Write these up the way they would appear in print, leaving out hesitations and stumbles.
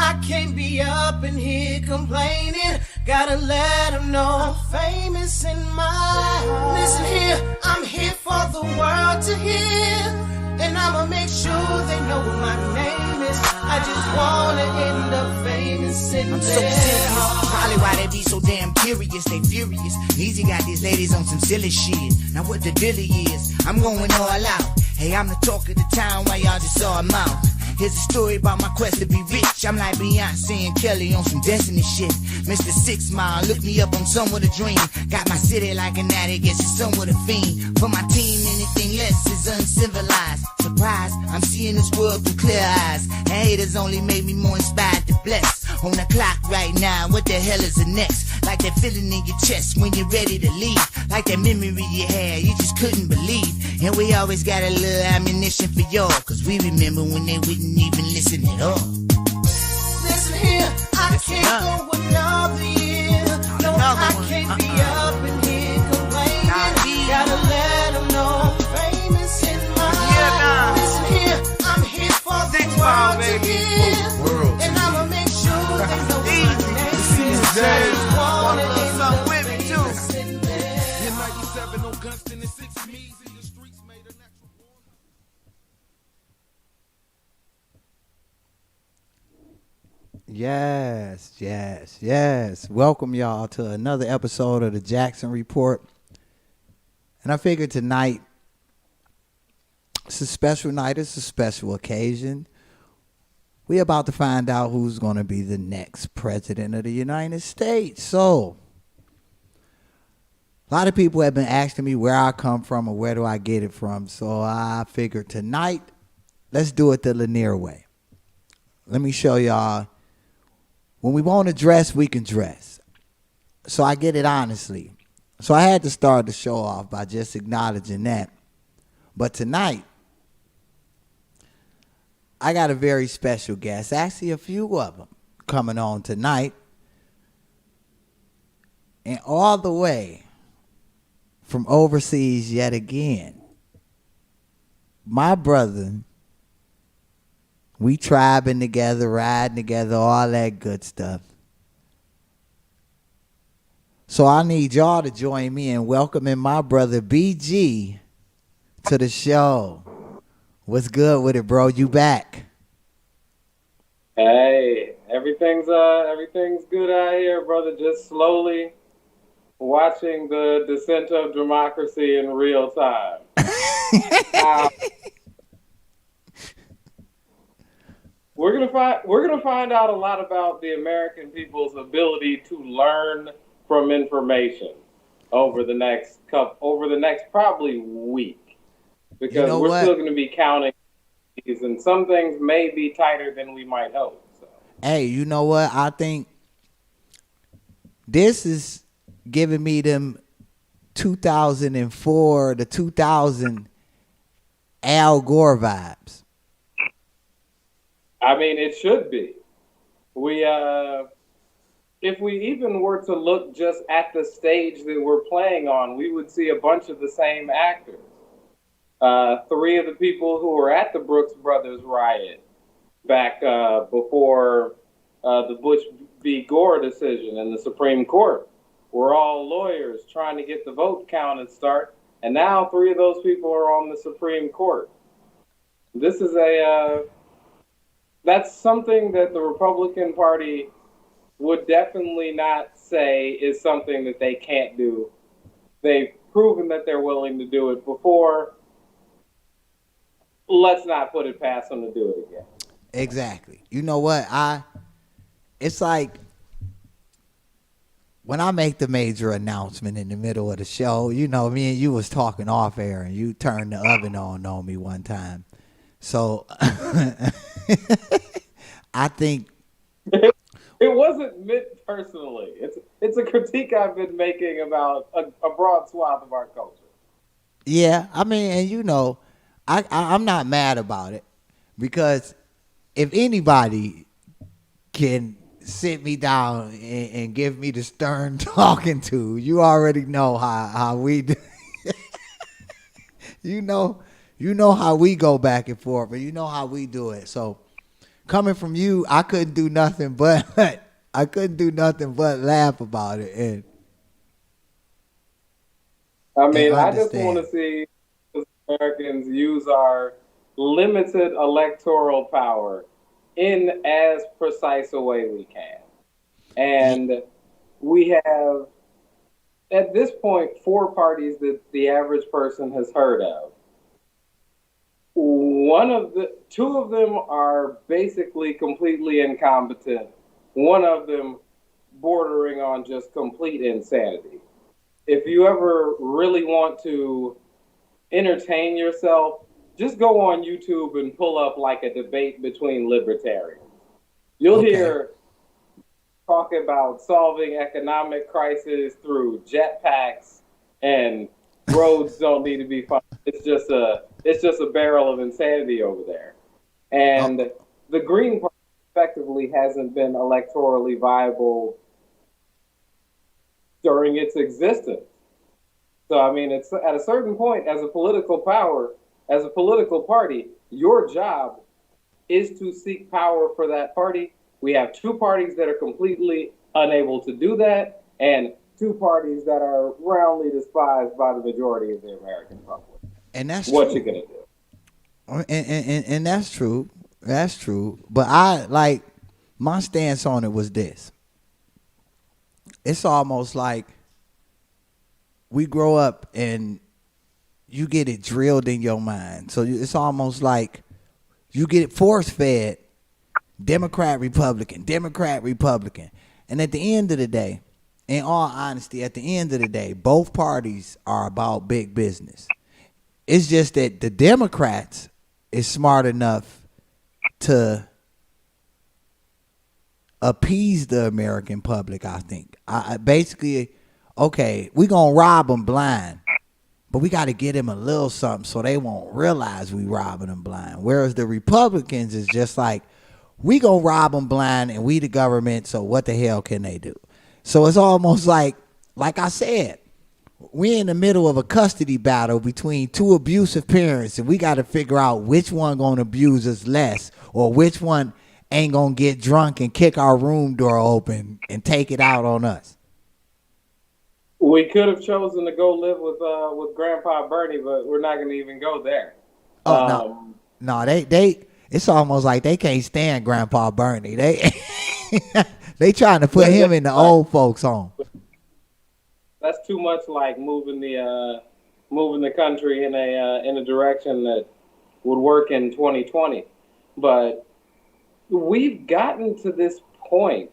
I can't be up in here complaining. Gotta let them know I'm famous in my. Listen here, I'm here for the world to hear. And I'ma make sure they know what my name is. I just wanna end up famous in I'm so serious, probably why they be so damn curious. They furious. Easy got these ladies on some silly shit. Now what the dilly is, I'm going all out. Hey, I'm the talk of the town while y'all just saw a mouth. Here's a story about my quest to be rich. I'm like Beyonce and Kelly on some Destiny shit. Mr. 6 Mile, look me up, I'm somewhat a dream. Got my city like an addict, guess it's somewhat a fiend. For my team, anything less is uncivilized. Surprise, I'm seeing this world through clear eyes. And haters only made me more inspired to bless. On the clock right now, what the hell is the next? Like that feeling in your chest when you're ready to leave. Like that memory you had, you just couldn't believe. And we always got a little ammunition for y'all, cause we remember when they wouldn't even listen at all. Listen here, I can't go another year. No, I can't be up in here complaining. Gotta let them know I'm famous in my. Listen here, I'm here for the world to hear. And I'ma make sure they know my name. Wanna do something with me too. In 97 on Gunston and 6 Me's in the streets made a natural born. Yes. Welcome y'all to another episode of the Jackson Report. And I figured tonight, it's a special night, it's a special occasion. We're about to find out who's going to be the next president of the United States. So, a lot of people have been asking me where I come from or where do I get it from. So I figured tonight, let's do it the Lanier way. Let me show y'all. When we want to dress, we can dress. So I get it honestly. So I had to start the show off by just acknowledging that. But tonight, I got a very special guest. Actually, a few of them coming on tonight. And all the way from overseas yet again. My brother, we tribing together, riding together, all that good stuff. So I need y'all to join me in welcoming my brother BG to the show. What's good with it, bro? You back? Hey, everything's good out here, brother. Just slowly watching the descent of democracy in real time. We're gonna find out a lot about the American people's ability to learn from information over the next probably week. Because we're still going to be counting these, and some things may be tighter than we might hope. So. Hey, you know what? I think this is giving me them 2004 to 2000 Al Gore vibes. I mean, it should be. If we even were to look just at the stage that we're playing on, we would see a bunch of the same actors. 3 of the people who were at the Brooks Brothers riot back before the Bush v. Gore decision in the Supreme Court were all lawyers trying to get the vote count and start. And now 3 of those people are on the Supreme Court. This is that's something that the Republican Party would definitely not say is something that they can't do. They've proven that they're willing to do it before. Let's not put it past them to do it again. Exactly. You know what? It's like when I make the major announcement in the middle of the show, you know, me and you was talking off air and you turned the oven on me one time. So I think it wasn't meant personally. It's a critique I've been making about a broad swath of our culture. Yeah, I mean, and you know, I'm not mad about it because if anybody can sit me down and give me the stern talking to, you already know how we do. you know how we go back and forth, but you know how we do it. So coming from you, I couldn't do nothing but laugh about it. And I mean, I just understand. want to see Americans use our limited electoral power in as precise a way we can. And we have, at this point, 4 parties that the average person has heard of. Two of them are basically completely incompetent. One of them bordering on just complete insanity. If you ever really want to entertain yourself, just go on YouTube and pull up like a debate between libertarians. You'll hear talk about solving economic crisis through jetpacks and roads don't need to be fun. It's just a barrel of insanity over there. And the Green Party effectively hasn't been electorally viable during its existence. So, I mean, it's at a certain point, as a political power, as a political party, your job is to seek power for that party. We have 2 parties that are completely unable to do that, and 2 parties that are roundly despised by the majority of the American public. And that's what true. you're gonna do. And that's true. That's true. But I like my stance on it was this. It's almost like we grow up and you get it drilled in your mind. So it's almost like you get it force fed, Democrat, Republican. And at the end of the day, in all honesty, at the end of the day, both parties are about big business. It's just that the Democrats is smart enough to appease the American public, I think. I basically, okay, we're going to rob them blind, but we got to get them a little something so they won't realize we robbing them blind. Whereas the Republicans is just like, we going to rob them blind and we the government, so what the hell can they do? So it's almost like I said, we're in the middle of a custody battle between 2 abusive parents, and we got to figure out which one going to abuse us less, or which one ain't going to get drunk and kick our room door open and take it out on us. We could have chosen to go live with Grandpa Bernie, but we're not going to even go there. No, they. It's almost like they can't stand Grandpa Bernie. They trying to put him in the old folks' home. That's too much like moving the country in a direction that would work in 2020. But we've gotten to this point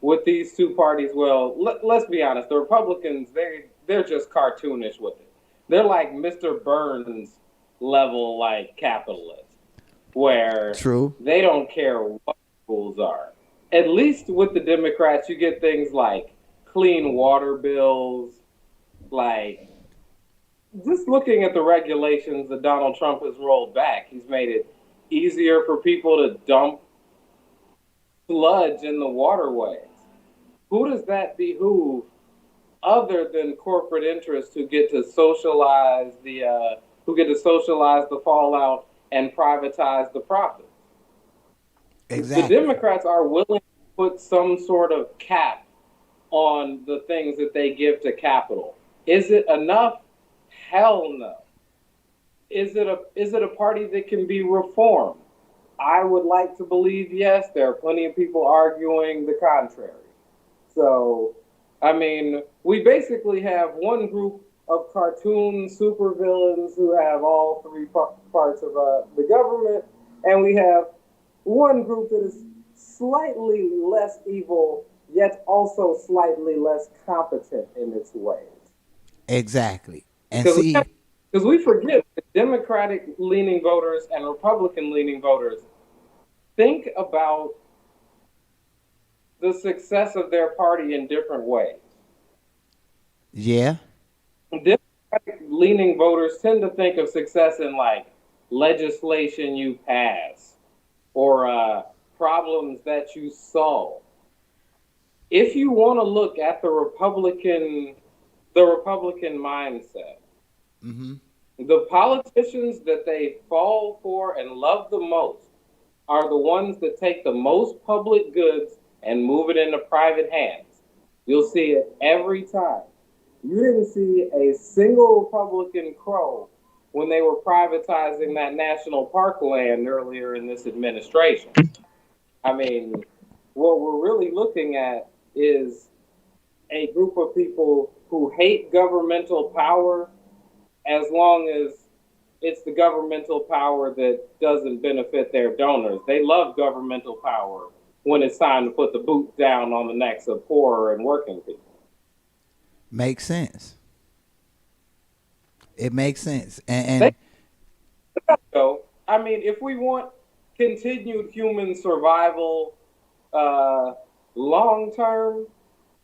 with these 2 parties. Well, let's be honest. The Republicans, they're just cartoonish with it. They're like Mr. Burns level, like capitalists, where they don't care what rules are. At least with the Democrats, you get things like clean water bills, like just looking at the regulations that Donald Trump has rolled back. He's made it easier for people to dump sludge in the waterways. Who does that behoove other than corporate interests who get to socialize the fallout and privatize the profits? Exactly. The Democrats are willing to put some sort of cap on the things that they give to capital. Is it enough? Hell no. Is it a party that can be reformed? I would like to believe yes. There are plenty of people arguing the contrary. So, I mean, we basically have one group of cartoon supervillains who have all 3 parts of the government, and we have one group that is slightly less evil, yet also slightly less competent in its ways. Exactly. And because we forget that Democratic-leaning voters and Republican-leaning voters think about the success of their party in different ways. Yeah. Democratic-leaning voters tend to think of success in like legislation you pass or problems that you solve. If you want to look at the Republican mindset, the politicians that they fall for and love the most are the ones that take the most public goods and move it into private hands. You'll see it every time. You didn't see a single Republican crow when they were privatizing that national park land earlier in this administration. I mean, what we're really looking at is a group of people who hate governmental power as long as it's the governmental power that doesn't benefit their donors. They love governmental power when it's time to put the boot down on the necks of poorer and working people. Makes sense. It makes sense. And So, I mean, if we want continued human survival long term,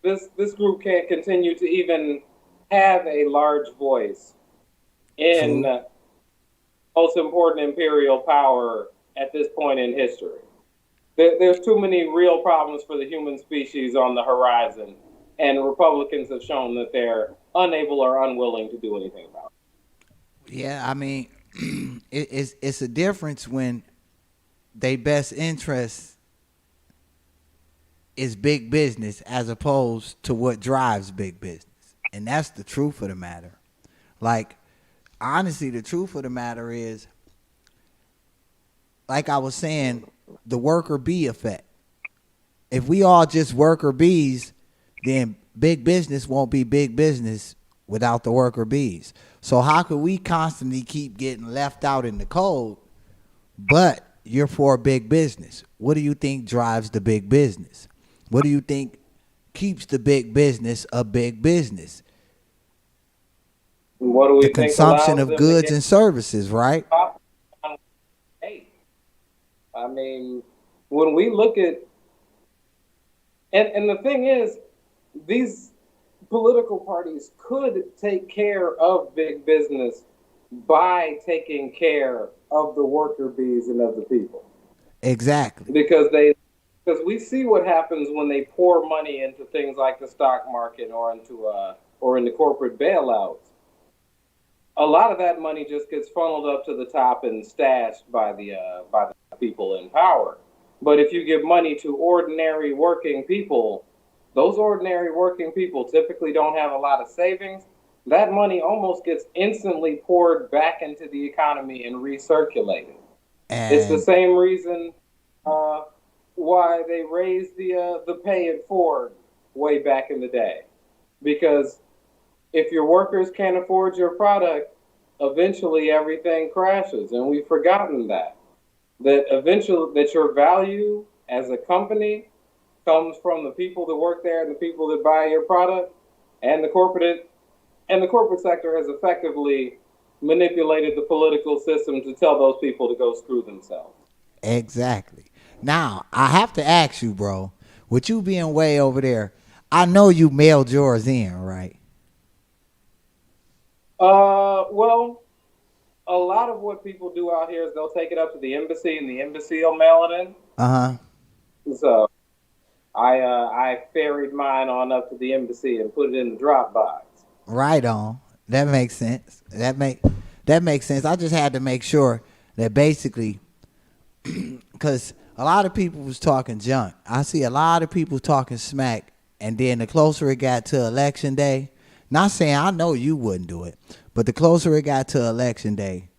this group can't continue to even have a large voice in most important imperial power at this point in history. There's too many real problems for the human species on the horizon, and Republicans have shown that they're unable or unwilling to do anything about it. yeah, I mean, it's a difference when they best interest is big business as opposed to what drives big business. And that's the truth of the matter. Like, honestly, the truth of the matter is, like I was saying, the worker bee effect. If we all just worker bees, then big business won't be big business without the worker bees. So how could we constantly keep getting left out in the cold, but you're for big business? What do you think drives the big business? What do you think keeps the big business a big business? What do we The think consumption allows of them goods to and services, right? get I mean, when we look at, and the thing is, these political parties could take care of big business by taking care of the worker bees and of the people. Exactly. Because we see what happens when they pour money into things like the stock market or into corporate bailouts. A lot of that money just gets funneled up to the top and stashed by the people in power. But if you give money to ordinary working people, those ordinary working people typically don't have a lot of savings. That money almost gets instantly poured back into the economy and recirculated. It's the And same reason why they raised the pay at Ford way back in the day, because if your workers can't afford your product, eventually everything crashes, and we've forgotten that eventually that your value as a company comes from the people that work there and the people that buy your product, and the corporate sector has effectively manipulated the political system to tell those people to go screw themselves. exactly. Now, I have to ask you, bro, with you being way over there, I know you mailed yours in, right? Well, a lot of what people do out here is they'll take it up to the embassy, and the embassy will mail it in. Uh-huh. So I ferried mine on up to the embassy and put it in the drop box. Right on. That makes sense. That makes sense. I just had to make sure that basically, because a lot of people was talking junk. I see a lot of people talking smack, and then the closer it got to election day, not saying I know you wouldn't do it, but the closer it got to election day,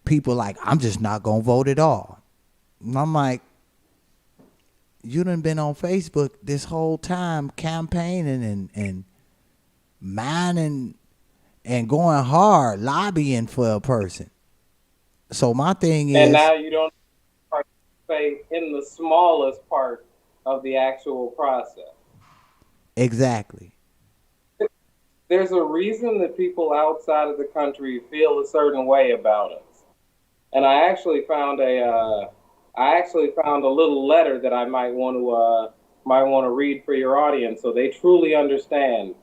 people like, I'm just not gonna vote at all. And I'm like, you done been on Facebook this whole time campaigning and mining and going hard, lobbying for a person. So my thing And is, now you don't participate in the smallest part of the actual process. exactly. There's a reason that people outside of the country feel a certain way about us. And I actually found a little letter that I might want to read for your audience, so they truly understand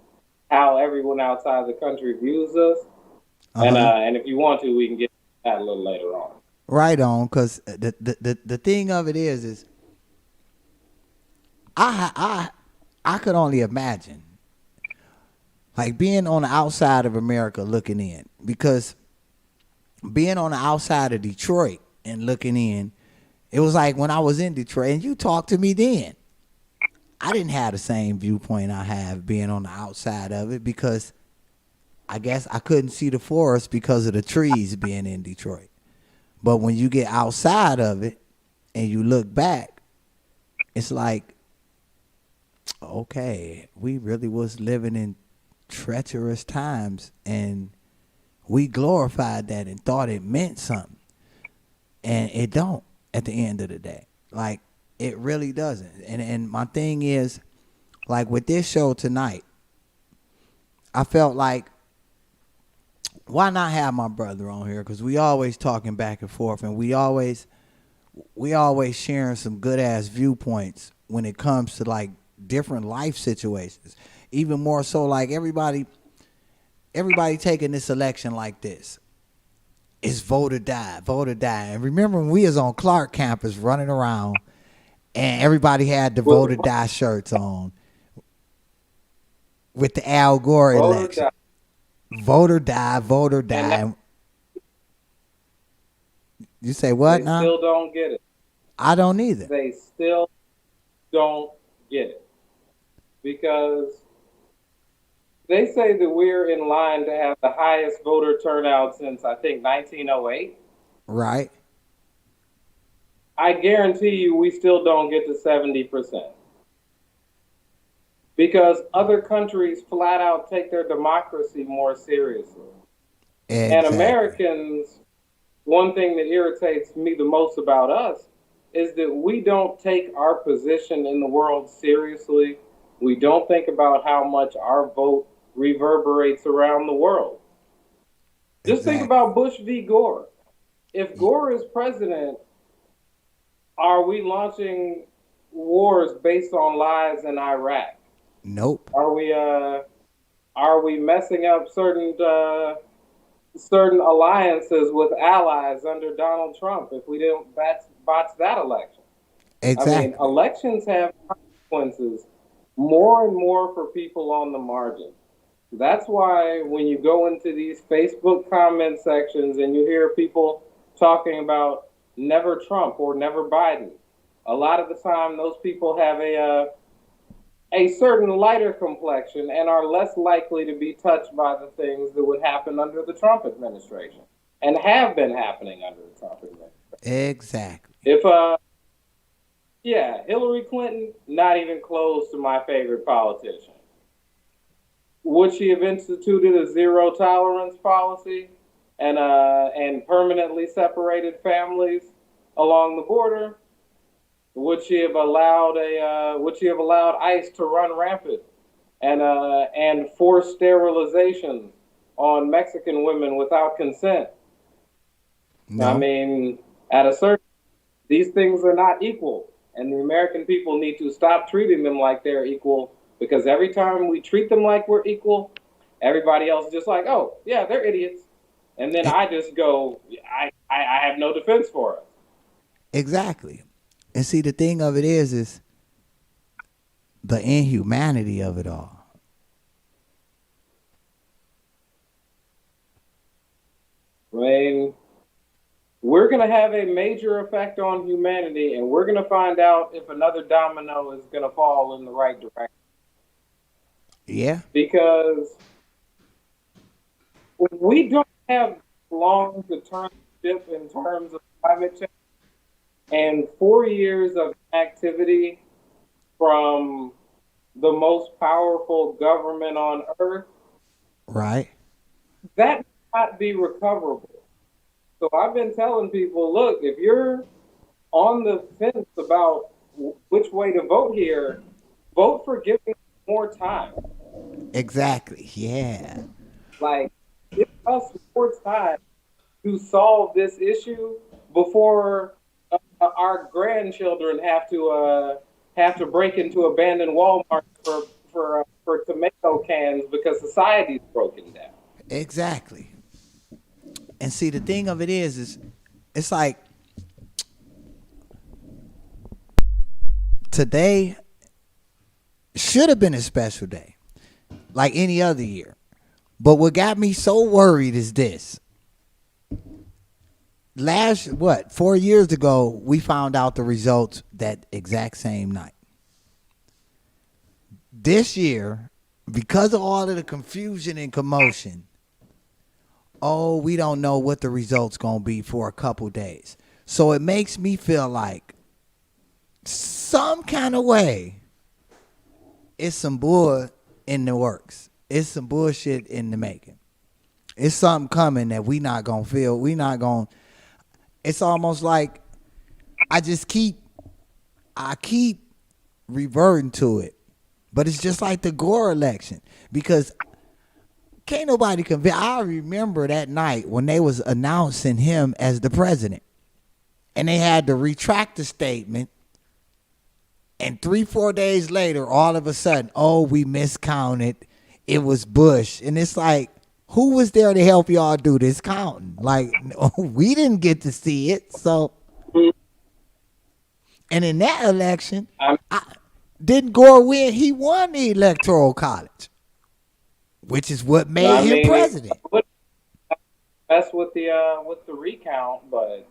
how everyone outside the country views us. Uh-huh. And if you want to, we can get to that a little later on. Right on, because the thing of it is I could only imagine like being on the outside of America looking in, because being on the outside of Detroit and looking in, It was like when I was in Detroit and you talked to me then. I didn't have the same viewpoint I have being on the outside of it because I guess I couldn't see the forest because of the trees being in Detroit. But when you get outside of it and you look back, it's like, okay, we really was living in treacherous times and we glorified that and thought it meant something. And it don't at the end of the day. Like, it really doesn't. And my thing is, like with this show tonight, I felt like, why not have my brother on here? Because we always talking back and forth, and we always sharing some good ass viewpoints when it comes to like different life situations. Even more so, like everybody taking this election like this. It's vote or die, vote or die. And remember when we was on Clark campus running around, and everybody had the vote or die shirts on with the Al Gore election. Vote or die, vote or die. You say what now? They still don't get it. I don't either. They still don't get it. Because they say that we're in line to have the highest voter turnout since, I think, 1908. Right. I guarantee you we still don't get to 70%. Because other countries flat out take their democracy more seriously. Exactly. And Americans, one thing that irritates me the most about us is that we don't take our position in the world seriously. We don't think about how much our vote reverberates around the world. Just think about Bush v. Gore. If Gore is president, are we launching wars based on lies in Iraq? Nope. Are we messing up certain alliances with allies under Donald Trump if we don't botch that election? Exactly. I mean, elections have consequences more and more for people on the margin. That's why when you go into these Facebook comment sections and you hear people talking about never Trump or never Biden, a lot of the time those people have a certain lighter complexion and are less likely to be touched by the things that would happen under the Trump administration and have been happening under the Trump administration. Exactly. If, Hillary Clinton, not even close to my favorite politician. Would she have instituted a zero tolerance policy and permanently separated families along the border? Would she have allowed ICE to run rampant and force sterilizations on Mexican women without consent? No. I mean, these things are not equal, and the American people need to stop treating them like they're equal, because every time we treat them like we're equal, everybody else is just like, oh yeah, they're idiots, and then I just go, I have no defense for us. Exactly. And see, the thing of it is the inhumanity of it all. I mean, we're going to have a major effect on humanity, and we're going to find out if another domino is going to fall in the right direction. Yeah. Because we don't have long to turn the ship in terms of climate change. And 4 years of activity from the most powerful government on earth, right? That may not be recoverable. So I've been telling people, look, if you're on the fence about which way to vote here, vote for giving more time. Exactly. Yeah. Like, give us more time to solve this issue before our grandchildren have to break into abandoned Walmart for tomato cans because society's broken down. Exactly. And see, the thing of it is it's like today should have been a special day, like any other year. But what got me so worried is this. 4 years ago, we found out the results that exact same night. This year, because of all of the confusion and commotion, we don't know what the results going to be for a couple days. So it makes me feel like some kind of way it's some bull in the works. It's some bullshit in the making. It's something coming that we not going to feel. We not going to. It's almost like I keep reverting to it. But it's just like the Gore election, because can't nobody convince. I remember that night when they was announcing him as the president, and they had to retract the statement. And 3-4 days later, all of a sudden, we miscounted. It was Bush, and it's like, who was there to help y'all do this counting? Like, we didn't get to see it. So, and in that election, didn't Gore win? He won the Electoral College, which is what made him president. That's with the recount, but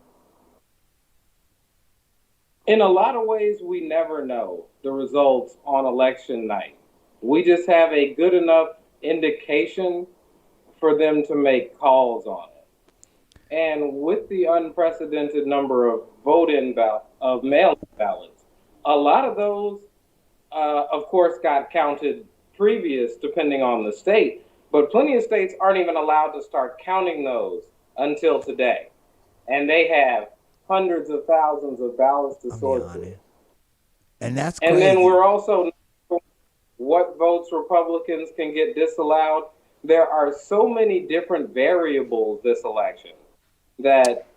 in a lot of ways, we never know the results on election night. We just have a good enough indication for them to make calls on it. And with the unprecedented number of mail ballots, a lot of those, of course, got counted previous, depending on the state. But plenty of states aren't even allowed to start counting those until today. And they have hundreds of thousands of ballots to sort through. And that's crazy. And then we're also what votes Republicans can get disallowed. There are so many different variables this election that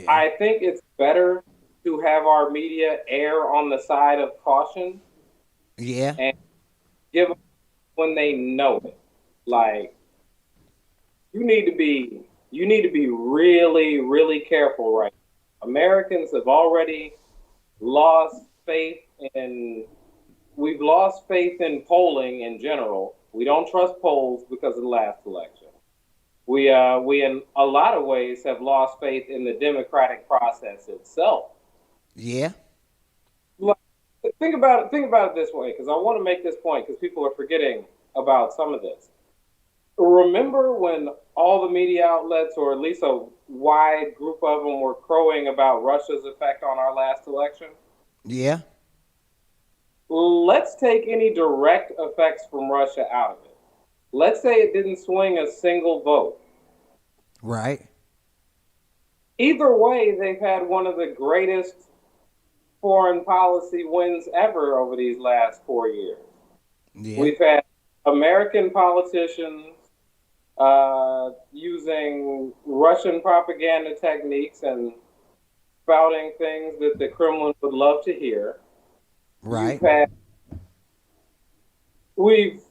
I think it's better to have our media err on the side of caution. Yeah. And give them when they know it. Like, you need to be really, really careful right now. Americans have already lost faith we've lost faith in polling in general. We don't trust polls because of the last election. We in a lot of ways have lost faith in the democratic process itself. Yeah. Think about it this way, because I want to make this point because people are forgetting about some of this. Remember when all the media outlets, or at least a wide group of them, were crowing about Russia's effect on our last election? Yeah. Let's take any direct effects from Russia out of it. Let's say it didn't swing a single vote. Right. Either way, they've had one of the greatest foreign policy wins ever over these last 4 years. Yeah. We've had American politicians using Russian propaganda techniques and spouting things that the Kremlin would love to hear. Right. We've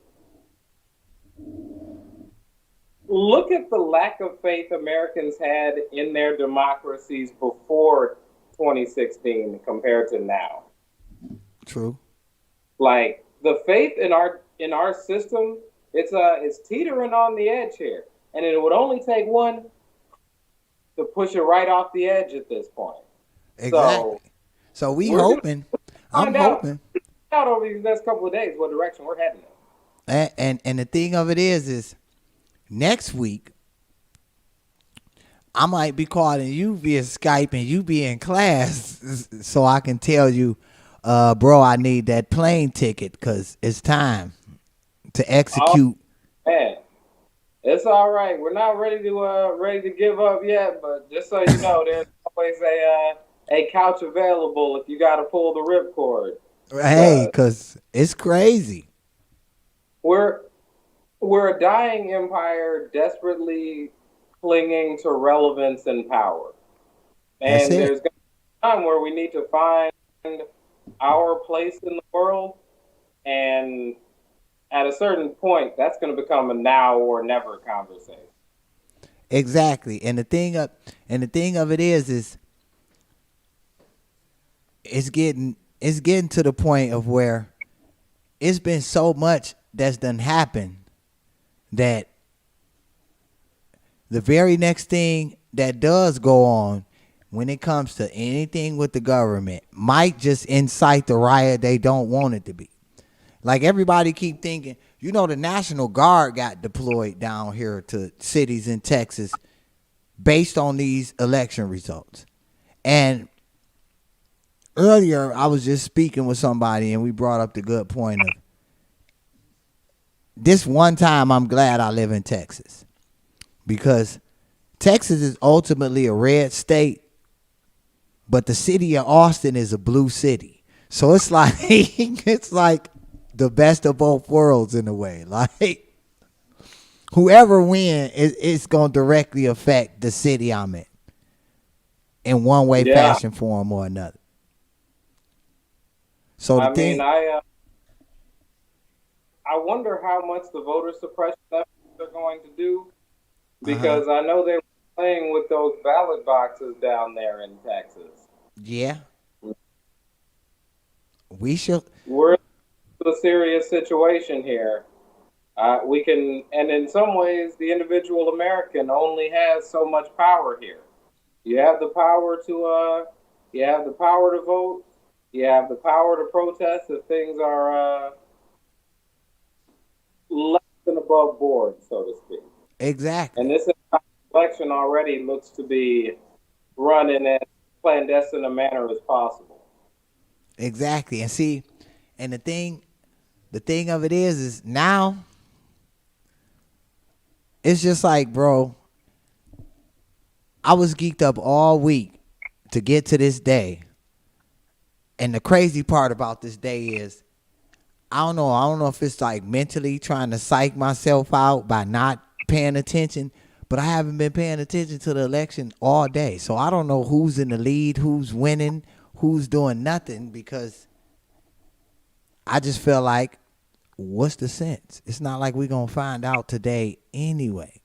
look at the lack of faith Americans had in their democracies before 2016 compared to now. True. Like, the faith in our system, it's teetering on the edge here, and it would only take one to push it right off the edge at this point. Exactly. So I'm hoping out over these next couple of days what direction we're heading in. And the thing of it is next week I might be calling you via Skype and you be in class so I can tell you, bro, I need that plane ticket because it's time to execute. Man, it's all right. We're not ready to give up yet, but just so you know, there's always a couch available if you got to pull the ripcord. Hey, because it's crazy. We're a dying empire desperately clinging to relevance and power. And there's going to be a time where we need to find our place in the world. And at a certain point, that's going to become a now or never conversation. Exactly. And the thing of it is it's getting to the point of where it's been so much that's done happened that the very next thing that does go on when it comes to anything with the government might just incite the riot they don't want it to be. Like everybody keep thinking, the National Guard got deployed down here to cities in Texas based on these election results. And earlier I was just speaking with somebody and we brought up the good point of this one time I'm glad I live in Texas because Texas is ultimately a red state, but the city of Austin is a blue city. So it's like it's like the best of both worlds in a way. Like whoever wins, it's going to directly affect the city I'm in one way, fashion, form, or another. So I wonder how much the voter suppression efforts are going to do, because I know they were playing with those ballot boxes down there in Texas. Yeah. We're in a serious situation here. We can, and in some ways, the individual American only has so much power here. You have the power to vote. You have the power to protest if things are less than above board, so to speak. Exactly. And this election already looks to be run in as clandestine a manner as possible. Exactly. And see, and the thing of it is now it's just like, bro, I was geeked up all week to get to this day. And the crazy part about this day is I don't know if it's like mentally trying to psych myself out by not paying attention, but I haven't been paying attention to the election all day. So I don't know who's in the lead, who's winning, who's doing nothing, because I just feel like, what's the sense? It's not like we're going to find out today anyway.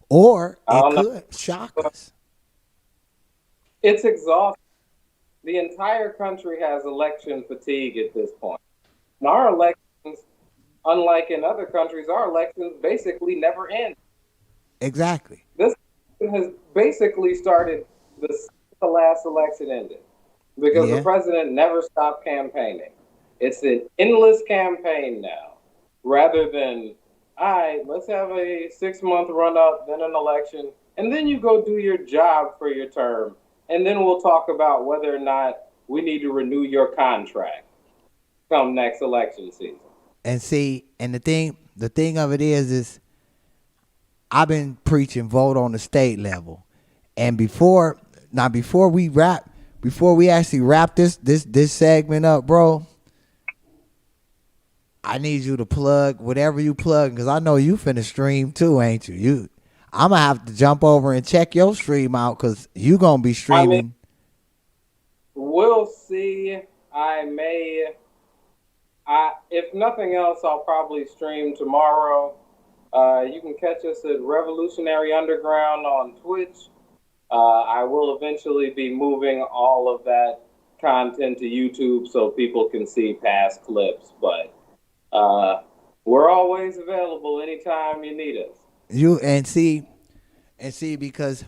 Or it could shock us. It's exhausting. The entire country has election fatigue at this point. And our elections, unlike in other countries, our elections basically never end. Exactly. This has basically started the last election ended because the president never stopped campaigning. It's an endless campaign now, rather than, all right, let's have a 6-month run up, then an election, and then you go do your job for your term, and then we'll talk about whether or not we need to renew your contract come next election season. And see, and the thing of it is I've been preaching vote on the state level, and before we actually wrap this segment up, bro, I need you to plug whatever you plug, because I know you finna stream too, ain't you? I'm gonna have to jump over and check your stream out, because you gonna be streaming. We'll see. If nothing else, I'll probably stream tomorrow. You can catch us at Revolutionary Underground on Twitch. I will eventually be moving all of that content to YouTube so people can see past clips, but we're always available anytime you need us. Because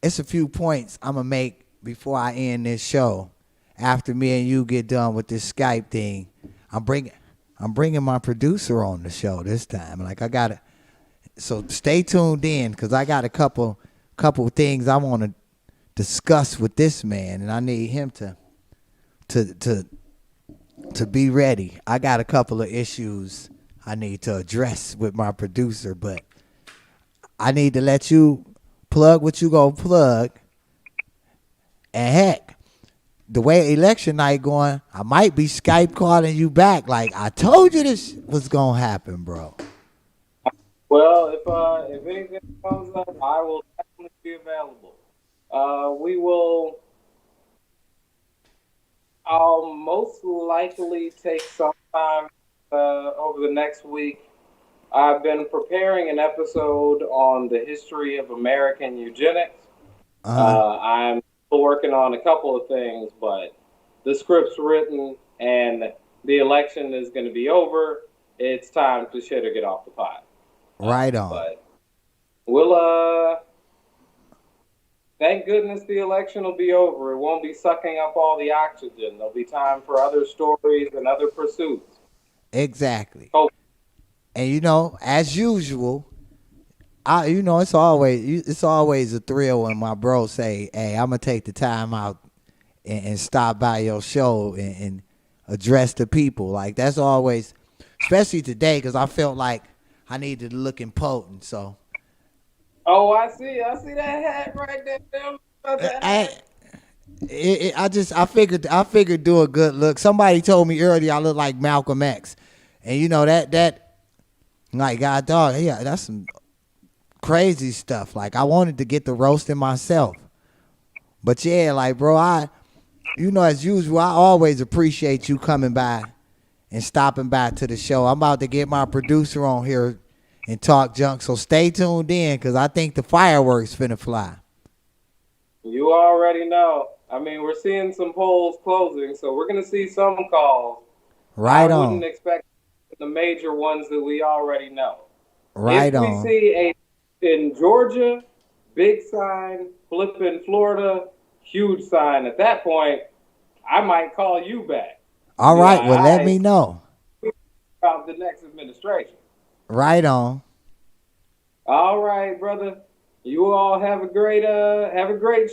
it's a few points I'm gonna make before I end this show. After me and you get done with this Skype thing, I'm bringing my producer on the show this time. Like so stay tuned in, because I got a couple things I want to discuss with this man, and I need him to be ready. I got a couple of issues I need to address with my producer, but I need to let you plug what you gonna plug. And heck, the way election night going, I might be Skype calling you back. Like, I told you this was gonna happen, bro. Well, if anything comes up, I will definitely be available. I'll most likely take some time over the next week. I've been preparing an episode on the history of American eugenics. I'm still working on a couple of things, but the script's written and the election is going to be over. It's time to shit or get off the pot. Right on. But we'll thank goodness the election will be over. It won't be sucking up all the oxygen. There'll be time for other stories and other pursuits. Exactly. Oh, And as usual, it's always a thrill when my bro say, "Hey, I'm gonna take the time out and stop by your show and address the people." Like that's always, especially today, because I felt like I needed to look important. So oh, I see that hat right there. About that hat. I figured do a good look. Somebody told me earlier I look like Malcolm X, and that like God dog, yeah, that's some crazy stuff. Like I wanted to get the roasting myself, but yeah, like bro, as usual, I always appreciate you coming by and stopping by to the show. I'm about to get my producer on here and talk junk, so stay tuned in because I think the fireworks finna fly. You already know. I mean, we're seeing some polls closing, so we're going to see some calls. Right I on. wouldn't expect the major ones that we already know. Right if on. we see in Georgia, big sign, flip in Florida, huge sign. At that point, I might call you back. All right, well, let me know. About the next administration. Right on. All right, brother. You all have a great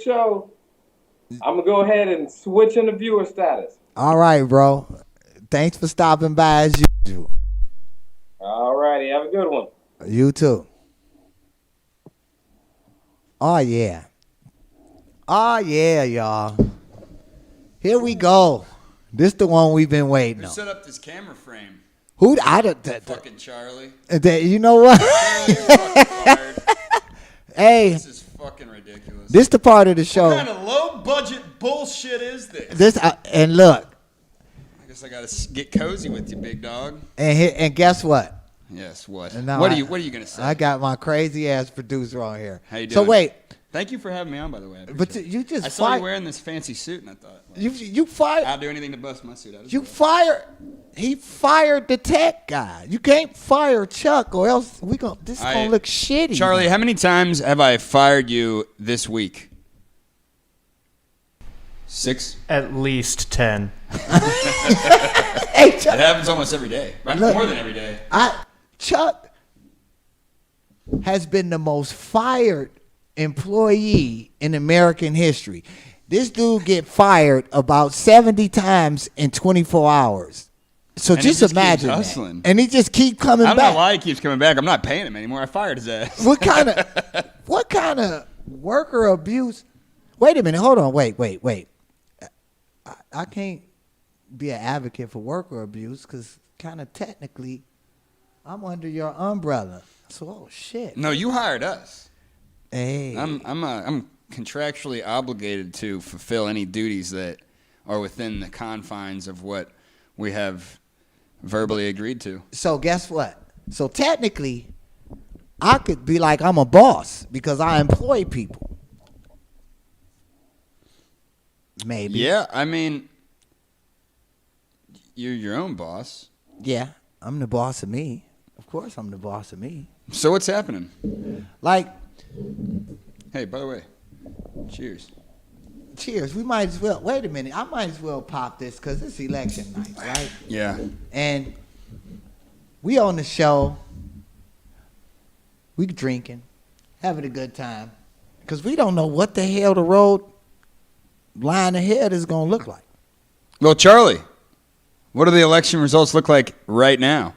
show. I'm gonna go ahead and switch into viewer status. All right, bro. Thanks for stopping by as usual. All righty, have a good one. You too. Oh yeah. Oh yeah, y'all. Here we go. This the one we've been waiting Who on. set up this camera frame? Who? Fucking Charlie. You know what? Charlie, you're fucking fired. Hey, This is fucking ridiculous. this the part of the show. What kind of low budget bullshit is this? This and look, I guess I gotta get cozy with you, big dog. and guess what? Yes. What? No, What are you gonna say? I got my crazy ass producer on here. How you So doing? wait, Thank you for having me on, by the way. I but appreciate it. you just I saw fired. you wearing this fancy suit, and I thought, well, You fired. I'll do anything to bust my suit out. You fired. He fired the tech guy. You can't fire Chuck, or else this is gonna look shitty. Charlie, how many times have I fired you this week? 6. At least 10. Hey, It Chuck. happens almost every day. Right? Look. More than every day. Chuck has been the most fired employee in American history. This dude get fired about 70 times in 24 hours. So And he just just keeps imagine that. hustling. And he just keep coming I don't back. know why he keeps coming back. I'm not paying him anymore. I fired his ass. What kind of worker abuse? Wait a minute. Hold on. Wait. I can't be an advocate for worker abuse because kind of technically I'm under your umbrella. So, oh, shit. No, you hired us. Hey. I'm contractually obligated to fulfill any duties that are within the confines of what we have verbally agreed to. So guess what? So technically, I could be like I'm a boss because I employ people. Maybe. Yeah, I mean, you're your own boss. Yeah, I'm the boss of me. Of course I'm the boss of me. So what's happening? Like, Hey, by the way, cheers. cheers. We might as well, wait a minute. I might as well pop this because it's election night, right? Yeah. And we on the show. We drinking, having a good time. Because we don't know what the hell the road line ahead is going to look like. Well, Charlie, what do the election results look like right now?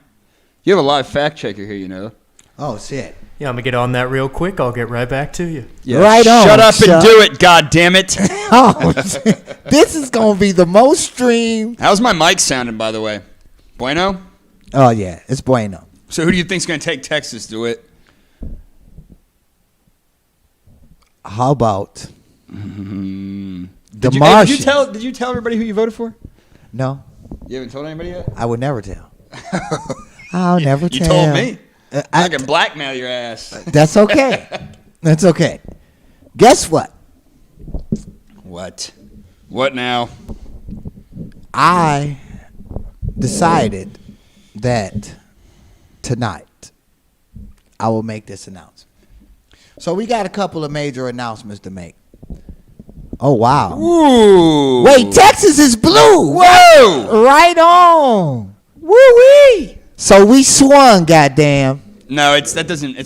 You have a live fact checker here, you know. Oh, shit. Yeah, I'm going to get on that real quick. I'll get right back to you. Yeah. Right on, Shut up Chuck. and do it, goddammit. Oh, this is going to be the most streamed. How's my mic sounding, by the way? Bueno? Oh, yeah. It's bueno. So who do you think's going to take Texas to it? How about the Did Martian? you tell everybody who you voted for? No, You haven't told anybody yet? I would never tell. I'll never You tell. told me. I I- can blackmail your ass. That's okay. That's okay. Guess what? What? What now? I decided that tonight I will make this announcement. So we got a couple of major announcements to make. Oh wow. Ooh. Wait, Texas is blue. Whoa. Right on. Woo-wee. So we swung, goddamn. No, it's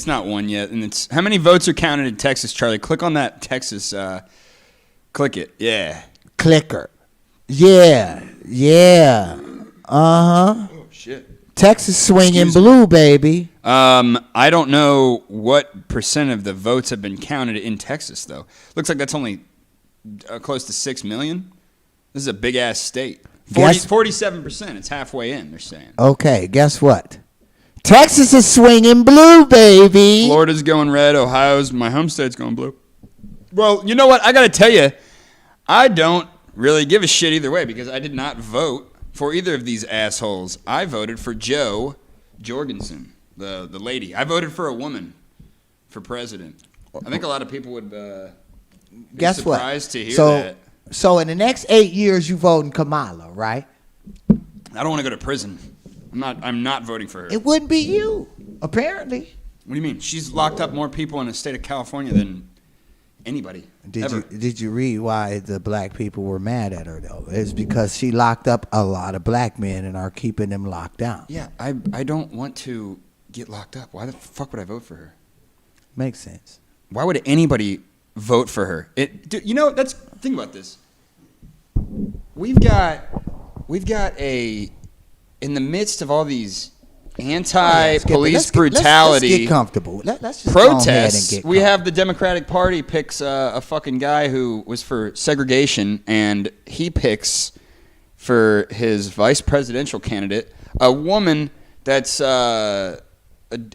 not one yet. And it's how many votes are counted in Texas, Charlie? Click on that Texas. Click it. Yeah. Clicker. Yeah. Yeah. Uh-huh. Oh shit. Texas swinging Excuse me. blue, baby. I don't know what percent of the votes have been counted in Texas, though. Looks like that's only close to 6 million. This is a big ass state. 47%. It's halfway in. They're saying. Okay, guess what? Texas is swinging blue, baby. Florida's going red. My home state's going blue. Well, you know what? I got to tell you, I don't really give a shit either way because I did not vote for either of these assholes. I voted for Jo Jorgensen, the lady. I voted for a woman for president. I think a lot of people would be Guess surprised what? to hear that. So in the next 8 years, you voting Kamala, right? I don't want to go to prison. I'm not voting for her. It wouldn't be you, apparently. What do you mean? She's locked up more people in the state of California than anybody. ever. Did you read why the black people were mad at her though? It's because she locked up a lot of black men and are keeping them locked down. Yeah, I don't want to get locked up. Why the fuck would I vote for her? Makes sense. Why would anybody vote for her? Dude, you know, think about this. We've got in the midst of all these anti-police brutality, let's get comfortable. Let's just protests. go ahead and get We have the Democratic Party picks a fucking guy who was for segregation, and he picks for his vice presidential candidate a woman that's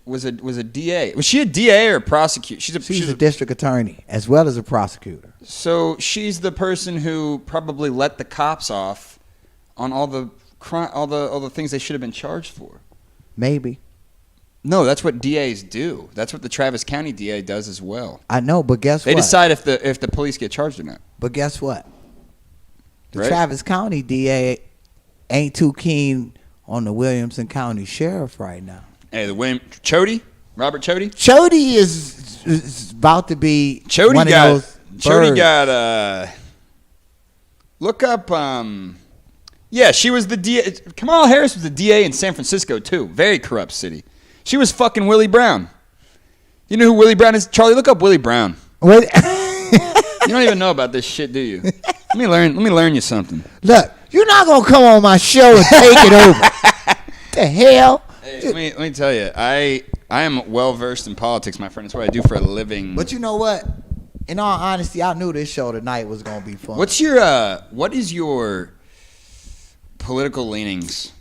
was a DA. Was she a DA or a prosecutor? She's a district attorney as well as a prosecutor. So she's the person who probably let the cops off on all the things they should have been charged for. Maybe. No, that's what DAs do. That's what the Travis County DA does as well. I know, but guess what? They decide if the police get charged or not. But guess what? The Right? Travis County DA ain't too keen on the Williamson County Sheriff right now. Hey, Robert Chody? Chody is about to be one of those birds. Look up, yeah, she was the DA. Kamala Harris was the DA in San Francisco, too. Very corrupt city. She was fucking Willie Brown. You know who Willie Brown is? Charlie, look up Willie Brown. What? You don't even know about this shit, do you? Let me learn you something. Look, you're not going to come on my show and take it over. The hell? Hey, let me tell you, I am well versed in politics, my friend. It's what I do for a living. But you know what? In all honesty, I knew this show tonight was going to be fun. What is your political leanings?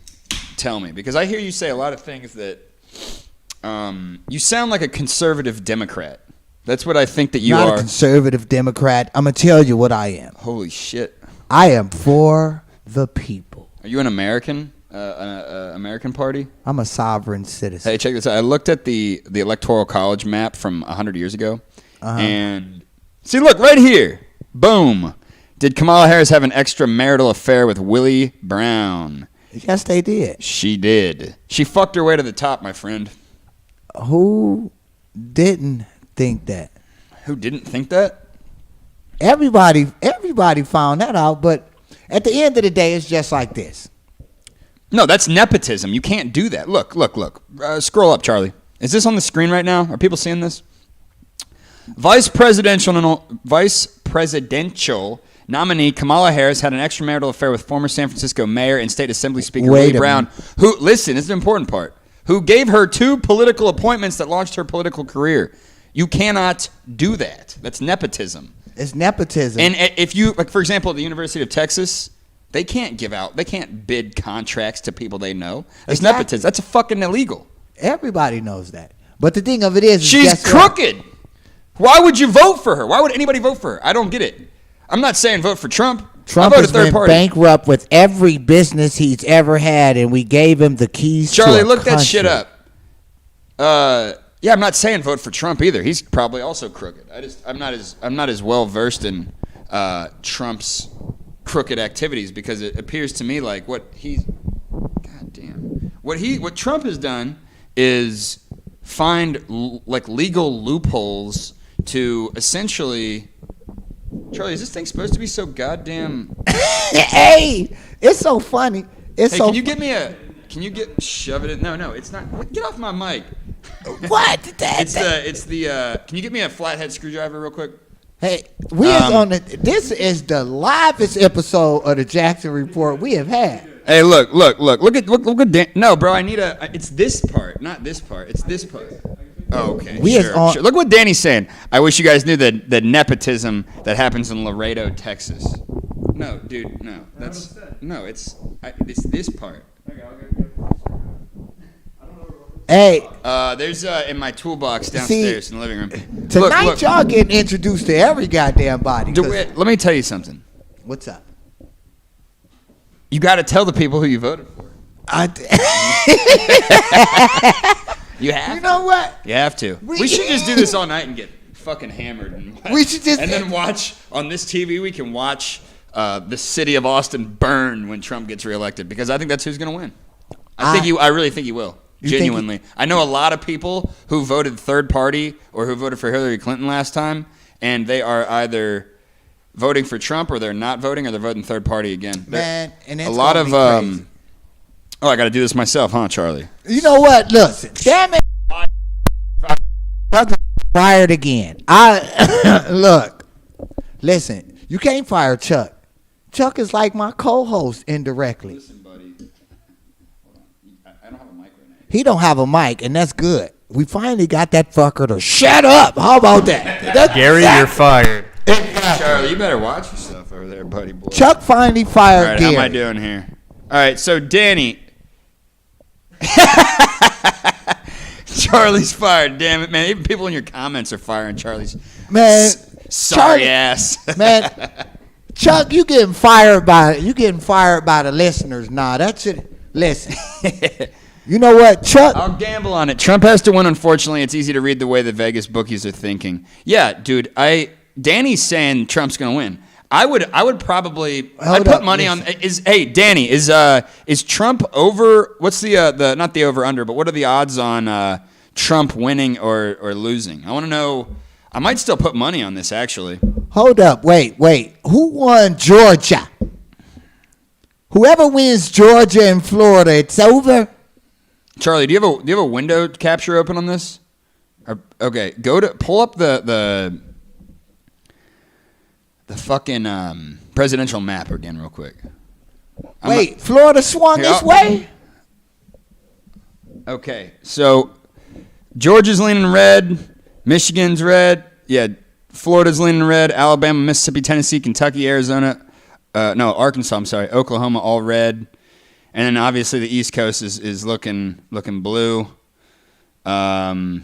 Tell me, because I hear you say a lot of things that you sound like a conservative Democrat. That's what I think that you Not are. a conservative Democrat. I'm going to tell you what I am. Holy shit. I am for the people. Are you an American? American Party? I'm a sovereign citizen. Hey, check this out. I looked at the Electoral College map from 100 years ago. Uh-huh. And see, look, right here. Boom. Did Kamala Harris have an extramarital affair with Willie Brown? Yes, they did. She did. She fucked her way to the top, my friend. Who didn't think that? Who didn't think that? Everybody found that out, but at the end of the day, it's just like this. No, that's nepotism. You can't do that. Look. Scroll up, Charlie. Is this on the screen right now? Are people seeing this? Vice presidential nominee Kamala Harris had an extramarital affair with former San Francisco mayor and state assembly speaker Willie Brown, who, listen, this is the important part, who gave her 2 political appointments that launched her political career. You cannot do that. That's nepotism. It's nepotism. And if you, like, for example, at the University of Texas, they can't bid contracts to people they know. That's Exactly. nepotism. That's fucking illegal. Everybody knows that. But the thing of it is She's guess what? crooked. Why would you vote for her? Why would anybody vote for her? I don't get it. I'm not saying vote for Trump. Trump I voted has third been party. bankrupt with every business he's ever had, and we gave him the keys Charlie, to a look that country. shit up. Yeah, I'm not saying vote for Trump either. He's probably also crooked. I'm not as well versed in Trump's crooked activities because it appears to me like what Trump has done is find like legal loopholes to essentially Charlie, is this thing supposed to be so goddamn? Hey, it's so funny. It's Hey, so. can you get me a? Can you get shove it in? No, it's not. Get off my mic. What? It's the. Can you get me a flathead screwdriver real quick? Hey, we is on the. This is the livest episode of the Jackson Report we have had. Hey, look at Dan. No, bro, I need a. It's this part, not this part. It's this part. Oh, okay. We is on- sure. Look what Danny's saying. I wish you guys knew the nepotism that happens in Laredo, Texas. No, dude, no. It's this part. Hey, There's in my toolbox downstairs in the living room. tonight Look. y'all getting introduced to every goddamn body. 'Cause- Let me tell you something. What's up? You got to tell the people who you voted for. You have. You know what? You have to. We should just do this all night and get fucking hammered. And We should just- and then watch on this TV. We can watch the city of Austin burn when Trump gets reelected because I think that's who's going to win. I really think he will. You think Genuinely, I know a lot of people who voted third party or who voted for Hillary Clinton last time, and they are either voting for Trump or they're not voting or they're voting third party again. Man, and it's a lot gonna of be crazy. Oh, I got to do this myself, huh, Charlie? You know what? Listen, damn it. Fired again. Look. Listen, you can't fire Chuck. Chuck is like my co-host indirectly. Listen, buddy. I don't have a mic right now. He don't have a mic, and that's good. We finally got that fucker to shut up. How about that? Gary, you're fired. Charlie, you better watch yourself over there, buddy boy. Chuck finally All fired right, Gary. how am I doing here? All right, so Danny. Charlie's fired. Damn it, man. Even people in your comments are firing Charlie's. Man, Sorry Charlie- ass. Man, Chuck, you getting fired by the listeners. Nah, that's it. Listen. You know what, Chuck? I'll gamble on it. Trump has to win. Unfortunately, it's easy to read the way the Vegas bookies are thinking. Yeah, dude. Danny's saying Trump's gonna win. I would probably. I'd put money on. Hey, Danny, is Trump over? What's the not the over under, but what are the odds on Trump winning or losing? I want to know. I might still put money on this actually. Hold up. Wait. Who won Georgia? Whoever wins Georgia and Florida, it's over. Charlie, do you have a window capture open on this? Okay, pull up the fucking presidential map again real quick. Wait, Florida swung Here, this way? Okay, so Georgia's leaning red, Michigan's red, yeah, Florida's leaning red, Alabama, Mississippi, Tennessee, Kentucky, Arizona, Arkansas, I'm sorry, Oklahoma, all red. And then obviously the East Coast is looking blue. Now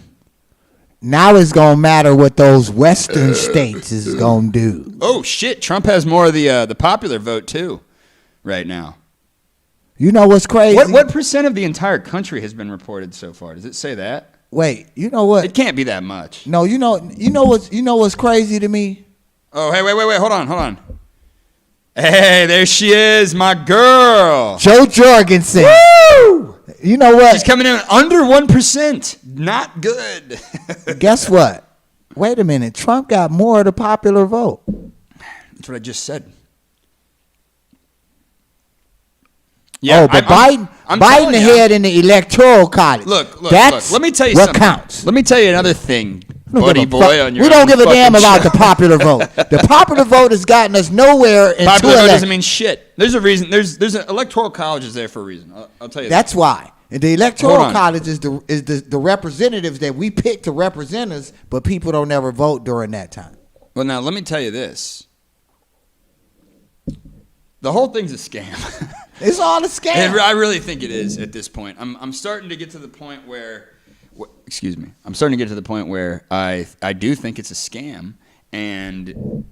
it's gonna matter what those western states is gonna do. Oh shit! Trump has more of the popular vote too, right now. You know what's crazy? What percent of the entire country has been reported so far? Does it say that? Wait, you know what? It can't be that much. No, you know what's crazy to me? Oh hey wait hold on. Hey, there she is, my girl. Joe Jorgensen. Woo! You know what? She's coming in under 1%. Not good. Guess what? Wait a minute. Trump got more of the popular vote. That's what I just said. Yeah, but I'm Biden telling you, ahead in the electoral college. Look. That's Let me tell you what something. counts. Let me tell you another thing, We don't buddy give a boy. fuck. On your We don't own give a damn fucking about show. the popular vote. The popular vote has gotten us nowhere until Popular vote election. doesn't mean shit. There's a reason. There's an electoral college is there for a reason. I'll tell you. That's why. And the electoral Hold on. college is the representatives that we pick to represent us, but people don't ever vote during that time. Well, now let me tell you this. The whole thing's a scam. It's all a scam. And I really think it is at this point. I'm starting to get to the point where, excuse me. I'm starting to get to the point where I do think it's a scam. And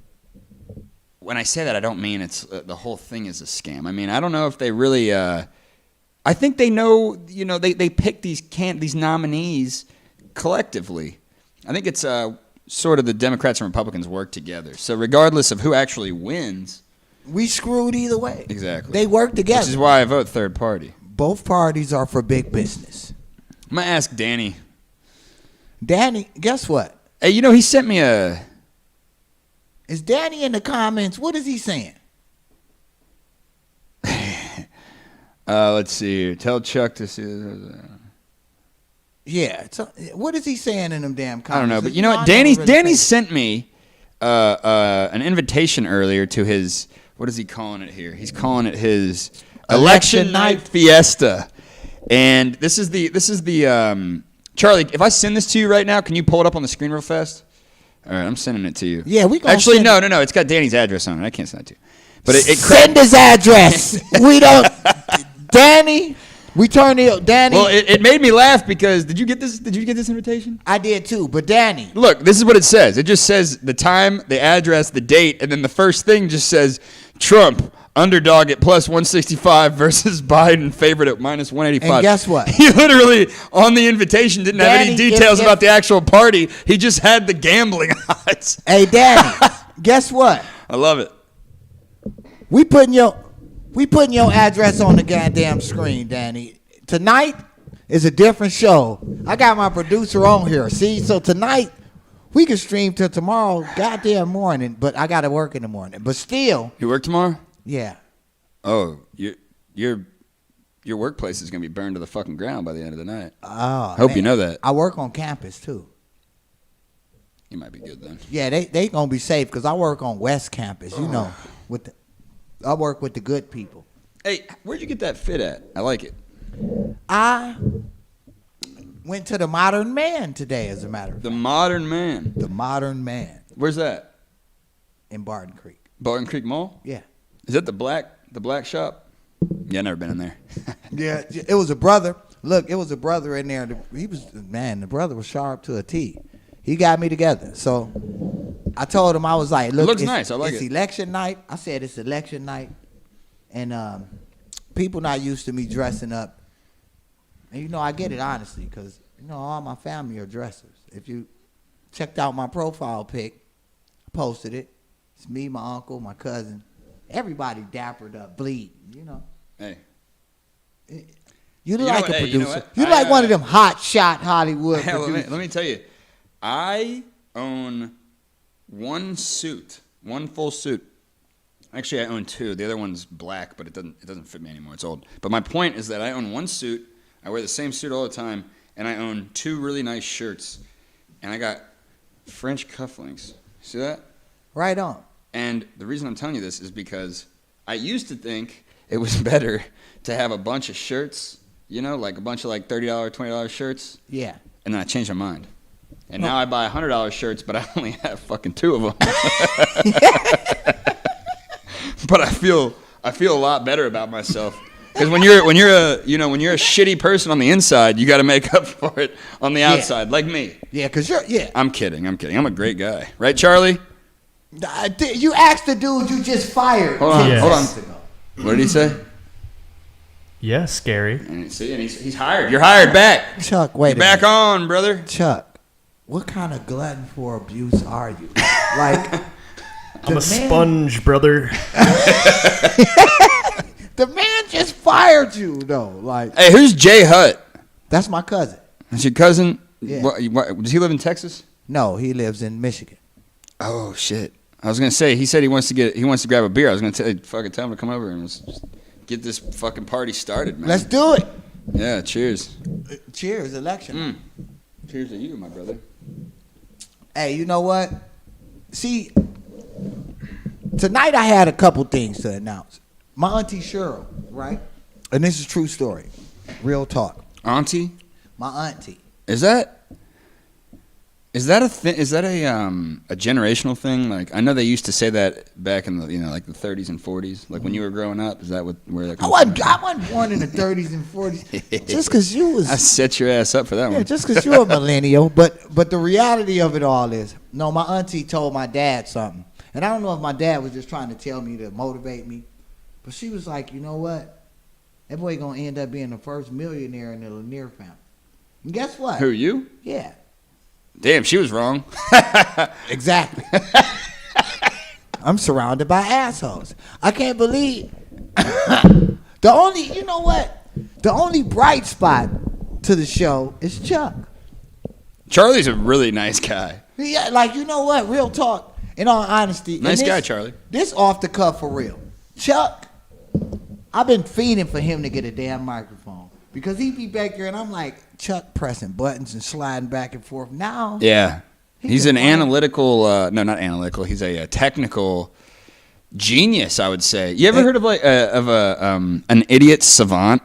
when I say that, I don't mean it's the whole thing is a scam. I mean, I don't know if they really. I think they know. You know, they pick these nominees collectively. I think it's sort of the Democrats and Republicans work together. So regardless of who actually wins. We screwed either way. Exactly. They work together. Which is why I vote third party. Both parties are for big business. I'm going to ask Danny. Danny, guess what? Hey, you know, he sent me a... Is Danny in the comments? What is he saying? Let's see here. Tell Chuck to see. Yeah. So, what is he saying in them damn comments? I don't know, but you know what? I never really Danny paid- sent me an invitation earlier to his. What is he calling it here? He's calling it his election night fiesta. And this is the Charlie. If I send this to you right now, can you pull it up on the screen real fast? All right, I'm sending it to you. Yeah, we gonna actually send no. It's got Danny's address on it. I can't send it to you. But it send his address. We don't. Danny, we turn it. Danny. Well, it made me laugh because did you get this? Did you get this invitation? I did too, but Danny. Look, this is what it says. It just says the time, the address, the date, and then the first thing just says Trump underdog at plus 165 versus Biden favorite at minus 185. And guess what? He literally on the invitation didn't have any Danny, details if- about the actual party. He just had the gambling odds. Hey, Danny. Guess what? I love it. We putting your address on the goddamn screen, Danny. Tonight is a different show. I got my producer on here. See, so tonight we can stream till tomorrow goddamn morning, but I got to work in the morning. But still, You work tomorrow? yeah. Oh, your workplace is gonna be burned to the fucking ground by the end of the night. Oh, Hope man. you know that. I work on campus too. You might be good then. Yeah, they gonna be safe because I work on West Campus. You know, I work with the good people. Hey, where'd you get that fit at? I like it. I went to the Modern Man today, as a matter of The fact. Modern Man. The Modern Man Where's that? in Barton Creek. Barton Creek Mall? Yeah. Is that the black shop? Yeah, I've never been in there. Yeah, it was a brother. Look, it was a brother in there. The brother was sharp to a T. He got me together. So I told him, I was like, look, looks nice. I like it's it. election night. I said it's election night. And people not used to me dressing up. And, you know, I get it honestly because, you know, all my family are dressers. If you checked out my profile pic, I posted it. It's me, my uncle, my cousin. Everybody dappered up, bleeding, you know. Hey. You know like what? a Hey, you know producer. what? You like one of them hot shot Hollywood Hell, producers. let me tell you. I own one full suit. Actually, I own two. The other one's black, but it doesn't fit me anymore. It's old. But my point is that I own one suit. I wear the same suit all the time, and I own two really nice shirts. And I got French cufflinks. See that? Right on. And the reason I'm telling you this is because I used to think it was better to have a bunch of shirts, you know, like a bunch of like $30, $20 shirts. Yeah. And then I changed my mind. And now I buy $100 shirts, but I only have fucking two of them. But I feel a lot better about myself. Because when you're a shitty person on the inside, you got to make up for it on the outside, like me. Yeah, because I'm kidding. I'm a great guy, right, Charlie? You asked the dude you just fired. Hold on, Yes. hold on. What did he say? Yeah, scary. And he's hired. You're hired back. Chuck, wait You're a back minute. on, brother. Chuck, what kind of glutton for abuse are you? Like, I'm a sponge, brother. the man just fired you, though. Like, Hey, who's Jay Hutt? that's my cousin. Is your cousin? Yeah. Does he live in Texas? No, he lives in Michigan. Oh shit! I was gonna say he said he wants to grab a beer. I was gonna tell him to come over and let's just get this fucking party started, man. Let's do it. Yeah, cheers. Cheers, election. Cheers to you, my brother. Hey, you know what? See, tonight I had a couple things to announce. My auntie Cheryl, right? And this is a true story. Real talk. Auntie, My auntie. is that a thing? Is that a generational thing? Like I know they used to say that back in the like the 30s and 40s. Like when you were growing up, is that where that I comes wasn't, from? I wasn't born in the 30s and 40s. Just because you was I set your ass up for that Yeah, one. just because you're a millennial. But the reality of it all is, no, my auntie told my dad something. And I don't know if my dad was just trying to tell me to motivate me. But she was like, you know what? That boy going to end up being the first millionaire in the Lanier family. And guess what? Who you? Yeah, Damn, she was wrong. exactly. I'm surrounded by assholes. I can't believe. You know what? The only bright spot to the show is Chuck. Charlie's a really nice guy. Yeah, like, you know what? Real talk. In all honesty, and Nice guy, Charlie. This off the cuff for real. Chuck, I've been feeding for him to get a damn microphone because he be back there and I'm like, Chuck pressing buttons and sliding back and forth. Now, Yeah. He's can an find- analytical, no, not analytical. He's a technical genius, I would say. You ever heard of an idiot savant?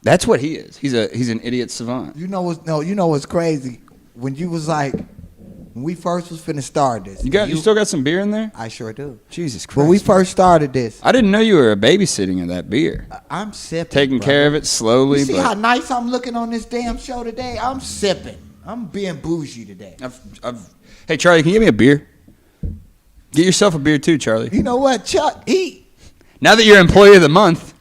That's what he is. He's an idiot savant. you know what's crazy? When you was like, when we first was finna start this, You still got some beer in there? I sure do. Jesus Christ. When we first started this, I didn't know you were babysitting of that beer. I'm sipping. Taking care of it slowly. You see but how nice I'm looking on this damn show today? I'm sipping. I'm being bougie today. Hey, Charlie, can you give me a beer? Get yourself a beer too, Charlie. You know what, Chuck? Now that you're employee of the month,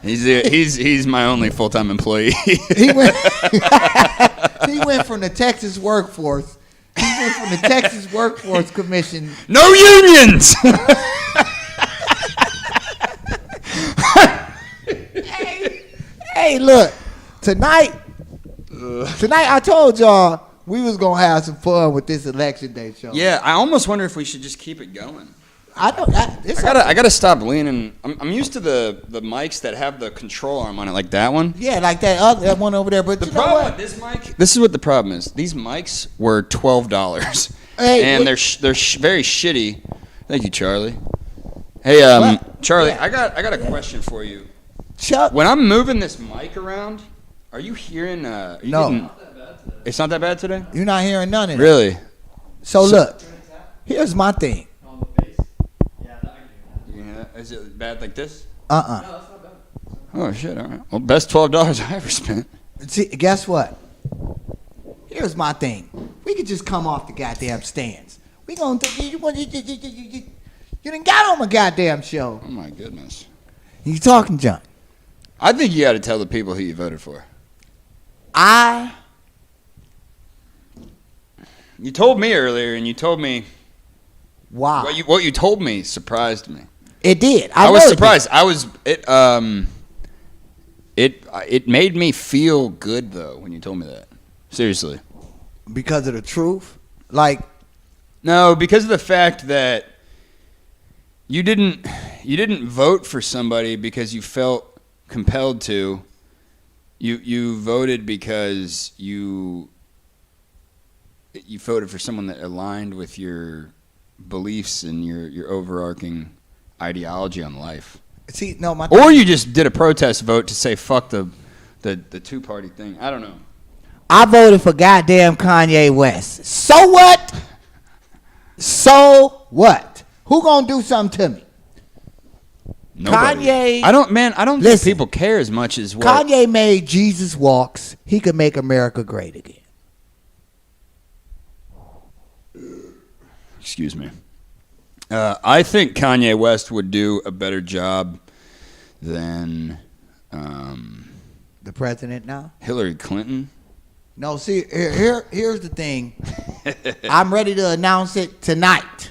This ain't- he's my only full-time employee. he went he went from the Texas workforce. He went from the Texas Workforce Commission. No unions. Hey, look, tonight I told y'all we was gonna have some fun with this election day show. Yeah, I almost wonder if we should just keep it going. I know that. I gotta stop leaning. I'm used to the mics that have the control arm on it, like that one. Yeah, like that one over there. But The you know problem what? with this mic, this is what the problem is. These mics were $12, Hey, and what- they're very shitty. Thank you, Charlie. Hey, What? Charlie, Yeah. I got a question for you. Chuck, When I'm moving this mic around, are you hearing? Are you No. getting- It's not that bad today. you're not hearing none of it. Really? So look, here's my thing. Yeah. Is it bad like this? Uh-uh. Oh shit! All right. Well, best $12 I ever spent. See, guess what? Here's my thing. We could just come off the goddamn stands. We gonna you done got on my goddamn show. Oh my goodness. You talking, John? I think you got to tell the people who you voted for. You told me earlier, and you told me Wow. what you told me surprised me. It did. I was know it surprised. It made me feel good though when you told me that. Seriously. did. Because of the truth. Like, No, because of the fact that you didn't vote for somebody because you felt compelled to. You voted because you voted for someone that aligned with your beliefs and your overarching ideology on life. see, no, my Or you just did a protest vote to say fuck the two-party thing. I don't know. I voted for goddamn Kanye West. So what? So what? Who gonna do something to me? Nobody. Kanye- I don't think Listen. people care as much as what. Kanye made Jesus walks. He could make America great again. Excuse me. I think Kanye West would do a better job than The president now? Hillary Clinton. No, see, here's the thing. I'm ready to announce it tonight.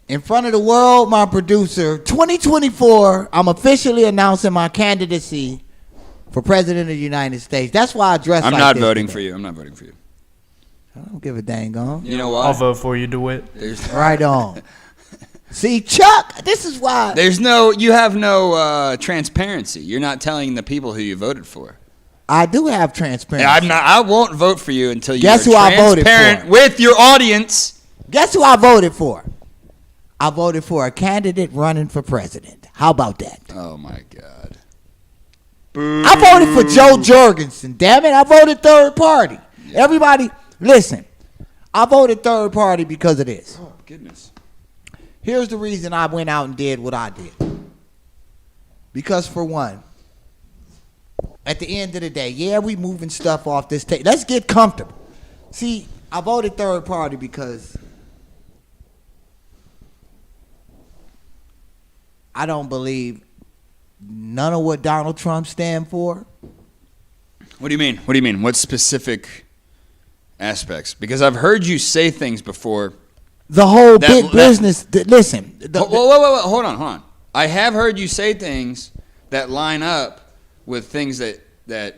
In front of the world, my producer, 2024, I'm officially announcing my candidacy for president of the United States. That's why I dress I'm like not this voting today. for you. I'm not voting for you. I don't give a dang on. You know why? I'll vote for you, DeWitt. Right on. See, Chuck, this is why. You have no transparency. You're not telling the people who you voted for. I do have transparency. I won't vote for you until you Guess are who I voted transparent for? with your audience. Guess who I voted for? I voted for a candidate running for president. How about that? Oh my God. I voted for Joe Jorgensen. Damn it, I voted third party. Everybody, listen. I voted third party because of this. Oh goodness. Here's the reason I went out and did what I did. Because for one, at the end of the day, yeah, we moving stuff off this table. Let's get comfortable. See, I voted third party because I don't believe none of what Donald Trump stand for. What do you mean? What do you mean? What specific aspects? Because I've heard you say things before. The whole big business. Listen. Whoa, hold on. I have heard you say things that line up with things that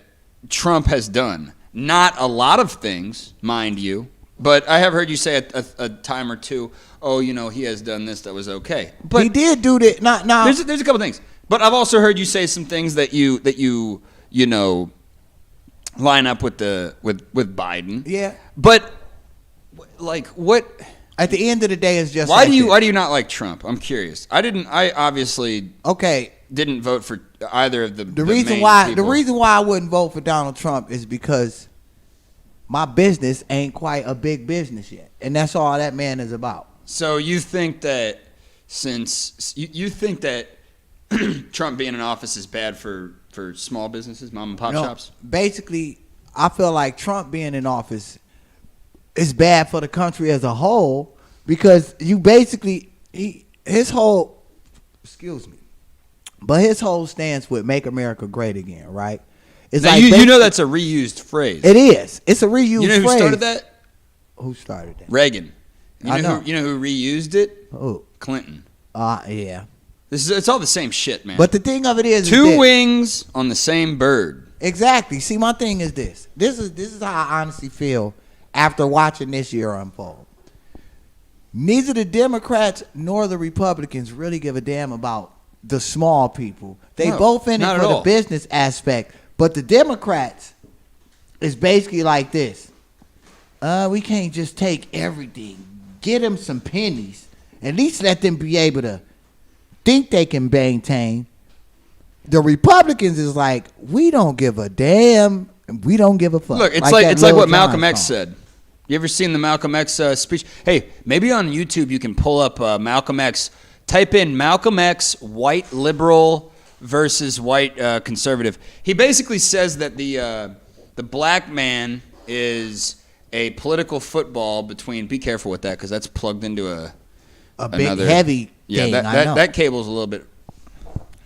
Trump has done. Not a lot of things, mind you, But I have heard you say a time or two, oh, he has done this that was okay. But he did do that. Nah. there's a couple things. But I've also heard you say some things that you line up with Biden. Yeah. But like what? At the end of the day, it's just Why like do you not like Trump? I'm curious. I obviously didn't vote for either of the reason main why people. the reason why I wouldn't vote for Donald Trump is because my business ain't quite a big business yet, and that's all that man is about. So you think that since you think that Trump being in office is bad for small businesses, mom and pop shops? Basically, I feel like Trump being in office is bad for the country as a whole because his whole stance with "Make America Great Again," right? It's now, like you know that's a reused phrase. It is. It's a reused phrase. You know who started that? Who started that? Reagan. I know. You know who reused it? Who? Clinton. Yeah. It's all the same shit, man. But the thing of it is two wings on the same bird. Exactly. See, my thing is this. This is how I honestly feel after watching this year unfold. Neither the Democrats nor the Republicans really give a damn about the small people. They both in it for the business aspect. But the Democrats is basically like this. We can't just take everything. Get them some pennies. At least let them be able to think they can maintain. The Republicans is like, we don't give a damn. We don't give a fuck. Look, it's like what Malcolm X said. You ever seen the Malcolm X speech? Hey, maybe on YouTube you can pull up Malcolm X. Type in Malcolm X, white liberal versus white conservative. He basically says that the black man is a political football between. Be careful with that because that's plugged into a big heavy thing. Yeah, that cable's a little bit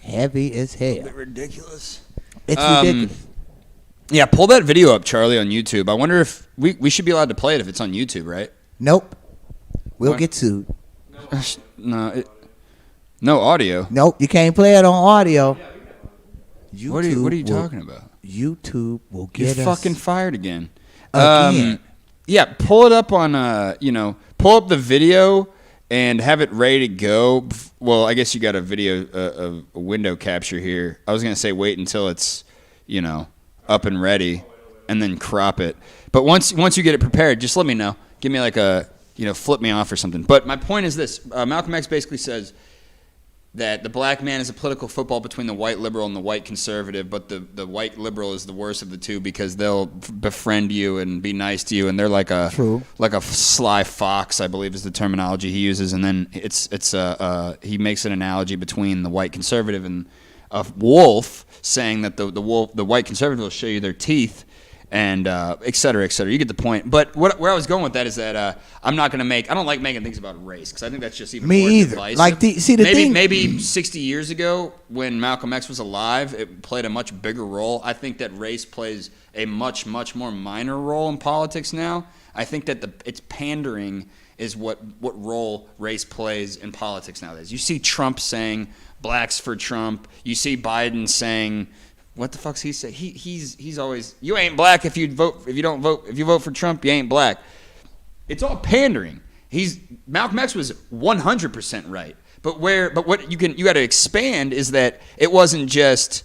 heavy as hell. A bit ridiculous. It's ridiculous. Yeah, pull that video up, Charlie, on YouTube. I wonder if we should be allowed to play it if it's on YouTube, right? Nope. We'll What? get sued. No audio. Nope, you can't play it on audio. What are you talking about? YouTube will You're get us fucking fired again. again. Yeah, pull it up on pull up the video and have it ready to go. Well, I guess you got a video a window capture here. I was gonna say wait until it's up and ready, and then crop it. But once you get it prepared, just let me know. Give me like a flip me off or something. But my point is this: Malcolm X basically says that the black man is a political football between the white liberal and the white conservative, but the white liberal is the worst of the two because they'll befriend you and be nice to you, and they're like a sly fox, I believe is the terminology he uses. And then he makes an analogy between the white conservative and a wolf, saying that the white conservative will show you their teeth, and et cetera, et cetera. You get the point. But where I was going with that is that I don't like making things about race because I think that's just even more divisive. Like maybe 60 years ago when Malcolm X was alive, it played a much bigger role. I think that race plays a much, much more minor role in politics now. I think that it's pandering is what role race plays in politics nowadays. You see Trump saying blacks for Trump. You see Biden saying, what the fuck's he say? He's always, you ain't black if you vote for Trump, you ain't black. It's all pandering. Malcolm X was 100% right. But what you got to expand is that it wasn't just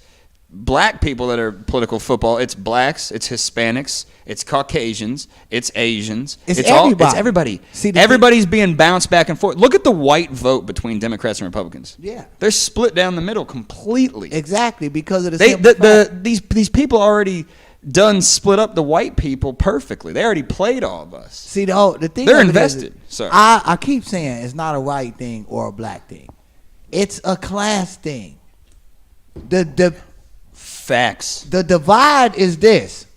black people that are political football. It's blacks, it's Hispanics, it's Caucasians, it's Asians. It's everybody. It's everybody. See, everybody's being bounced back and forth. Look at the white vote between Democrats and Republicans. Yeah. They're split down the middle completely. Exactly, because of these people already done split up the white people perfectly. They already played all of us. See, the thing they're invested. Sorry. I keep saying it's not a white thing or a black thing. It's a class thing. The facts. The divide is this.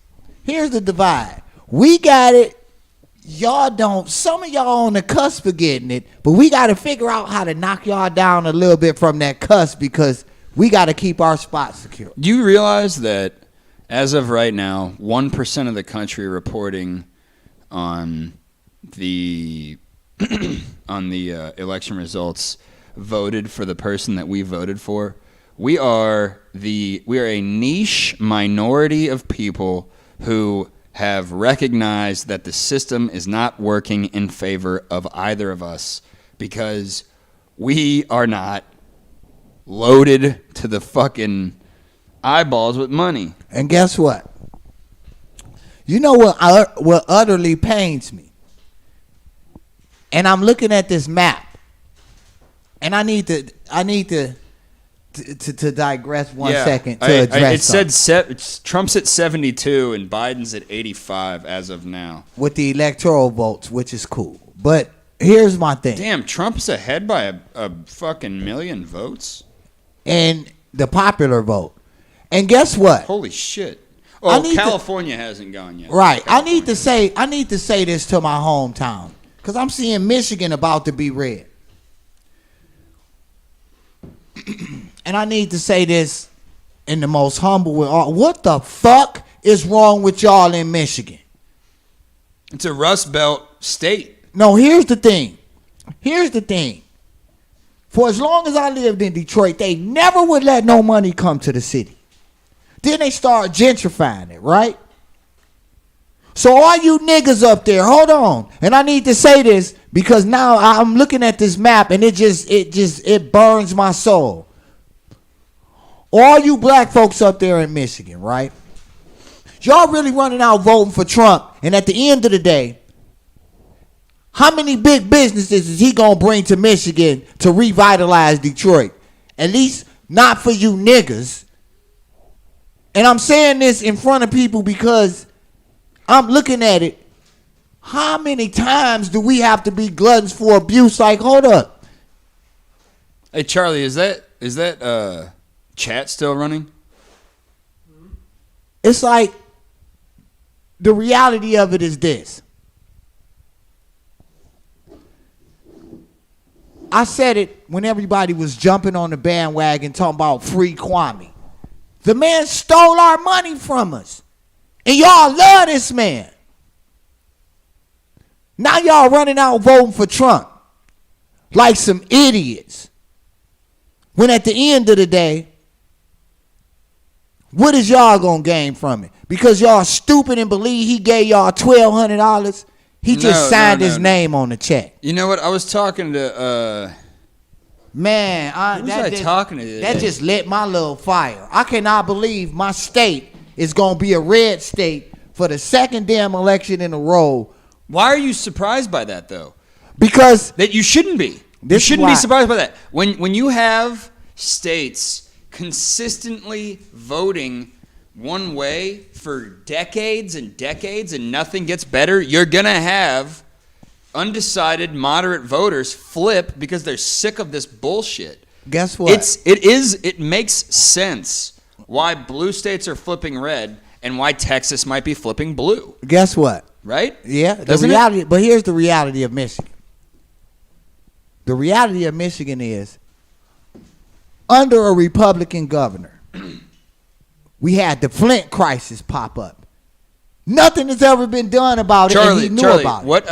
Here's the divide. We got it. Y'all don't. Some of y'all on the cusp of getting it, but we got to figure out how to knock y'all down a little bit from that cusp because we got to keep our spot secure. Do you realize that as of right now, 1% of the country reporting on the election results voted for the person that we voted for? We are a niche minority of people who have recognized that the system is not working in favor of either of us because we are not loaded to the fucking eyeballs with money. And guess what? You know what utterly pains me? And I'm looking at this map. And I need to digress one second to address it said Trump's at 72 and Biden's at 85 as of now. with the electoral votes, which is cool. But here's my thing. Damn, Trump's ahead by a fucking million votes? And the popular vote. And guess what? Holy shit. I Oh, need to- California hasn't gone yet. Right. I California. need to say this to my hometown. Because I'm seeing Michigan about to be red. And I need to say this in the most humble way. What the fuck is wrong with y'all in Michigan? It's a Rust Belt state. No, here's the thing. For as long as I lived in Detroit, they never would let no money come to the city. Then they start gentrifying it, right? So all you niggas up there, hold on. And I need to say this because now I'm looking at this map and it burns my soul. All you black folks up there in Michigan, right? Y'all really running out voting for Trump. And at the end of the day, how many big businesses is he going to bring to Michigan to revitalize Detroit? At least not for you niggas. And I'm saying this in front of people because I'm looking at it. How many times do we have to be gluttons for abuse? Like, hold up. Hey, Charlie, is that chat still running? It's like the reality of it is this. I said it when everybody was jumping on the bandwagon talking about free Kwame. The man stole our money from us. And y'all love this man. Now y'all running out voting for Trump like some idiots. When at the end of the day, what is y'all gonna gain from it? Because y'all stupid and believe he gave y'all $1,200. He just signed his name on the check. You know what? I was talking to Man, Who was I talking to that today? just lit my little fire. I cannot believe my state is going to be a red state for the second damn election in a row. Why are you surprised by that, though? Because That you shouldn't be. This You shouldn't is be why. surprised by that. When you have states consistently voting one way for decades and decades and nothing gets better, you're going to have undecided moderate voters flip because they're sick of this bullshit. guess what? It makes sense why blue states are flipping red and why Texas might be flipping blue, Guess what? right? Yeah, the Doesn't it? reality. But here's the reality of Michigan. The reality of Michigan is, under a Republican governor, we had the Flint crisis pop up. Nothing has ever been done about it, and he knew about it. What?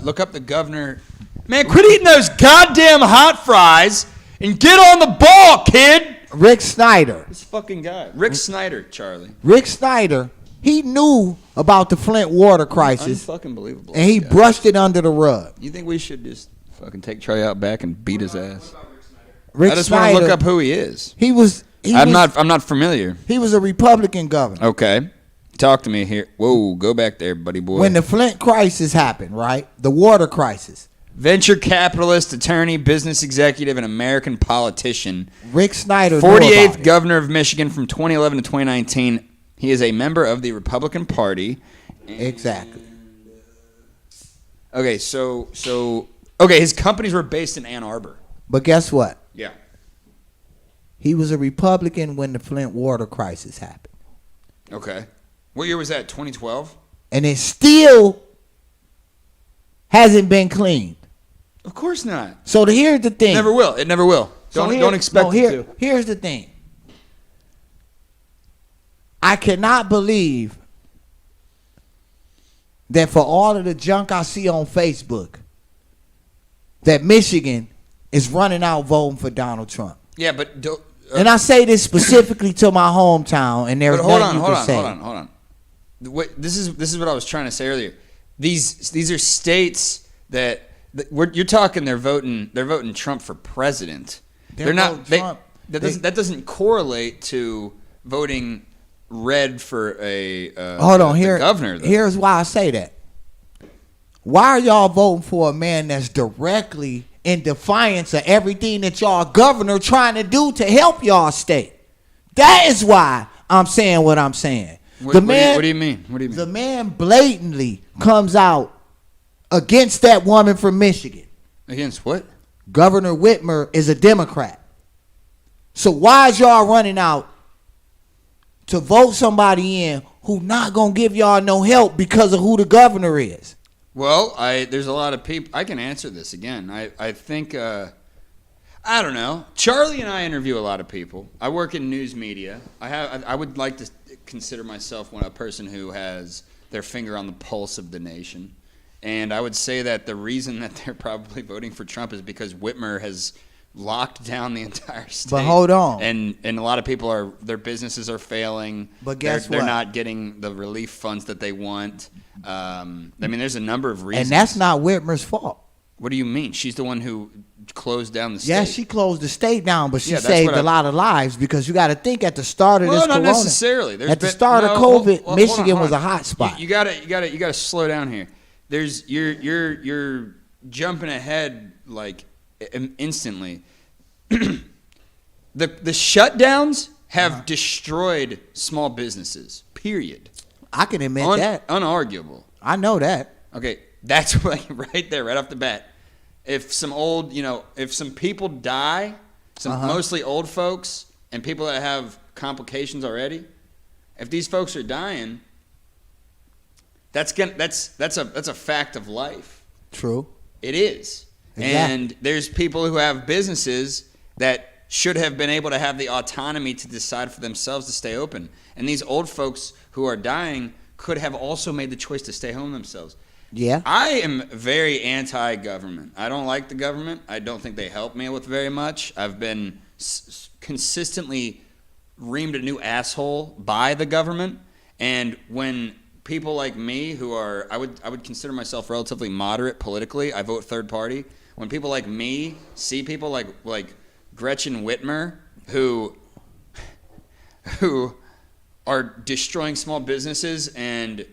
Look up the governor. Man, quit eating those goddamn hot fries and get on the ball, kid. Rick Snyder. This fucking guy, Rick Snyder, Charlie. Rick Snyder, he knew about the Flint water crisis, Unfucking believable. and he Yeah. brushed it under the rug. You think we should just fucking take Charlie out back and beat his ass? Rick I just want Snyder, to look up who he is. I'm I'm not familiar. He was a Republican governor. Okay, talk to me here. Whoa, go back there, buddy boy. When the Flint crisis happened, right? The water crisis. Venture capitalist, attorney, business executive, and American politician. Rick Snyder, 48th knew governor of Michigan from 2011 to 2019. He is a member of the Republican Party. Exactly. Okay, okay, his companies were based in Ann Arbor. But guess what? Yeah. He was a Republican when the Flint water crisis happened. Okay. What year was that? 2012? And it still hasn't been cleaned. Of course not. So here's the thing. Never will. It never will. Don't expect it to. Here's the thing. I cannot believe that for all of the junk I see on Facebook, that Michigan is running out voting for Donald Trump. Yeah, but And I say this specifically to my hometown, and there's hold nothing on, you can say. hold on. this is what I was trying to say earlier. These are states that you're talking. They're voting Trump for president. They're not. That doesn't correlate to voting red for a governor. Though. Here's why I say that. Why are y'all voting for a man that's directly in defiance of everything that y'all governor trying to do to help y'all state? That is why I'm saying what I'm saying. What do you mean? The man blatantly comes out against that woman from Michigan. Against what? Governor Whitmer is a Democrat. So why is y'all running out to vote somebody in who not gonna give y'all no help because of who the governor is? Well, there's a lot of people. I can answer this again. I think I don't know. Charlie and I interview a lot of people. I work in news media. I would like to consider myself a person who has their finger on the pulse of the nation. And I would say that the reason that they're probably voting for Trump is because Whitmer has locked down the entire state. But hold on. And a lot of people their businesses are failing. But guess they're what? not getting the relief funds that they want. I mean, there's a number of reasons. And that's not Whitmer's fault. What do you mean? She's the one who closed down the state. Yeah, she closed the state down, but she saved a lot of lives because you got to think at the start of this corona. Not necessarily. At the start of COVID, Michigan was a hot spot. You got to slow down here. You're jumping ahead like instantly. The shutdowns have destroyed small businesses. Period. I can admit that. Unarguable. I know that. Okay, that's like right there, right off the bat. If some people die, mostly old folks and people that have complications already, if these folks are dying, that's a fact of life. True. It is. Exactly. And there's people who have businesses that should have been able to have the autonomy to decide for themselves to stay open. And these old folks who are dying could have also made the choice to stay home themselves. Yeah. I am very anti-government. I don't like the government. I don't think they help me with very much. I've been consistently reamed a new asshole by the government. And when people like me who are, I would consider myself relatively moderate politically, I vote third party. When people like me see people like Gretchen Whitmer who are destroying small businesses and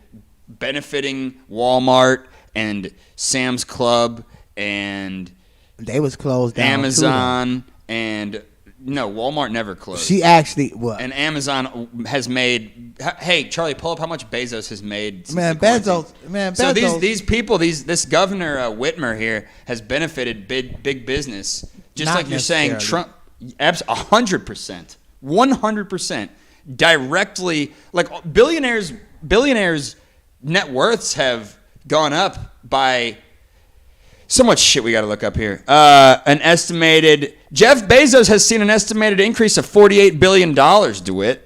benefiting Walmart and Sam's Club and they was closed down. Amazon and no, Walmart never closed. She actually what? And Amazon has made. Hey, Charlie, pull up how much Bezos has made. Since Bezos. So these people, this Governor Whitmer here has benefited big business, just Not like you're saying. necessarily. Trump, 100%, 100%, directly. Like billionaires' net worths have gone up by so much shit. We got to look up here. An estimated Jeff Bezos has seen an estimated increase of $48 billion. DeWitt.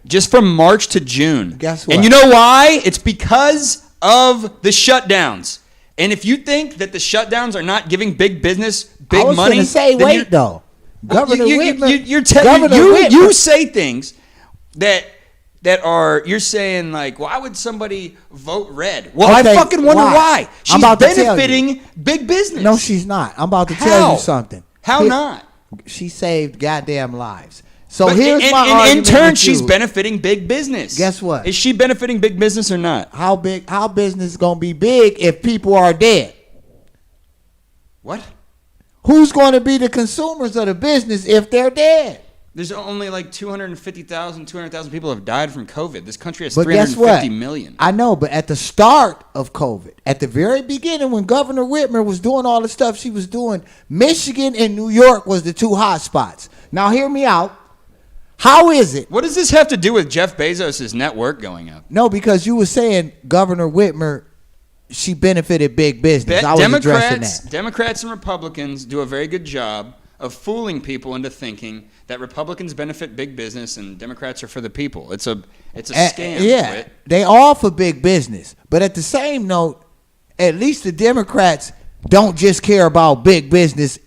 Just from March to June. Guess what? And you know why? It's because of the shutdowns. And if you think that the shutdowns are not giving big business big money, I was going to say, wait though, Governor Whitmer, you say things that are, you're saying like, why would somebody vote red? Well, okay, I fucking wonder why. She's benefiting big business. No, she's not. I'm about to tell you something. How not? She saved goddamn lives. So here's my argument. In turn, she's benefiting big business. Guess what? Is she benefiting big business or not? How business is going to be big if people are dead? What? Who's going to be the consumers of the business if they're dead? There's only like 200,000 people have died from COVID. This country has but 350 million. I know, but at the start of COVID, at the very beginning when Governor Whitmer was doing all the stuff she was doing, Michigan and New York was the two hot spots. Now hear me out. How is it? What does this have to do with Jeff Bezos' net worth going up? No, because you were saying Governor Whitmer, she benefited big business. I was addressing that. Democrats and Republicans do a very good job of fooling people into thinking that Republicans benefit big business and Democrats are for the people. It's a scam. Yeah, right? They all for big business. But at the same note, at least the Democrats don't just care about big business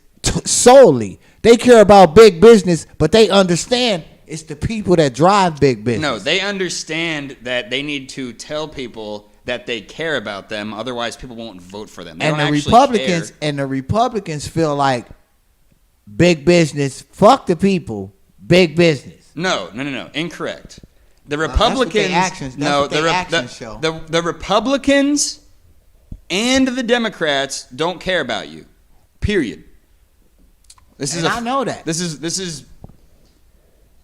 solely. They care about big business, but they understand It's the people that drive big business. No, they understand that they need to tell people that they care about them. Otherwise, people won't vote for them. They and don't the actually Republicans care. and the Republicans feel like big business. Fuck the people. Big business. No. Incorrect. The That's what they Republicans. actions- that's no, what they the, actions show. the Republicans and the Democrats don't care about you. Period. This is And I know that.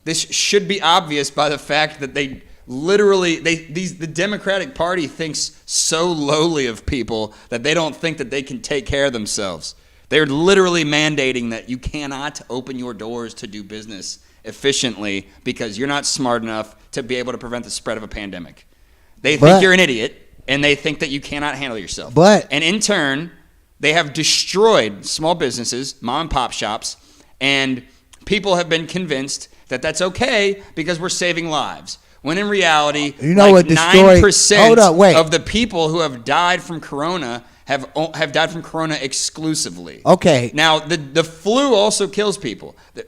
This should be obvious by the fact that they literally the Democratic Party thinks so lowly of people that they don't think that they can take care of themselves. They're literally mandating that you cannot open your doors to do business efficiently because you're not smart enough to be able to prevent the spread of a pandemic. They think you're an idiot, and they think that you cannot handle yourself. And in turn, they have destroyed small businesses, mom and pop shops, and people have been convinced that that's okay because we're saving lives. When in reality, you know what destroyed? 9% of the people who have died from corona have died from corona exclusively. Okay. Now, the flu also kills people. The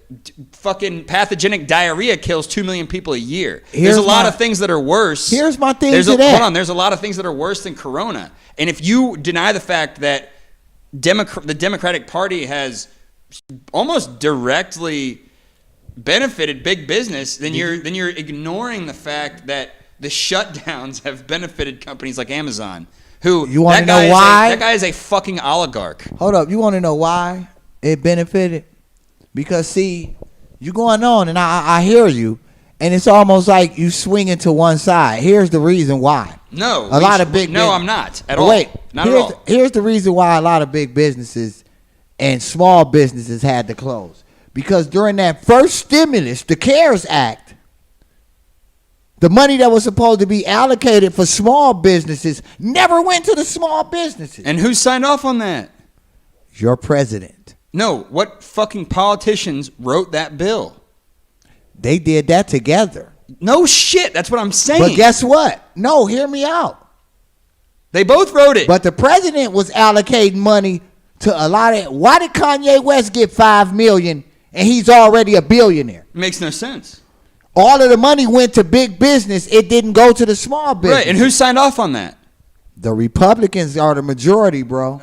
fucking pathogenic diarrhea kills 2 million people a year. There's a lot of things that are worse. Here's my thing to that. Hold on. There's a lot of things that are worse than corona. And if you deny the fact that the Democratic Party has almost directly benefited big business, then you're ignoring the fact that the shutdowns have benefited companies like Amazon. You want to know why? That guy is a fucking oligarch. Hold up. You want to know why it benefited? Because, see, you going on, and I hear you, and it's almost like you swinging to one side. Here's the reason why. No. A lot of big No, I'm not at all. Wait. Not at all. Here's the reason why a lot of big businesses and small businesses had to close. Because during that first stimulus, the CARES Act, the money that was supposed to be allocated for small businesses never went to the small businesses. And who signed off on that? Your president. No, what fucking politicians wrote that bill? They did that together. No shit, that's what I'm saying. But guess what? No, hear me out. They both wrote it. But the president was allocating money to a lot of. Why did Kanye West get $5 million and he's already a billionaire? Makes no sense. All of the money went to big business. It didn't go to the small business. Right, and who signed off on that? The Republicans are the majority, bro.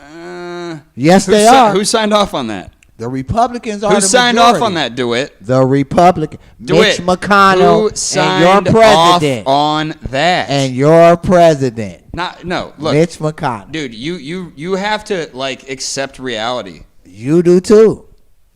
Yes, they are. Who signed off on that? The Republicans are the majority. Who signed off on that, DeWitt? The Republican. Mitch DeWitt. McConnell Who signed and your president. off on that? And your president. No, look. Mitch McConnell. Dude, you have to, like, accept reality. You do too.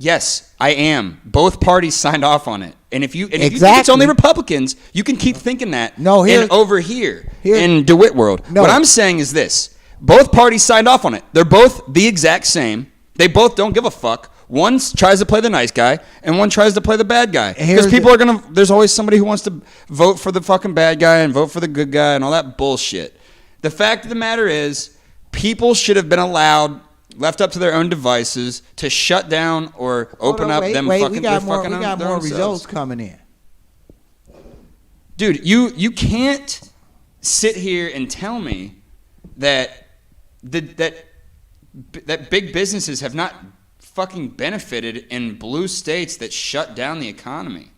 Yes, I am. Both parties signed off on it. And if you think it's Exactly. only Republicans, you can keep thinking that. No, and over here in DeWitt world. No. What I'm saying is this. Both parties signed off on it. They're both the exact same. They both don't give a fuck. One tries to play the nice guy, and one tries to play the bad guy. Because people are going to... There's always somebody who wants to vote for the fucking bad guy and vote for the good guy and all that bullshit. The fact of the matter is, people should have been allowed... left up to their own devices to shut down or open up them fucking we their got more, fucking we got their more own results selves. coming in. Dude, you can't sit here and tell me that that big businesses have not fucking benefited in blue states that shut down the economy.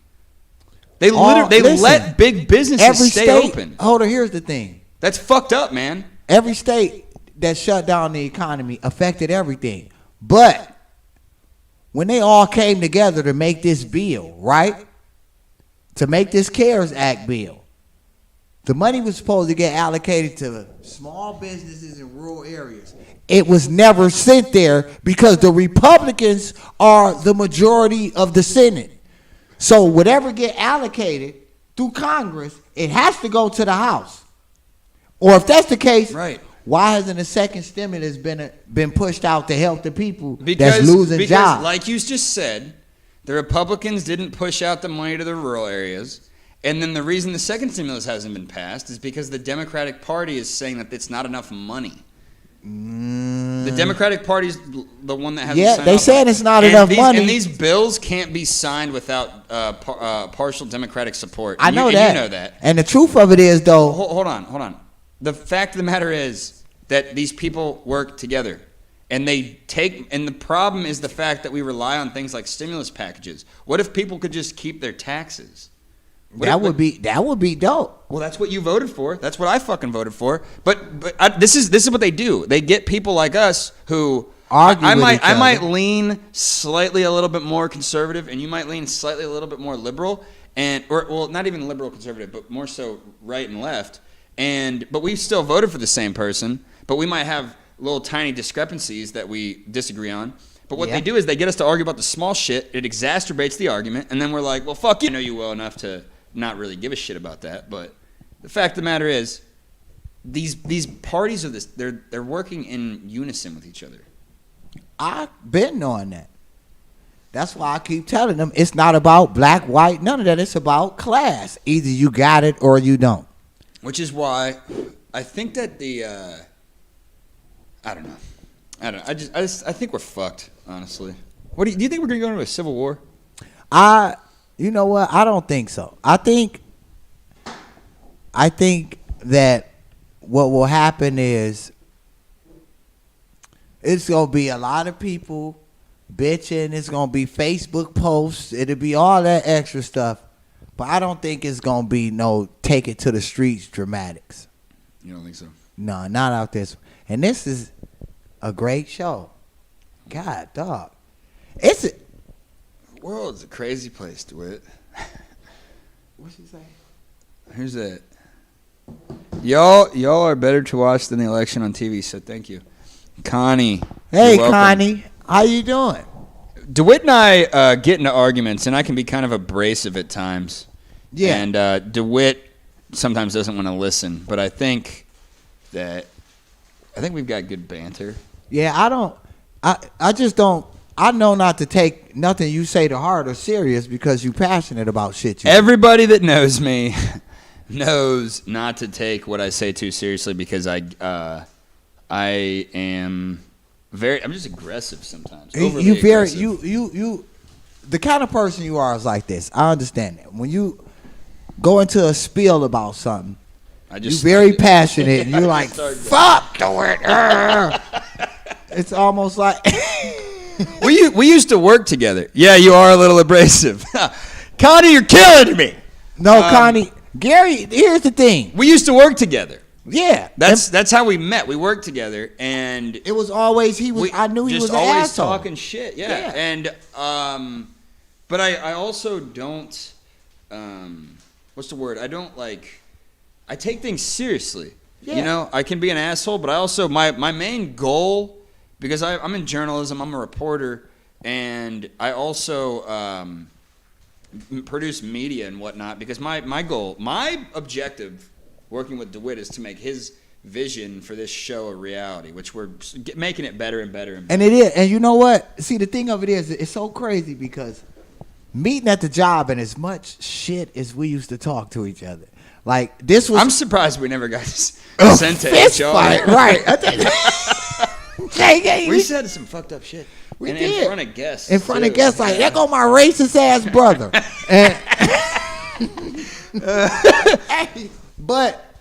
They let big businesses stay open. Hold on, here's the thing. That's fucked up, man. Every state that shut down the economy affected everything. But when they all came together to make this bill, right? To make this CARES Act bill, the money was supposed to get allocated to small businesses in rural areas. It was never sent there because the Republicans are the majority of the Senate. So whatever get allocated through Congress, it has to go to the House. Or if that's the case, right. Why hasn't a second stimulus been pushed out to help the people that's losing jobs? Because, like you just said, the Republicans didn't push out the money to the rural areas. And then the reason the second stimulus hasn't been passed is because the Democratic Party is saying that it's not enough money. The Democratic Party's the one that hasn't signed off. Yeah, they said it's not enough money. And these bills can't be signed without partial Democratic support. I know that. And you know that. And the truth of it is, though... Hold on. The fact of the matter is that these people work together. And the problem is the fact that we rely on things like stimulus packages. What if people could just keep their taxes? That would be dope. Well, that's what you voted for. That's what I fucking voted for. But this is what they do. They get people like us who Argue with each I might other. lean slightly a little bit more conservative, and you might lean slightly a little bit more liberal, or not even liberal conservative, but more so right and left. But we still voted for the same person, but we might have little tiny discrepancies that we disagree on. But what they do is they get us to argue about the small shit. It exacerbates the argument, and then we're like, well, fuck you. I know you well enough to not really give a shit about that, but the fact of the matter is, these parties of this, they're working in unison with each other. I've been knowing that. That's why I keep telling them it's not about black, white, none of that. It's about class. Either you got it or you don't. Which is why I think that I don't know. I think we're fucked, honestly. Do you think we're gonna go into a civil war? You know what? I don't think so. I think that what will happen is it's gonna be a lot of people bitching. It's gonna be Facebook posts. It'll be all that extra stuff. But I don't think it's gonna be no take it to the streets dramatics. You don't think so? No, not out this. And this is a great show. God, dog. The world's a crazy place, DeWitt. What's he say? Here's that. Y'all are better to watch than the election on TV, so thank you. Connie. Hey, you're welcome. Connie. How you doing? DeWitt and I get into arguments, and I can be kind of abrasive at times. Yeah. And DeWitt sometimes doesn't want to listen, but I think we've got good banter. Yeah, I just don't. I know not to take nothing you say to heart or serious because you passionate about shit. Everybody that knows me knows not to take what I say too seriously because I am I'm just aggressive sometimes. You very you the kind of person you are is like this. I understand that. When you go into a spiel about something, you're very passionate and you're like, fuck it. It's almost like we used to work together. Yeah, you are a little abrasive. Connie, you're killing me. No, Connie. Gary, here's the thing. We used to work together. Yeah. That's how we met. We worked together, and it was always I knew he was an always asshole. Talking shit. Yeah. And but I also don't what's the word? I don't I take things seriously. Yeah. You know, I can be an asshole, but I also my main goal, because I'm in journalism, I'm a reporter, and I also produce media and whatnot, because my goal, my objective working with DeWitt is to make his vision for this show a reality, which we're making it better and better and better. And it is. And you know what? See, the thing of it is, it's so crazy because meeting at the job and as much shit as we used to talk to each other. Like, this was... I'm surprised we never got sent to HR. Right. We said some fucked up shit. We did. In front of guests. In front of guests, like, there go my racist ass brother. But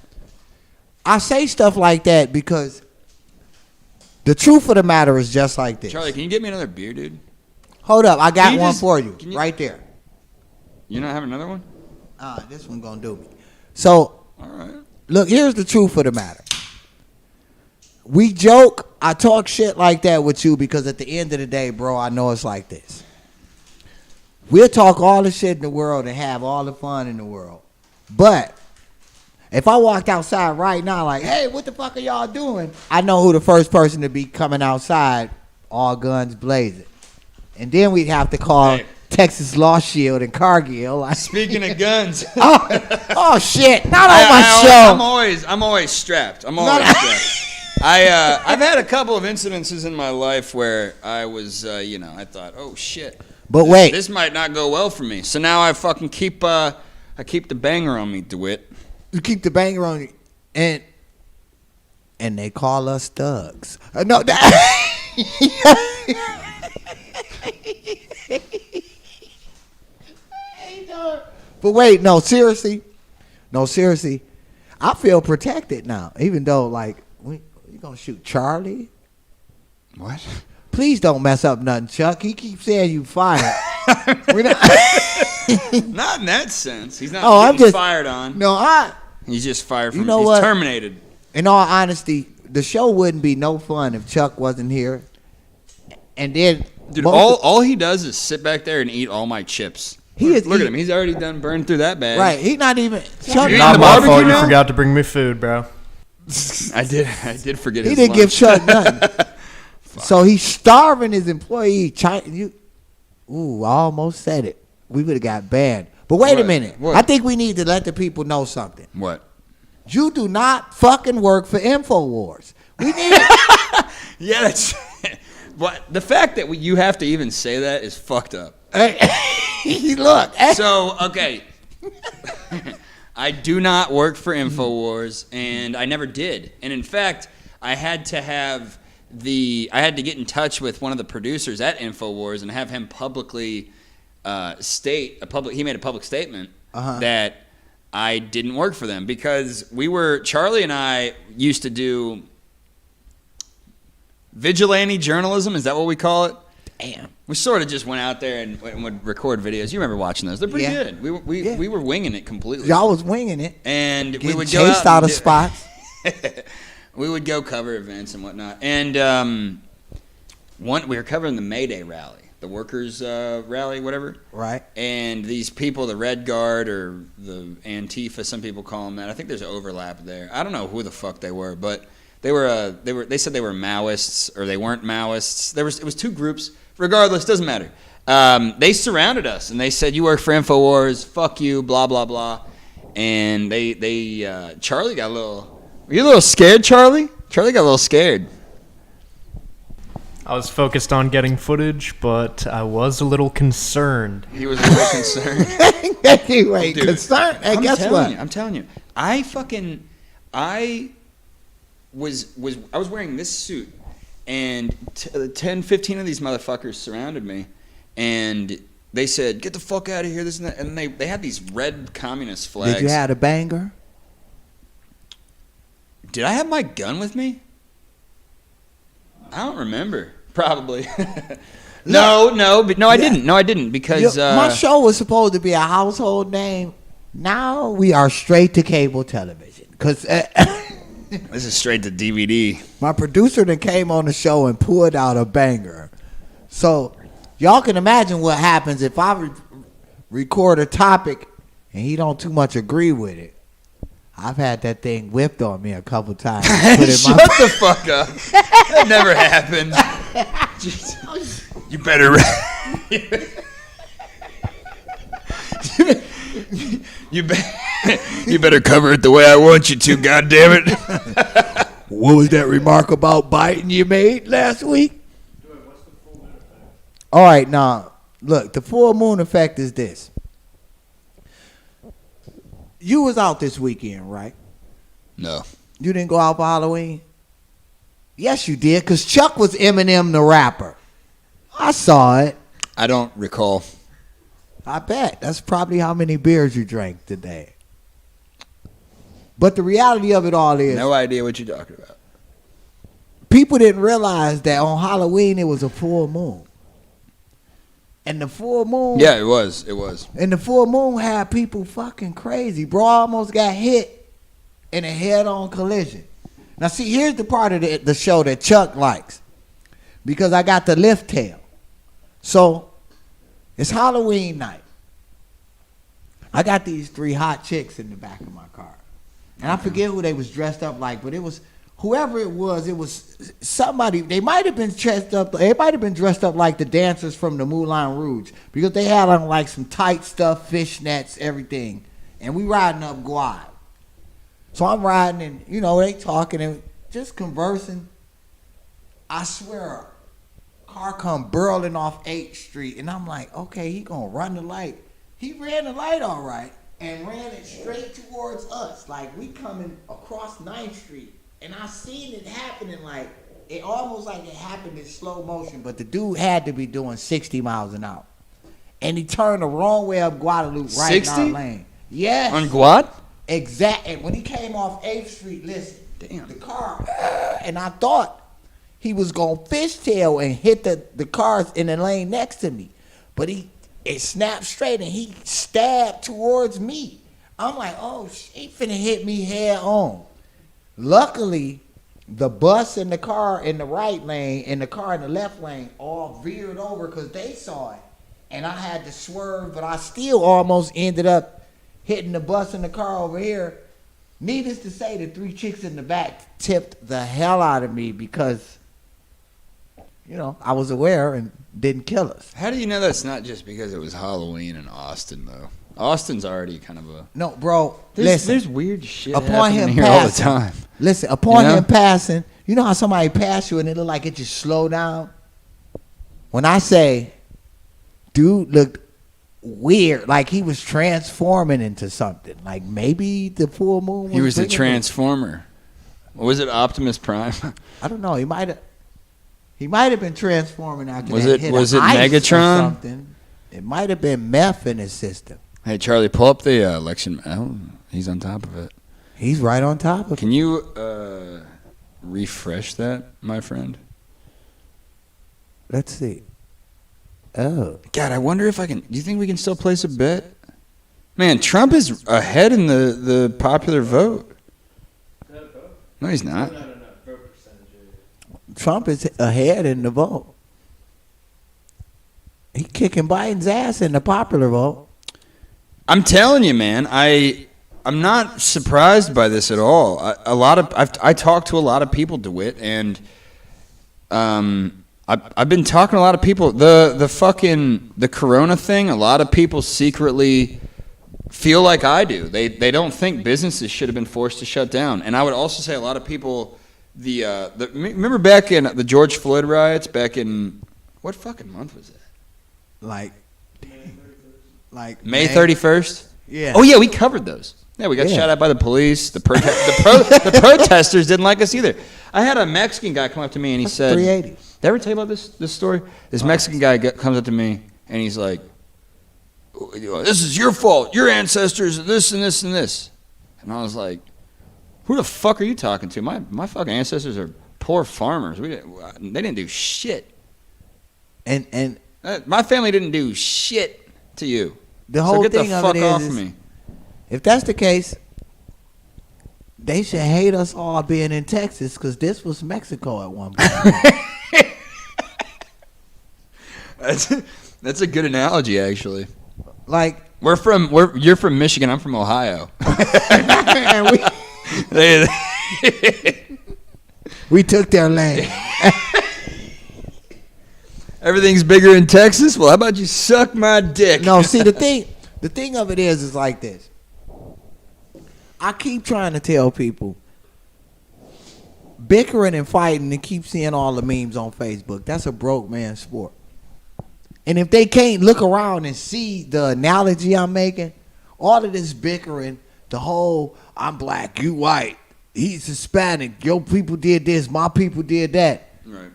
I say stuff like that because the truth of the matter is just like this. Charlie, can you get me another beer, dude? Hold up, I got one for you right there. You not have another one? This one gonna do me. So, all right. Look, here's the truth of the matter. We joke, I talk shit like that with you because at the end of the day, bro, I know it's like this. We'll talk all the shit in the world and have all the fun in the world. But if I walked outside right now like, hey, what the fuck are y'all doing? I know who the first person to be coming outside, all guns blazing. And then we'd have to call Texas Law Shield and Cargill. Speaking of guns. oh shit, not on my show. I'm always strapped. Strapped. I've had a couple of incidences in my life where I was, I thought, oh shit. But wait, this might not go well for me. So now I fucking keep the banger on me, DeWitt. You keep the banger on you, and they call us thugs. No, but wait, no, seriously. I feel protected now, even though you gonna shoot Charlie. What? Please don't mess up nothing, Chuck. He keeps saying you fired. Not in that sense. He's not I'm getting just fired on. No, He's just fired from. You know he's what? terminated. in all honesty, the show wouldn't be no fun if Chuck wasn't here. And then, Dude, most all he does is sit back there and eat all my chips. Look at him. He's already done burned through that bag. right. He not even Chuck. You eating Not the my barbecue fault. You now? forgot to bring me food, bro. I did forget. He his didn't give lunch. Chuck nothing. So he's starving his employee. I almost said it. We would have got banned. But wait a What? minute. What? I think we need to let the people know something. What? You do not fucking work for InfoWars. We need Yeah, that's. What the fact that you have to even say that is fucked up. Look. So okay, I do not work for InfoWars, and I never did. And in fact, I had to get in touch with one of the producers at InfoWars and have him publicly he made a public statement that I didn't work for them because Charlie and I used to do vigilante journalism. Is that what we call it? Damn. We sort of just went out there and would record videos. You remember watching those? They're pretty Yeah. good. We were winging it completely. Y'all was winging it. And we Getting would go chased out of spots. We would go cover events and whatnot. And we were covering the May Day rally, the workers' rally, whatever. Right. And these people, the Red Guard or the Antifa, some people call them that. I think there's overlap there. I don't know who the fuck they were, but they said they were Maoists or they weren't Maoists. It was two groups. Regardless, doesn't matter. They surrounded us and they said, "You work for InfoWars, fuck you, blah blah blah." And Charlie got a little. Were you a little scared, Charlie? Charlie got a little scared. I was focused on getting footage, but I was a little concerned. He was a little concerned. Anyway, Dude, concerned. Hey, guess what? I'm telling you. I was wearing this suit, and 10, 15 of these motherfuckers surrounded me, and they said, "Get the fuck out of here!" This and that, and they had these red communist flags. Did you have a banger? Did I have my gun with me? I don't remember. Probably. No, I didn't. No, I didn't because My show was supposed to be a household name. Now we are straight to cable television because this is straight to DVD. my producer that came on the show and pulled out a banger. So y'all can imagine what happens if I record a topic and he don't too much agree with it. I've had that thing whipped on me a couple times. Shut the fuck up. That never happened. You better. You better cover it the way I want you to, goddammit. What was that remark about Biden you made last week? All right, now, look, the full moon effect is this. You was out this weekend, right? No. You didn't go out for Halloween? Yes, you did, because Chuck was Eminem the rapper. I saw it. I don't recall. I bet. That's probably how many beers you drank today. But the reality of it all is, No idea what you're talking about. people didn't realize that on Halloween it was a full moon. And the full moon... Yeah, it was. It was. And the full moon had people fucking crazy. Bro, I almost got hit in a head-on collision. Now, see, here's the part of the show that Chuck likes. Because I got the lift tail. So, it's Halloween night. I got these 3 hot chicks in the back of my car. And I forget who they was dressed up like, but it was... Whoever it was somebody. They might have been dressed up. They might have been dressed up like the dancers from the Moulin Rouge because they had on like some tight stuff, fishnets, everything. And we riding up Guad. So I'm riding, and they talking and just conversing. I swear, a car come burling off 8th Street, and I'm like, okay, he gonna run the light. He ran the light all right and ran it straight towards us, like we coming across 9th Street. And I seen it happening it almost like it happened in slow motion, but the dude had to be doing 60 miles an hour. And he turned the wrong way up Guadalupe right 60? in our lane. Yes. On Guad? Exactly. And when he came off 8th Street, listen, Damn. the car, and I thought he was going to fishtail and hit the cars in the lane next to me. But he it snapped straight and he stabbed towards me. I'm like, oh, he finna hit me head on. Luckily, the bus and the car in the right lane and the car in the left lane all veered over because they saw it. And I had to swerve, but I still almost ended up hitting the bus and the car over here. Needless to say, the 3 chicks in the back tipped the hell out of me because, you know, I was aware and didn't kill us. How do you know that's not just because it was Halloween in Austin, though? Austin's already kind of a... No, bro, There's weird shit upon happening him here all the passing, time. Listen, upon You know? him passing, you know how somebody pass you and it look like it just slow down? When I say, dude looked weird, like he was transforming into something. Like maybe the full moon was He was a bringing transformer. What was it, Optimus Prime? I don't know. He might have been transforming after Was that it- hit was of it ice or Megatron? something. It might have been meth in his system. Hey, Charlie, pull up the election. Oh, he's on top of it. He's right on top of it. Can you refresh that, my friend? Let's see. Oh. God, I wonder if I can. Do you think we can still place a bet? Man, Trump is ahead in the popular vote. No, he's not. Trump is ahead in the vote. He kicking Biden's ass in the popular vote. I'm telling you, man. I'm not surprised by this at all. I talked to a lot of people, DeWitt, and I've been talking to a lot of people. The Corona thing. A lot of people secretly feel like I do. They don't think businesses should have been forced to shut down. And I would also say a lot of people. Remember back in the George Floyd riots? Back in what fucking month was that? Like May 31st. Yeah. Oh yeah, we covered those. Yeah, we got Yeah. shot at by the police. The protesters didn't like us either. I had a Mexican guy come up to me and he said, 380. "Did I ever tell you about this story?" This Mexican guy comes up to me and he's like, "This is your fault. Your ancestors are this and this and this." And I was like, "Who the fuck are you talking to? My fucking ancestors are poor farmers. They didn't do shit. And My family didn't do shit to you. the whole so get thing the of fuck it off is, of me." if that's the case, they should hate us all being in Texas because this was Mexico at one point. That's a good analogy, actually. Like, You're from Michigan. I'm from Ohio. and we took their land. Everything's bigger in Texas. Well, how about you suck my dick? No, see the thing of it is like this. I keep trying to tell people, bickering and fighting and keep seeing all the memes on Facebook. That's a broke man sport. And if they can't look around and see the analogy I'm making, all of this bickering, the whole I'm black, you white, he's Hispanic, your people did this, my people did that. Right.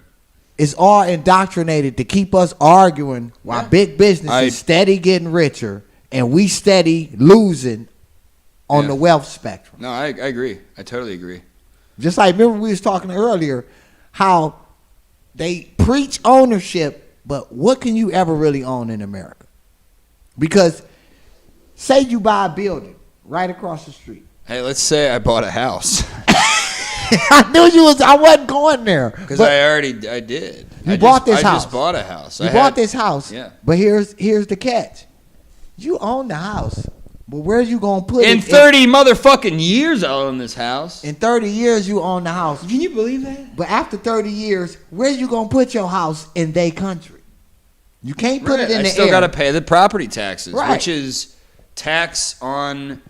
It's all indoctrinated to keep us arguing while big business is steady getting richer and we steady losing on the wealth spectrum. No, I agree. I totally agree. Just like, remember we was talking earlier how they preach ownership, but what can you ever really own in America? Because say you buy a building right across the street. Hey, let's say I bought a house. I knew I wasn't going there. Because But I did. You bought this I house. just bought a house. You bought this house. Yeah. But here's the catch. You own the house. But where you going to put In it? 30 motherfucking years, I'll own this house. In 30 years, you own the house. Can you believe that? But after 30 years, where you going to put your house in they country? You can't put it in I the still air. got to pay the property taxes, Right. which is tax on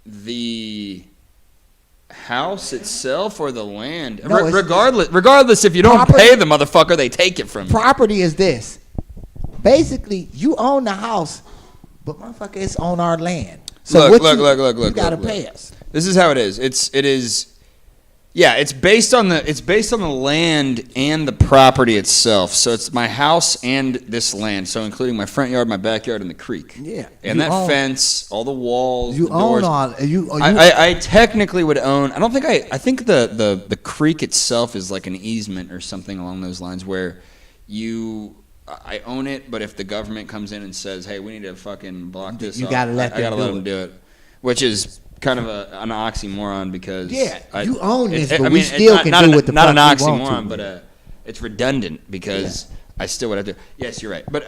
the house itself or the land. No, it's- regardless, if you don't property- pay the motherfucker, they take it from you. Property is this. Basically, you own the house, but motherfucker, it's on our land. So Look, what look. You got to look. pay us. This is how it is. It's based on the land and the property itself. So it's my house and this land. So including my front yard, my backyard, and the creek. Yeah. And You that own- fence, all the walls, You the doors. own all. You I technically would own. I don't think I think the creek itself is like an easement or something along those lines where you I own it, but if the government comes in and says, "Hey, we need to fucking block this," You up, gotta let I gotta them let do them do it, which is kind of an oxymoron because you own this, I but mean, we it's still not, can not do an, what the not fuck an we want oxymoron, to. but it's redundant because I still would have to. Yes, you're right, but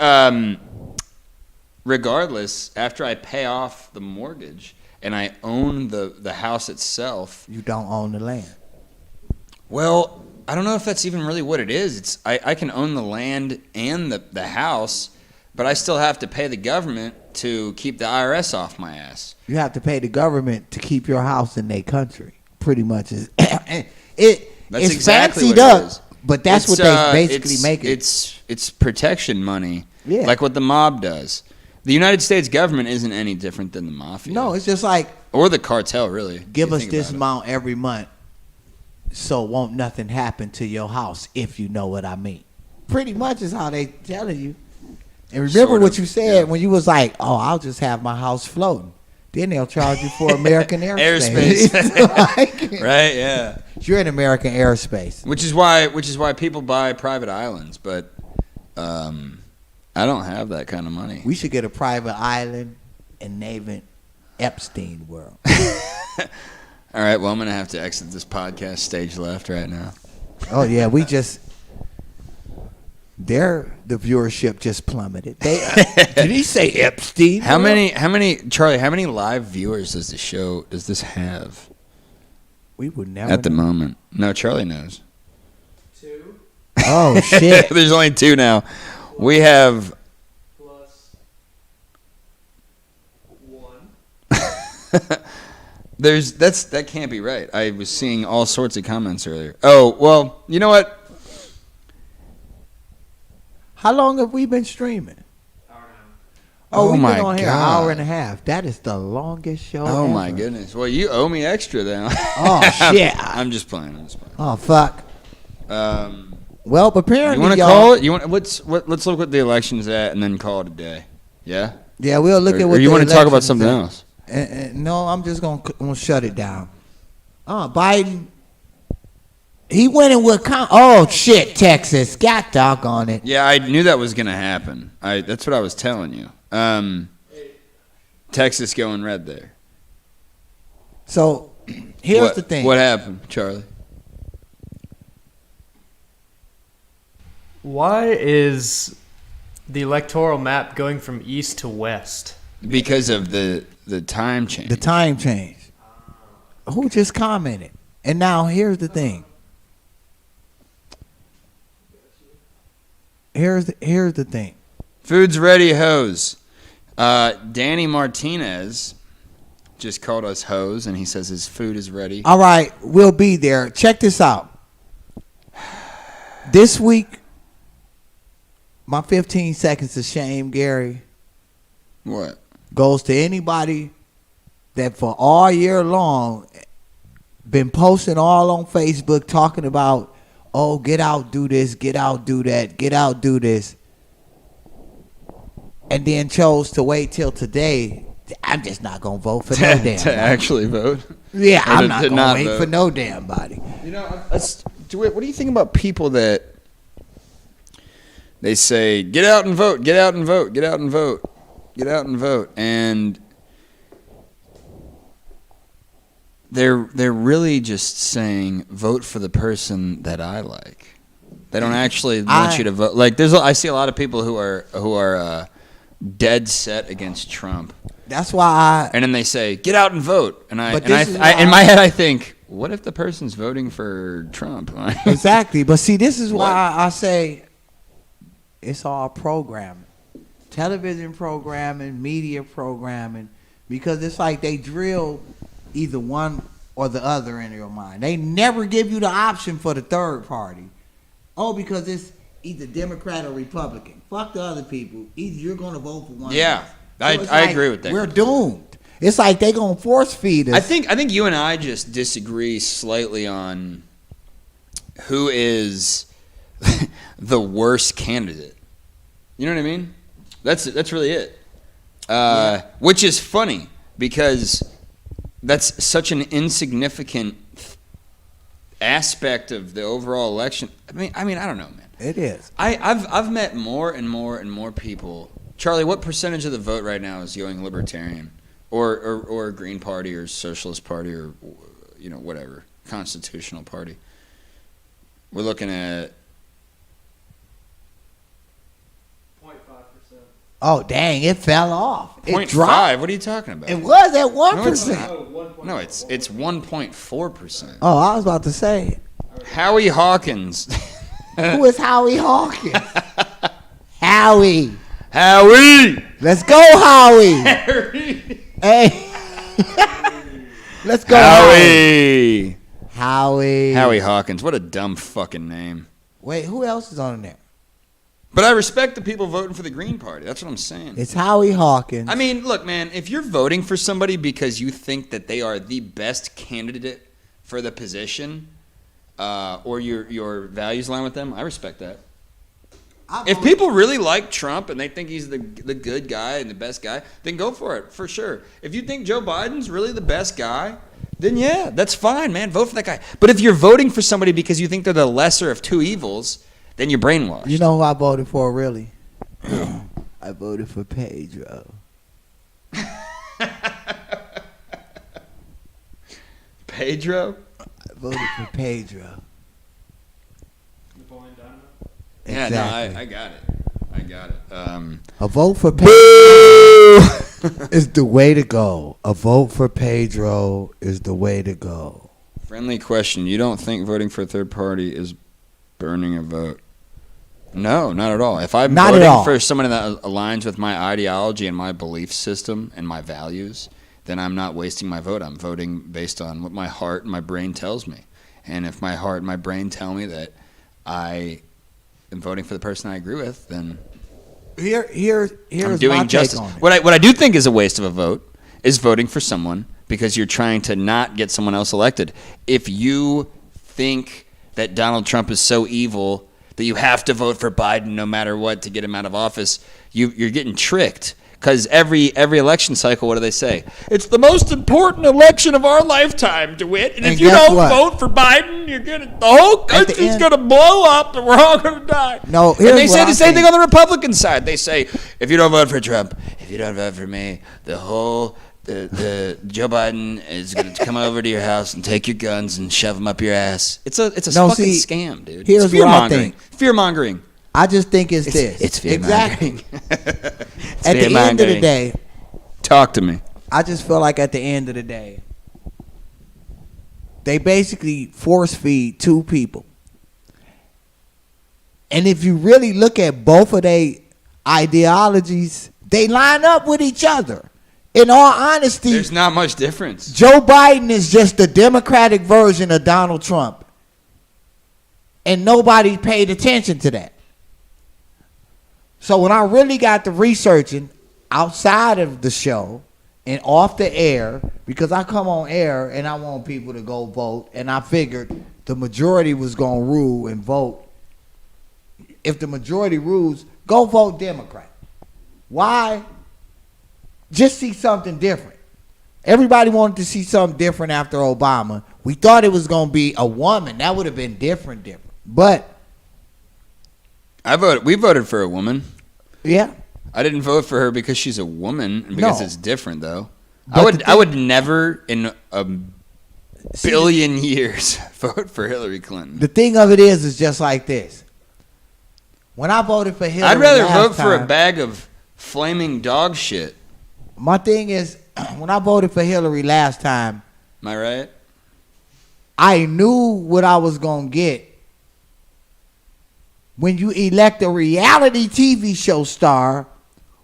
regardless, after I pay off the mortgage and I own the house itself, You don't own the land. well, I don't know if that's even really what it is. It's I can own the land and the house, but I still have to pay the government to keep the IRS off my ass. You have to pay the government to keep your house in their country. Pretty much is That's it's exactly fancied what it up, is. but that's what they basically make it. It's protection money, Yeah. like what the mob does. The United States government isn't any different than the mafia. No, it's just like or the cartel, really. if give you us think this about it. amount every month, so won't nothing happen to your house, if you know what I mean. Pretty much is how they telling you. And remember Sort what of, you said when you was like, "Oh, I'll just have my house floating." Then they'll charge you for American airspace. Airspace. Right? Yeah. You're in American airspace. Which is why people buy private islands, but I don't have that kind of money. We should get a private island and name it Epstein World. All right, well, I'm gonna have to exit this podcast stage left right now. Oh yeah, the viewership just plummeted. Did he say Epstein? How many Charlie? How many live viewers does this have We would never at the know. moment? No, Charlie knows. 2 Oh shit. There's only 2 now. We have plus 1. that can't be right. I was seeing all sorts of comments earlier. Oh well, you know what? How long have we been streaming? Oh we've my been on here an God. hour and a half. That is the longest show Oh ever. my goodness. Well, you owe me extra then. Oh shit. I'm just playing. Oh fuck. Well, apparently You want to y'all, call it? Let's look what the election's at and then call it a day. Yeah. Yeah, we'll look at what. Or you the want to talk about elections something are. else? No, I'm just gonna shut it down. Biden. He went in with oh shit, Texas. God doggone it. Yeah, I knew that was gonna happen. That's what I was telling you. Texas going red there. So here's the thing. What happened, Charlie? Why is the electoral map going from east to west? Because of the time change. The time change. Who just commented? And now here's the thing. Here's the thing. Food's ready, hoes. Danny Martinez just called us hoes, and he says his food is ready. All right, we'll be there. Check this out. This week, my 15 seconds of shame, Gary, What? goes to anybody that for all year long been posting all on Facebook talking about, oh, get out, do this, get out, do that, get out, do this, and then chose to wait till today. I'm just not going to vote for no damn to body. actually vote. Yeah, Or I'm to not going to not wait vote. for no damn body. You know, what do you think about people that they say, get out and vote, get out and vote, get out and vote, get out and vote, and they're really just saying, vote for the person that I like. They don't actually want you to vote. Like I see a lot of people who are dead set against Trump. That's why And then they say, "Get out and vote." And But this is in why- my head, I think, "What if the person's voting for Trump?" exactly. But see, this is why What? I say it's all programming, television programming, media programming, because it's like they drill either one or the other in your mind. They never give you the option for the third party. Oh, because it's either Democrat or Republican. Fuck the other people. Either you're going to vote for one. Yeah, of us. I it's agree with that. We're doomed. It's like they gonna force feed us. I think you and I just disagree slightly on who is the worst candidate. You know what I mean? That's really it. Which is funny because that's such an insignificant aspect of the overall election. I mean, I don't know, man. It is. I've met more and more and more people. Charlie, what percentage of the vote right now is going libertarian, or Green Party, or Socialist Party, or whatever constitutional party? We're looking at 0.5%. Oh, dang, it fell off. It 0.5. dropped. What are you talking about? It was at 1%. No, it's not. No, it's 1.4%. Oh, I was about to say, Howie Hawkins. who is Howie Hawkins? Howie. Howie. Let's go, Howie. Hey. Let's go, Howie. Howie. Howie. Howie Hawkins. What a dumb fucking name. Wait, who else is on there? But I respect the people voting for the Green Party. That's what I'm saying. It's Howie Hawkins. I mean, look, man, if you're voting for somebody because you think that they are the best candidate for the position, or your values align with them, I respect that. If people really like Trump and they think he's the good guy and the best guy, then go for it, for sure. If you think Joe Biden's really the best guy, then yeah, that's fine, man. Vote for that guy. But if you're voting for somebody because you think they're the lesser of two evils, then you're brainwashed. You know who I voted for, really? I voted for Pedro. Pedro? I voted for Pedro. Napoleon Dynamite. Yeah, Exactly. no, I got it. I got it. A vote for Pedro is the way to go. A vote for Pedro is the way to go. Friendly question. You don't think voting for a third party is burning a vote? No, not at all. If I'm Not at voting all. for someone that aligns with my ideology and my belief system and my values, then I'm not wasting my vote. I'm voting based on what my heart and my brain tells me. And if my heart and my brain tell me that I am voting for the person I agree with, then Here's I'm my doing take justice. on it. What I do think is a waste of a vote is voting for someone because you're trying to not get someone else elected. If you think that Donald Trump is so evil that you have to vote for Biden no matter what to get him out of office, you're getting tricked. Because every election cycle, what do they say? It's the most important election of our lifetime, DeWitt. And if you guess don't what? vote for Biden, the whole country's end- going to blow up and we're all going to die. No, and here's they say what the I same thing think. on the Republican side. They say, if you don't vote for Trump, if you don't vote for me, the Joe Biden is going to come over to your house and take your guns and shove them up your ass. It's a No, fucking see, scam, dude. here's It's what I fear-mongering. think. Fear-mongering. I just think it's this. It's exactly. fear-mongering. It's At the end of the fear-mongering. day, Talk to me. I just feel like at the end of the day, they basically force feed two people. And if you really look at both of their ideologies, they line up with each other. In all honesty, There's not much difference. Joe Biden is just the Democratic version of Donald Trump. And nobody paid attention to that. So when I really got to researching outside of the show and off the air, because I come on air and I want people to go vote, and I figured the majority was going to rule and vote. If the majority rules, go vote Democrat. Why? Just see something different. Everybody wanted to see something different after Obama. We thought it was going to be a woman. That would have been different. But, We voted for a woman. yeah. I didn't vote for her because she's a woman and because No. it's different, though. But I would never in a billion years vote for Hillary Clinton. The thing of it is just like this. When I voted for Hillary, I'd rather last vote for a time, bag of flaming dog shit. My thing is, when I voted for Hillary last time, Am I right? I knew what I was going to get. When you elect a reality TV show star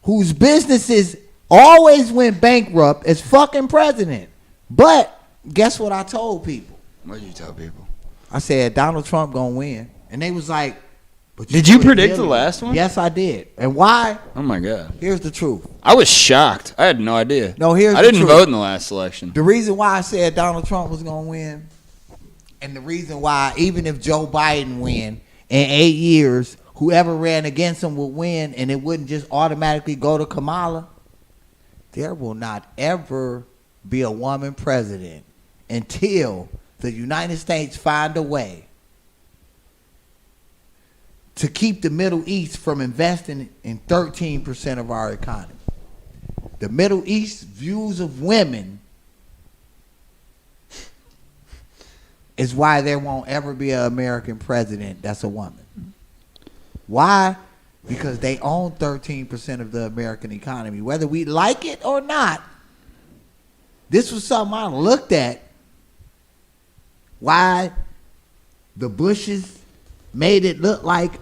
whose businesses always went bankrupt as fucking president. But guess what I told people? What did you tell people? I said Donald Trump going to win. And they was like, but Did you voted predict the Hillary. last one? Yes, I did. And why? Oh my god. Here's the truth. I was shocked. I had no idea. No, here's I the didn't truth. vote in the last election. The reason why I said Donald Trump was going to win, and the reason why even if Joe Biden win in 8 years, whoever ran against him would win, and it wouldn't just automatically go to Kamala, there will not ever be a woman president until the United States find a way to keep the Middle East from investing in 13% of our economy. The Middle East's views of women is why there won't ever be an American president that's a woman. Why? Because they own 13% of the American economy. Whether we like it or not, this was something I looked at. Why the Bushes made it look like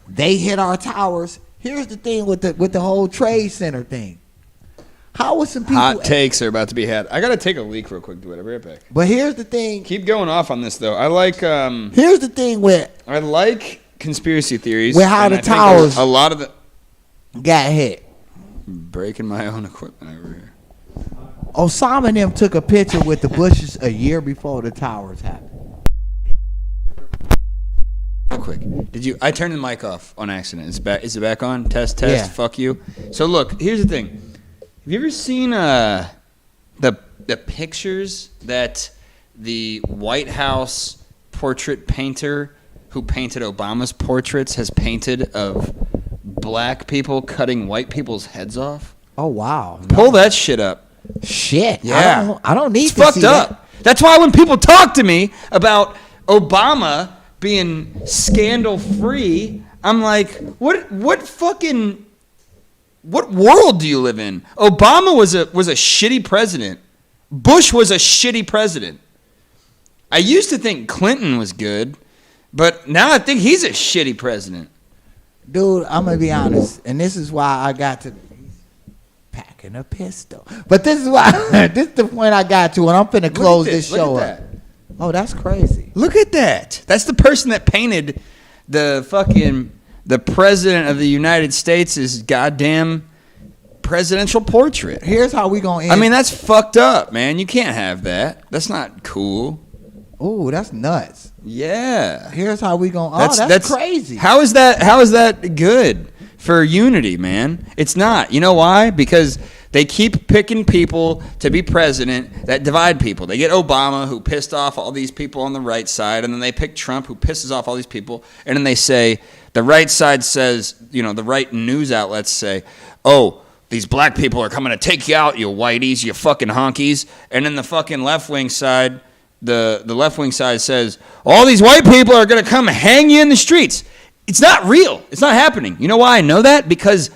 they hit our towers. Here's the thing with the whole Trade Center thing. How was some people... Hot takes are about to be had. I got to take a leak real quick. Do it. I'll be right back. But here's the thing. Keep going off on this, though. I like... Here's the thing with... I like conspiracy theories. With how and the I think towers... A lot of the... got hit. Breaking my own equipment over here. Osama and them took a picture with the Bushes a year before the towers happened. Real quick. Did you... I turned the mic off on accident. Is it back on? Test. Yeah. Fuck you. So, look. Here's the thing. Have you ever seen the pictures that the White House portrait painter who painted Obama's portraits has painted of black people cutting white people's heads off? Oh, wow. Pull that shit up. Shit. Yeah. I don't need It's to fucked see up. that. That's why when people talk to me about Obama being scandal-free, I'm like, what fucking... What world do you live in? Obama was a shitty president. Bush was a shitty president. I used to think Clinton was good, but now I think he's a shitty president. Dude, I'm going to be honest. And this is why I got to... Packing a pistol. But this is why... this is the point I got to, and I'm finna close this show Look up. at that. Oh, that's crazy. Look at that. That's the person that painted the president of the United States' goddamn presidential portrait. Here's how we going to end. I mean, that's fucked up, man. You can't have that. That's not cool. Ooh, that's nuts. Yeah. Here's how we going to... Oh, that's crazy. How is that good for unity, man? It's not. You know why? Because they keep picking people to be president that divide people. They get Obama, who pissed off all these people on the right side, and then they pick Trump, who pisses off all these people, and then they say, the right side says, the right news outlets say, oh, these black people are coming to take you out, you whiteys, you fucking honkies. And then the fucking left-wing side, the left-wing side says, all these white people are going to come hang you in the streets. It's not real. It's not happening. You know why I know that? Because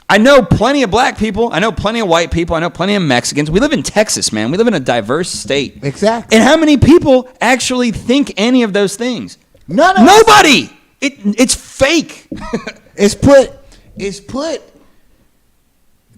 I know plenty of black people. I know plenty of white people. I know plenty of Mexicans. We live in Texas, man. We live in a diverse state. Exactly. And how many people actually think any of those things? None of Nobody. It's fake. It's put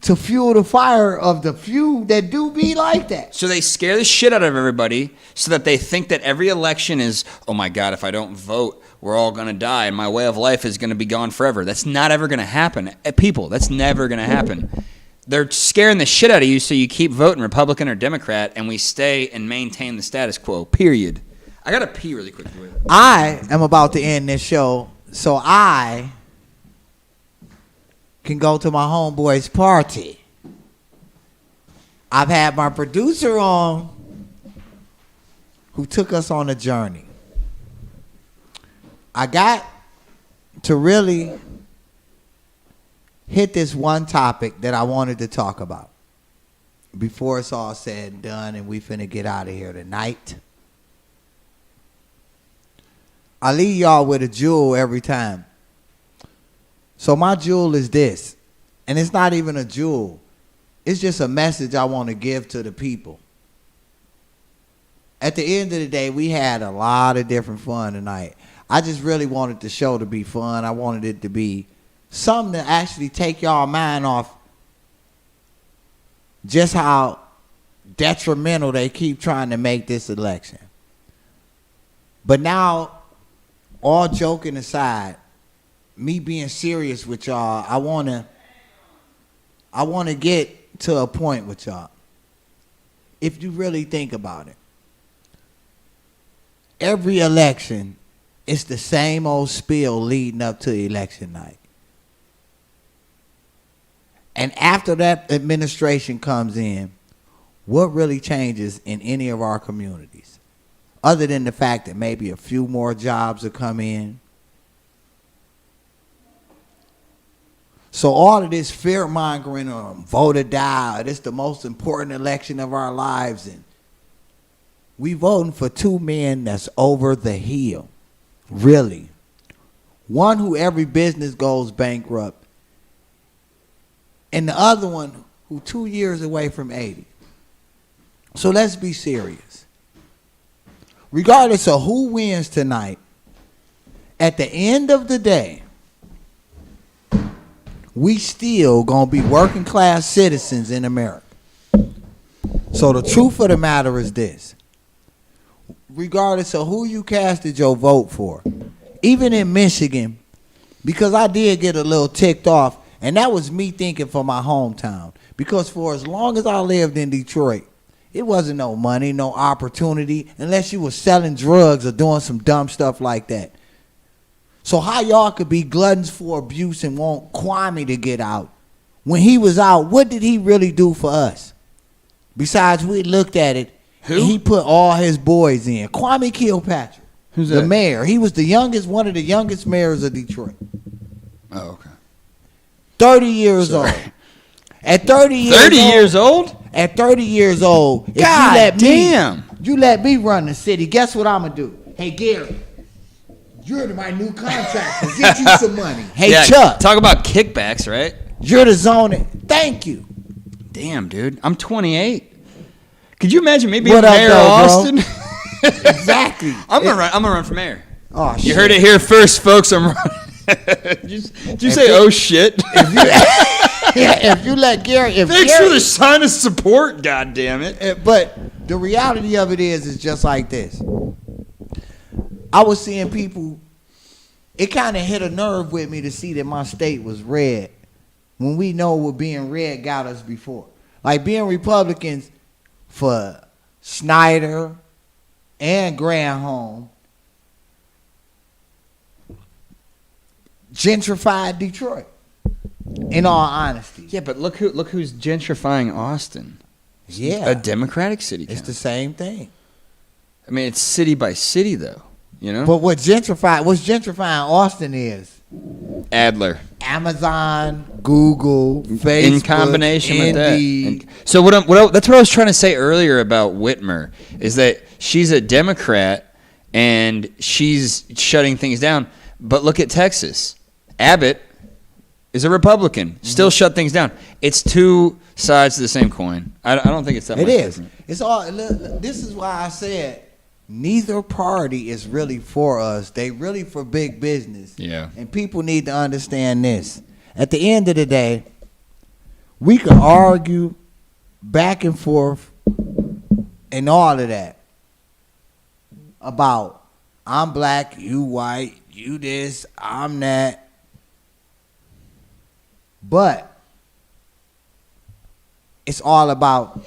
to fuel the fire of the few that do be like that. So they scare the shit out of everybody so that they think that every election is, oh my God, if I don't vote, we're all going to die and my way of life is going to be gone forever. That's not ever going to happen. People, that's never going to happen. They're scaring the shit out of you so you keep voting Republican or Democrat and we stay and maintain the status quo, period. I got to pee really quickly. I am about to end this show so I can go to my homeboy's party. I've had my producer on who took us on a journey. I got to really hit this one topic that I wanted to talk about before it's all said and done and we finna get out of here tonight. I leave y'all with a jewel every time. So my jewel is this, and it's not even a jewel. It's just a message I want to give to the people. At the end of the day, we had a lot of different fun tonight. I just really wanted the show to be fun. I wanted it to be something to actually take y'all mind off just how detrimental they keep trying to make this election. But now, all joking aside, me being serious with y'all, I wanna get to a point with y'all. If you really think about it, every election, it's the same old spiel leading up to election night. And after that administration comes in, what really changes in any of our communities? Other than the fact that maybe a few more jobs will come in, So all of this fear mongering on vote or die, this the most important election of our lives, and we voting for two men that's over the hill, really. One who every business goes bankrupt, and the other one who 2 years away from 80. So let's be serious. Regardless of who wins tonight, at the end of the day, we still gonna be working class citizens in America. So the truth of the matter is this. Regardless of who you casted your vote for, even in Michigan, because I did get a little ticked off, and that was me thinking for my hometown. Because for as long as I lived in Detroit, it wasn't no money, no opportunity, unless you was selling drugs or doing some dumb stuff like that. So how y'all could be gluttons for abuse and want Kwame to get out? When he was out, what did he really do for us? Besides, we looked at it, and he put all his boys in. Kwame Kilpatrick. Who's the that? mayor. He was the youngest, one of the youngest mayors of Detroit. Oh, okay. 30 years old. At 30 years 30 old. years old? At 30 years old. If God damn. You let me run the city. Guess what I'm going to do? Hey, Gary. You're my new contractor. Get you some money. Hey, Yeah, Chuck. talk about kickbacks, right? You're the zoning. Thank you. Damn, dude. I'm 28. Could you imagine me being What up, mayor of though, bro? Austin? Exactly. I'm gonna run for mayor. Oh, shit. You heard it here first, folks. I'm running. Did you say, oh, shit? Yeah, if you let Gary. Thanks for the sign of support, God damn it. But the reality of it is just like this. I was seeing people, it kind of hit a nerve with me to see that my state was red when we know what being red got us before. Like being Republicans for Snyder and Granholm gentrified Detroit, in all honesty. Yeah, but look who's gentrifying Austin. Yeah. A Democratic city It's council. the same thing. I mean, it's city by city, though. You know? But what's gentrifying Austin is Adler. Amazon, Google, Facebook, In combination with Indeed. that. So that's what I was trying to say earlier about Whitmer, is that she's a Democrat and she's shutting things down. But look at Texas. Abbott is a Republican. Still shut things down. It's two sides to the same coin. I don't think it's that much It is. different. It's all. This is why I said neither party is really for us. They really for big business. Yeah. And people need to understand this. At the end of the day, we can argue back and forth and all of that about I'm black, you white, you this, I'm that. But it's all about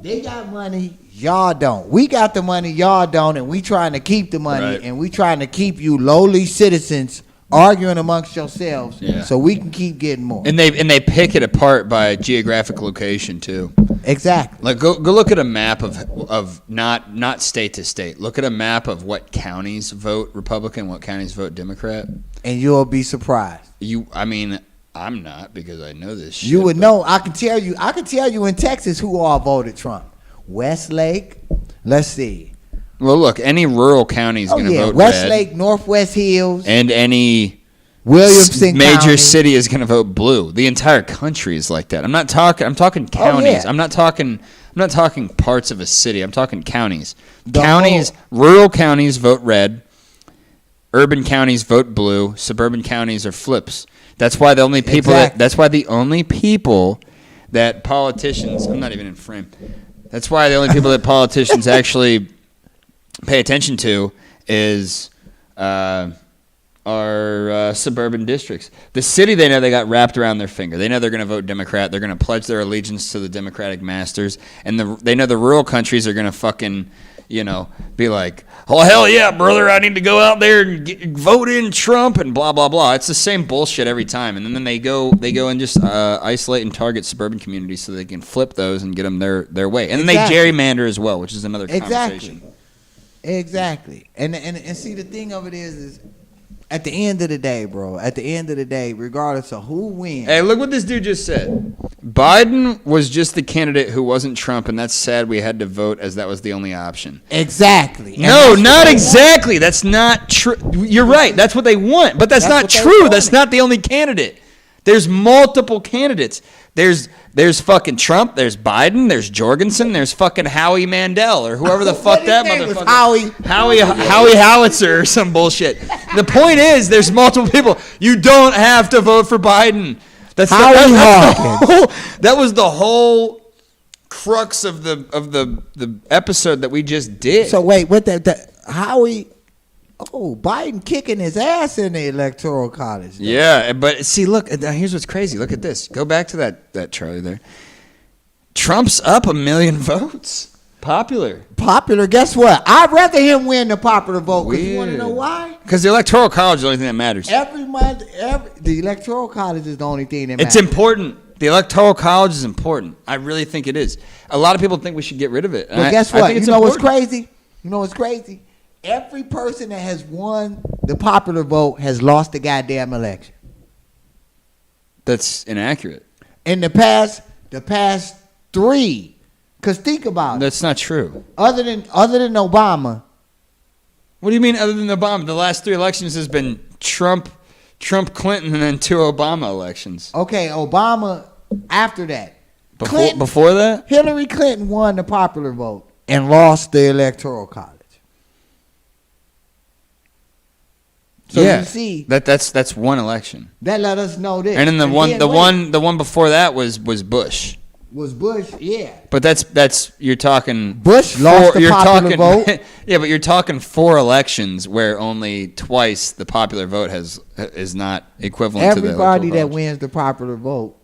they got money, y'all don't. We got the money, y'all don't, and we trying to keep the money, Right. and we trying to keep you lowly citizens arguing amongst yourselves, Yeah. so we can keep getting more. And they pick it apart by geographic location too. Exactly. Like go look at a map of not state to state. Look at a map of what counties vote Republican, what counties vote Democrat. And you'll be surprised. I mean, I'm not because I know this shit. You would know. I can tell you in Texas who all voted Trump. Westlake. Let's see. Well, look, any rural county is Oh going to yeah, vote Westlake, red, Northwest Hills, and any Williamson major County. city is going to vote blue. The entire country is like that. I'm talking counties. yeah. I'm not talking parts of a city. I'm talking counties. The Rural counties vote red. Urban counties vote blue. Suburban counties are flips. That's why the only people that politicians. I'm not even in frame. That's why the only people that politicians actually pay attention to is our suburban districts. The city, they know they got wrapped around their finger. They know they're going to vote Democrat. They're going to pledge their allegiance to the Democratic masters. And they know the rural countries are going to fucking, be like, oh, hell yeah, brother, I need to go out there and vote in Trump and blah, blah, blah. It's the same bullshit every time. And then they go and just isolate and target suburban communities so they can flip those and get them their way. And then Exactly. they gerrymander as well, which is another conversation. Exactly. And see, the thing of it is At the end of the day, bro. At the end of the day, regardless of who wins. Hey, look what this dude just said. Biden was just the candidate who wasn't Trump, and that's sad we had to vote as that was the only option. Exactly. And No, that's what not they exactly. That's not true. You're right. That's what they want, but that's not what they true. wanted. That's not the only candidate. There's multiple candidates. There's fucking Trump. There's Biden. There's Jorgensen. There's fucking Howie Mandel or whoever the fuck His that name was motherfucker. Howie. Howie Howitzer or some bullshit. The point is, there's multiple people. You don't have to vote for Biden. That's Howie that's Hawkins. the whole, that was the whole crux of the episode that we just did. So wait, what that Howie? Oh, Biden kicking his ass in the electoral college. though. Yeah, but see, look, here's what's crazy. Look at this. Go back to that Charlie there. Trump's up 1 million votes. Popular. Popular. Guess what? I'd rather him win the popular vote. Because you want to know Weird. why? Because the electoral college is the only thing that matters. Every month, the electoral college is the only thing that It's matters. important. The electoral college is important. I really think it is. A lot of people think we should get rid of it. and But guess I what? think You it's know what's important. crazy? You know what's crazy? Every person that has won the popular vote has lost the goddamn election. That's inaccurate. In the past 3. Because think about it. That's not true. Other than Obama, What do you mean other than Obama? The last 3 elections has been Trump, Clinton, and then 2 Obama elections. okay, Obama after that. Before that? Hillary Clinton won the popular vote and lost the electoral college. So yeah. you see, That's one election. that let us know this. And then the wait, one before that was Bush. was Bush, yeah. But that's you're talking Bush lost the popular vote. Yeah, but you're talking 4 elections where only twice the popular vote is not equivalent to the Everybody electoral that college. wins the popular vote.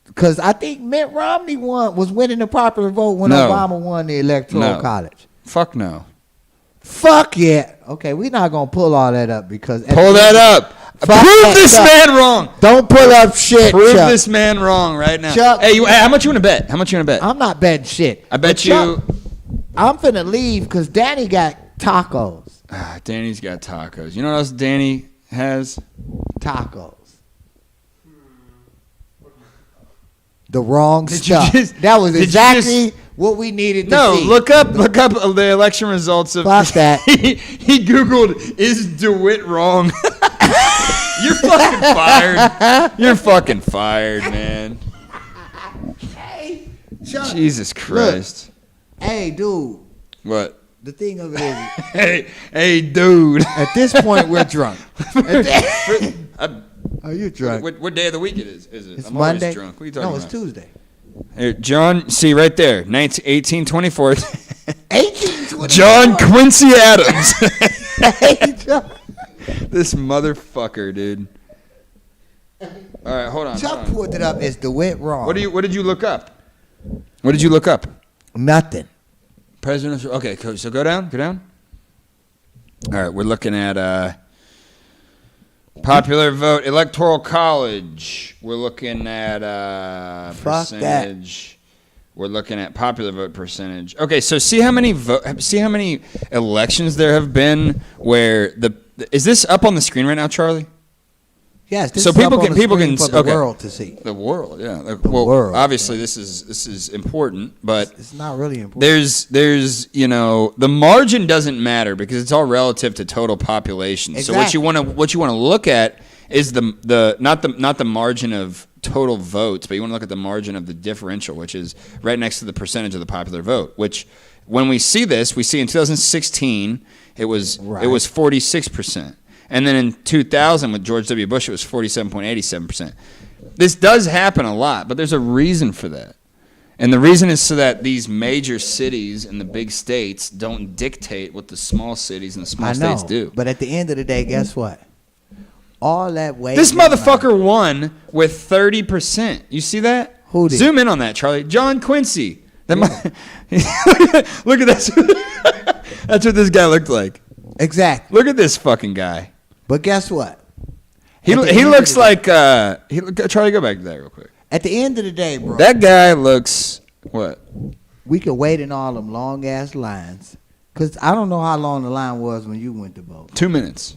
Because I think Mitt Romney was winning the popular vote when No. Obama won the electoral No. college. Fuck no. Fuck yeah. Okay, we're not going to pull all that up because. Pull that up. Fuck Prove that this stuff. man wrong. Don't pull up shit, Prove Chuck. this man wrong right now. Chuck. Hey, how much you want to bet? How much you want to bet? I'm not betting shit. I bet But you. Chuck, I'm finna leave because Danny got tacos. Danny's got tacos. You know what else Danny has? Tacos. The wrong Did you stuff. just- That was did you exactly what we needed to No, see. look up the election results of. Fuck that. he googled, "Is DeWitt wrong?" You're fucking fired. You're fucking fired, man. Hey, Chuck, Jesus Christ. hey, dude. What? The thing of it is, Hey, dude. at this point, we're drunk. Are you drunk? What day of the week it is? Is it? It's I'm always Monday. drunk. What are you talking No, it's about? Tuesday. Here, John, see right there, 1824. 1824. John Quincy Adams. Hey, Chuck. This motherfucker, dude. All right, hold on. Chuck hold on. pulled it up. It's DeWitt wrong. What did you look up? What did you look up? Nothing. Presidential. Okay, so go down. All right, we're looking at popular vote, electoral college. We're looking at Fuck that. percentage. We're looking at popular vote percentage. Okay, so see how many elections there have been where is this up on the screen right now, Charlie? Yes. This So is people up on can- the people screen can- for the okay. world to see. The world, yeah. world, obviously this is important, but It's not really important. there's the margin doesn't matter because it's all relative to total population. So what you want to look at is not the margin of total votes, but you want to look at the margin of the differential, which is right next to the percentage of the popular vote. Which when we see this, we see in 2016 it was 46%. And then in 2000 with George W. Bush, it was 47.87%. This does happen a lot, but there's a reason for that. And the reason is so that these major cities and the big states don't dictate what the small cities and the small I know, states do. but at the end of the day, guess what? All that way. This motherfucker won with 30%. You see that? Who did? Zoom in on that, Charlie. John Quincy. Look at that. That's what this guy looked like. Exactly. Look at this fucking guy. But guess what? He At the he end looks of the like Charlie. Go back to that real quick. At the end of the day, bro, That guy looks what? we could wait in all them long ass lines. Cause I don't know how long the line was when you went to vote. 2 minutes.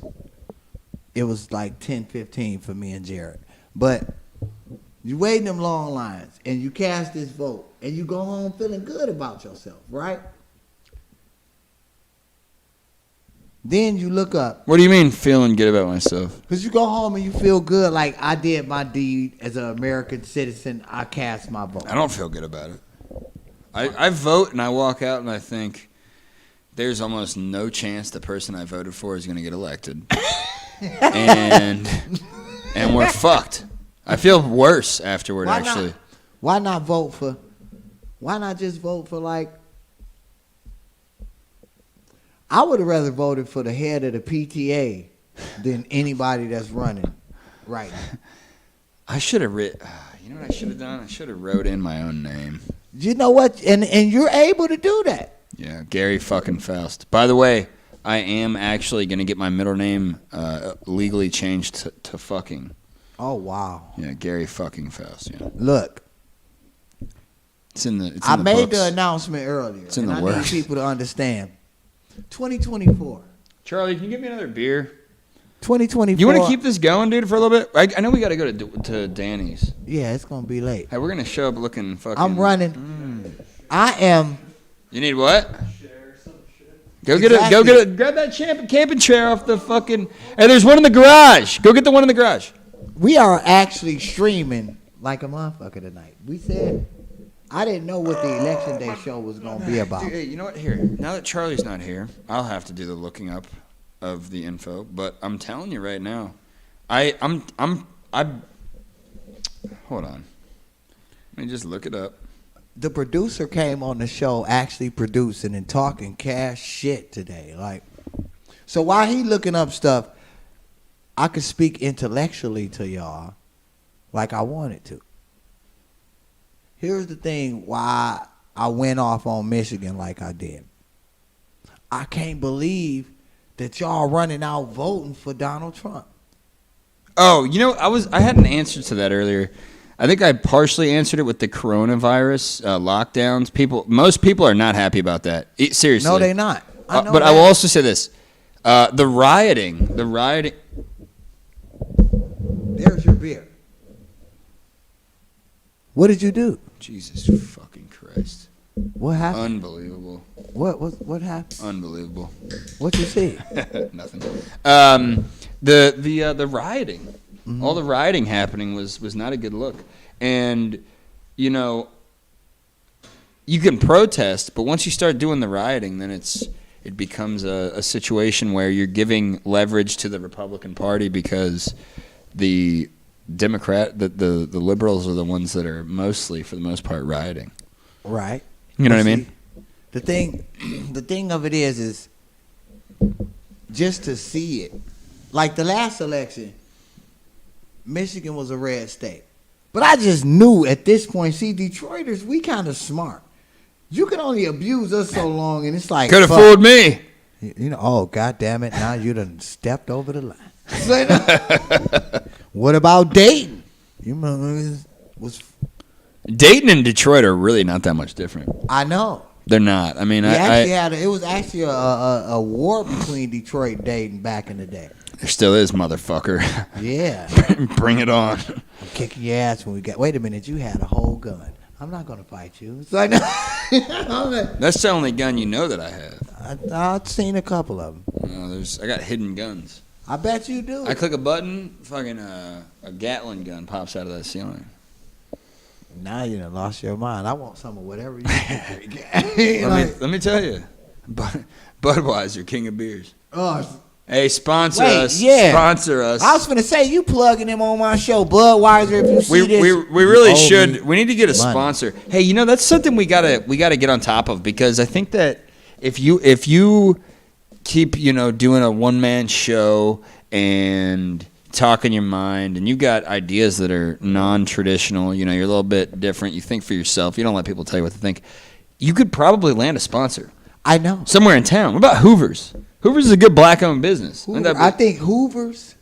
it was like 10-15 for me and Jared. But you wait in them long lines and you cast this vote and you go home feeling good about yourself, right? Then you look up. What do you mean feeling good about myself? Because you go home and you feel good like I did my deed as an American citizen. I cast my vote. I don't feel good about it. I vote and I walk out and I think there's almost no chance the person I voted for is going to get elected. and we're fucked. I feel worse afterward, actually. Why not just vote for like, I would have rather voted for the head of the PTA than anybody that's running right now. I should have you know what I should have done? I should have wrote in my own name. You know what? And you're able to do that. Yeah, Gary fucking Faust. By the way, I am actually going to get my middle name legally changed to fucking. Oh, wow. Yeah, Gary fucking Faust, yeah. Look. I made books. the announcement earlier. It's in the I works. need people to understand. 2024. Charlie, can you get me another beer? 2024. You want to keep this going, dude, for a little bit? I know we got to go to Danny's. Yeah, it's going to be late. Hey, we're going to show up looking fucking... I'm running. I am... You need what? Go Exactly. get it. Grab that camping chair off the fucking... Hey, there's one in the garage. Go get the one in the garage. We are actually streaming like a motherfucker tonight. We said... I didn't know what the Election Day show was going to be about. Dude, hey, you know what? Here, now that Charlie's not here, I'll have to do the looking up of the info. But I'm telling you right now, I'm hold on. Let me just look it up. The producer came on the show actually producing and talking cash shit today. Like, so while he looking up stuff, I could speak intellectually to y'all like I wanted to. Here's the thing why I went off on Michigan like I did. I can't believe that y'all running out voting for Donald Trump. Oh, you know, I had an answer to that earlier. I think I partially answered it with the coronavirus lockdowns. Most people are not happy about that. Seriously. No, they're not. But I will also say this. The rioting. There's your beer. What did you do? Jesus fucking Christ. What happened? Unbelievable. What happened? Unbelievable. What you see? Nothing. The rioting. Mm-hmm. All the rioting happening was not a good look. And, you know, you can protest, but once you start doing the rioting, then it becomes a situation where you're giving leverage to the Republican Party because the the liberals are the ones that are mostly, for the most part, rioting. Right. You know what I mean? The thing of it is just to see it. Like the last election, Michigan was a red state. But I just knew at this point, see, Detroiters, we kind of smart. You can only abuse us so long, and it's like... Could have fooled me. You know, oh, God damn it, now you done stepped over the line. What about Dayton? You was Dayton and Detroit are really not that much different. I know. They're not. I mean, it was actually a war between Detroit and Dayton back in the day. There still is, motherfucker. Yeah. Bring it on. I'm kicking your ass when we got... Wait a minute, you had a whole gun. I'm not going to fight you. It's like... That's the only gun you know that I have. I've seen a couple of them. No, I got hidden guns. I bet you do. I click a button, fucking a Gatling gun pops out of that ceiling. Now you done lost your mind. I want some of whatever you drink. Let me tell you. Budweiser, king of beers. Oh, hey, sponsor us. Yeah. Sponsor us. I was finna say, you plugging him on my show, Budweiser, if you see this. We really should. We need to get a sponsor. Hey, you know, that's something we gotta get on top of, because I think that if you keep, you know, doing a one-man show and talking your mind, and you got ideas that are non-traditional, you know, you're a little bit different, you think for yourself, you don't let people tell you what to think, you could probably land a sponsor. I know. Somewhere in town. What about Hoover's? Hoover's is a good black-owned business. I think Hoover's.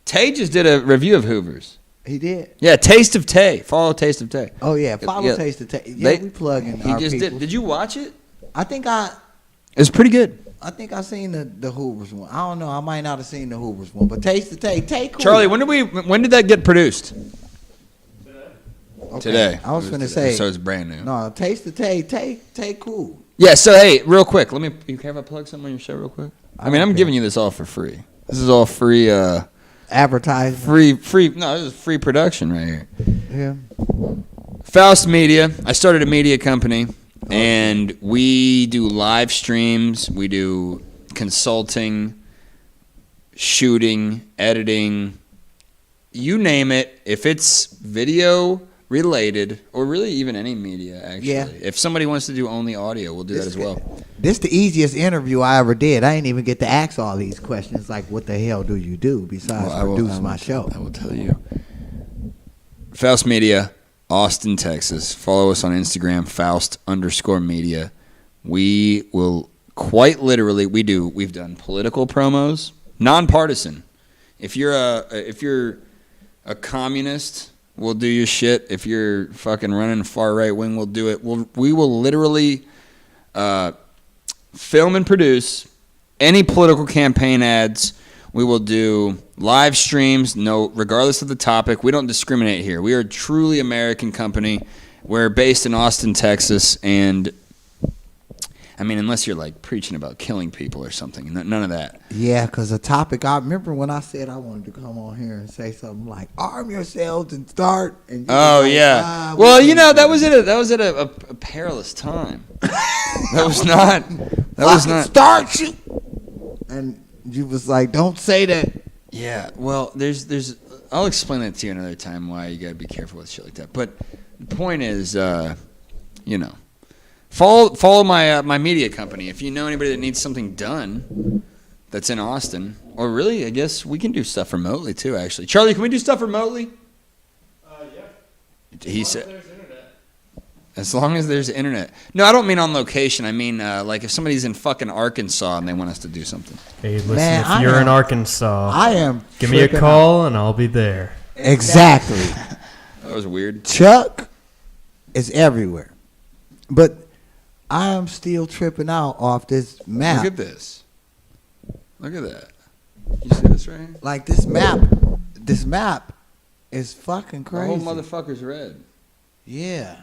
Tay just did a review of Hoover's. He did? Yeah, Taste of Tay. Follow Taste of Tay. Oh, yeah. Follow Taste of Tay. Yeah, we plugging He our just people. did. Did you watch it? I think It was pretty good. I think I seen the Hoovers one. I don't know. I might not have seen the Hoovers one, but Taste the Tay cool. Charlie, when did that get produced? Okay. Today. I was finna say. So it's brand new. No, Taste the Tay cool. Yeah. So hey, real quick, you care if I plug something on your show real quick? I mean, I'm giving you this all for free. This is all free. Advertising. Free. No, this is free production right here. Yeah. Faust Media. I started a media company, and we do live streams. We do consulting, shooting, editing, you name it. If it's video related, or really even any media, actually. Yeah. If somebody wants to do only audio, we'll do that as well. This the easiest interview I ever did. I didn't even get to ask all these questions like, what the hell do you do besides produce my show? I will tell you. Faust Media, Austin, Texas. Follow us on Instagram, Faust_media. We will quite literally, we've done political promos, nonpartisan. If you're a communist, we'll do your shit. If you're fucking running far right wing, we'll do it. We will literally film and produce any political campaign ads. We will do live streams, regardless of the topic. We don't discriminate here. We are a truly American company. We're based in Austin, Texas, and I mean, unless you're like preaching about killing people or something, none of that. Yeah, because a topic, I remember when I said I wanted to come on here and say something like, arm yourselves and start. And oh, yeah. Well, that was at a perilous time. That was not. Start you. And you was like, don't say that. Yeah, well, there's. I'll explain that to you another time why you got to be careful with shit like that. But the point is, Follow my media company. If you know anybody that needs something done that's in Austin, or really, I guess we can do stuff remotely too, actually. Charlie, can we do stuff remotely? Yeah. He said, as long as there's internet. No, I don't mean on location. I mean, like if somebody's in fucking Arkansas and they want us to do something. Hey, listen, if you're in Arkansas, I am. Give me a call and I'll be there. Exactly. That was weird. Chuck is everywhere. But I am still tripping out off this map. Look at this. Look at that. You see this right here? Like this map is fucking crazy. The whole motherfucker's red. Yeah.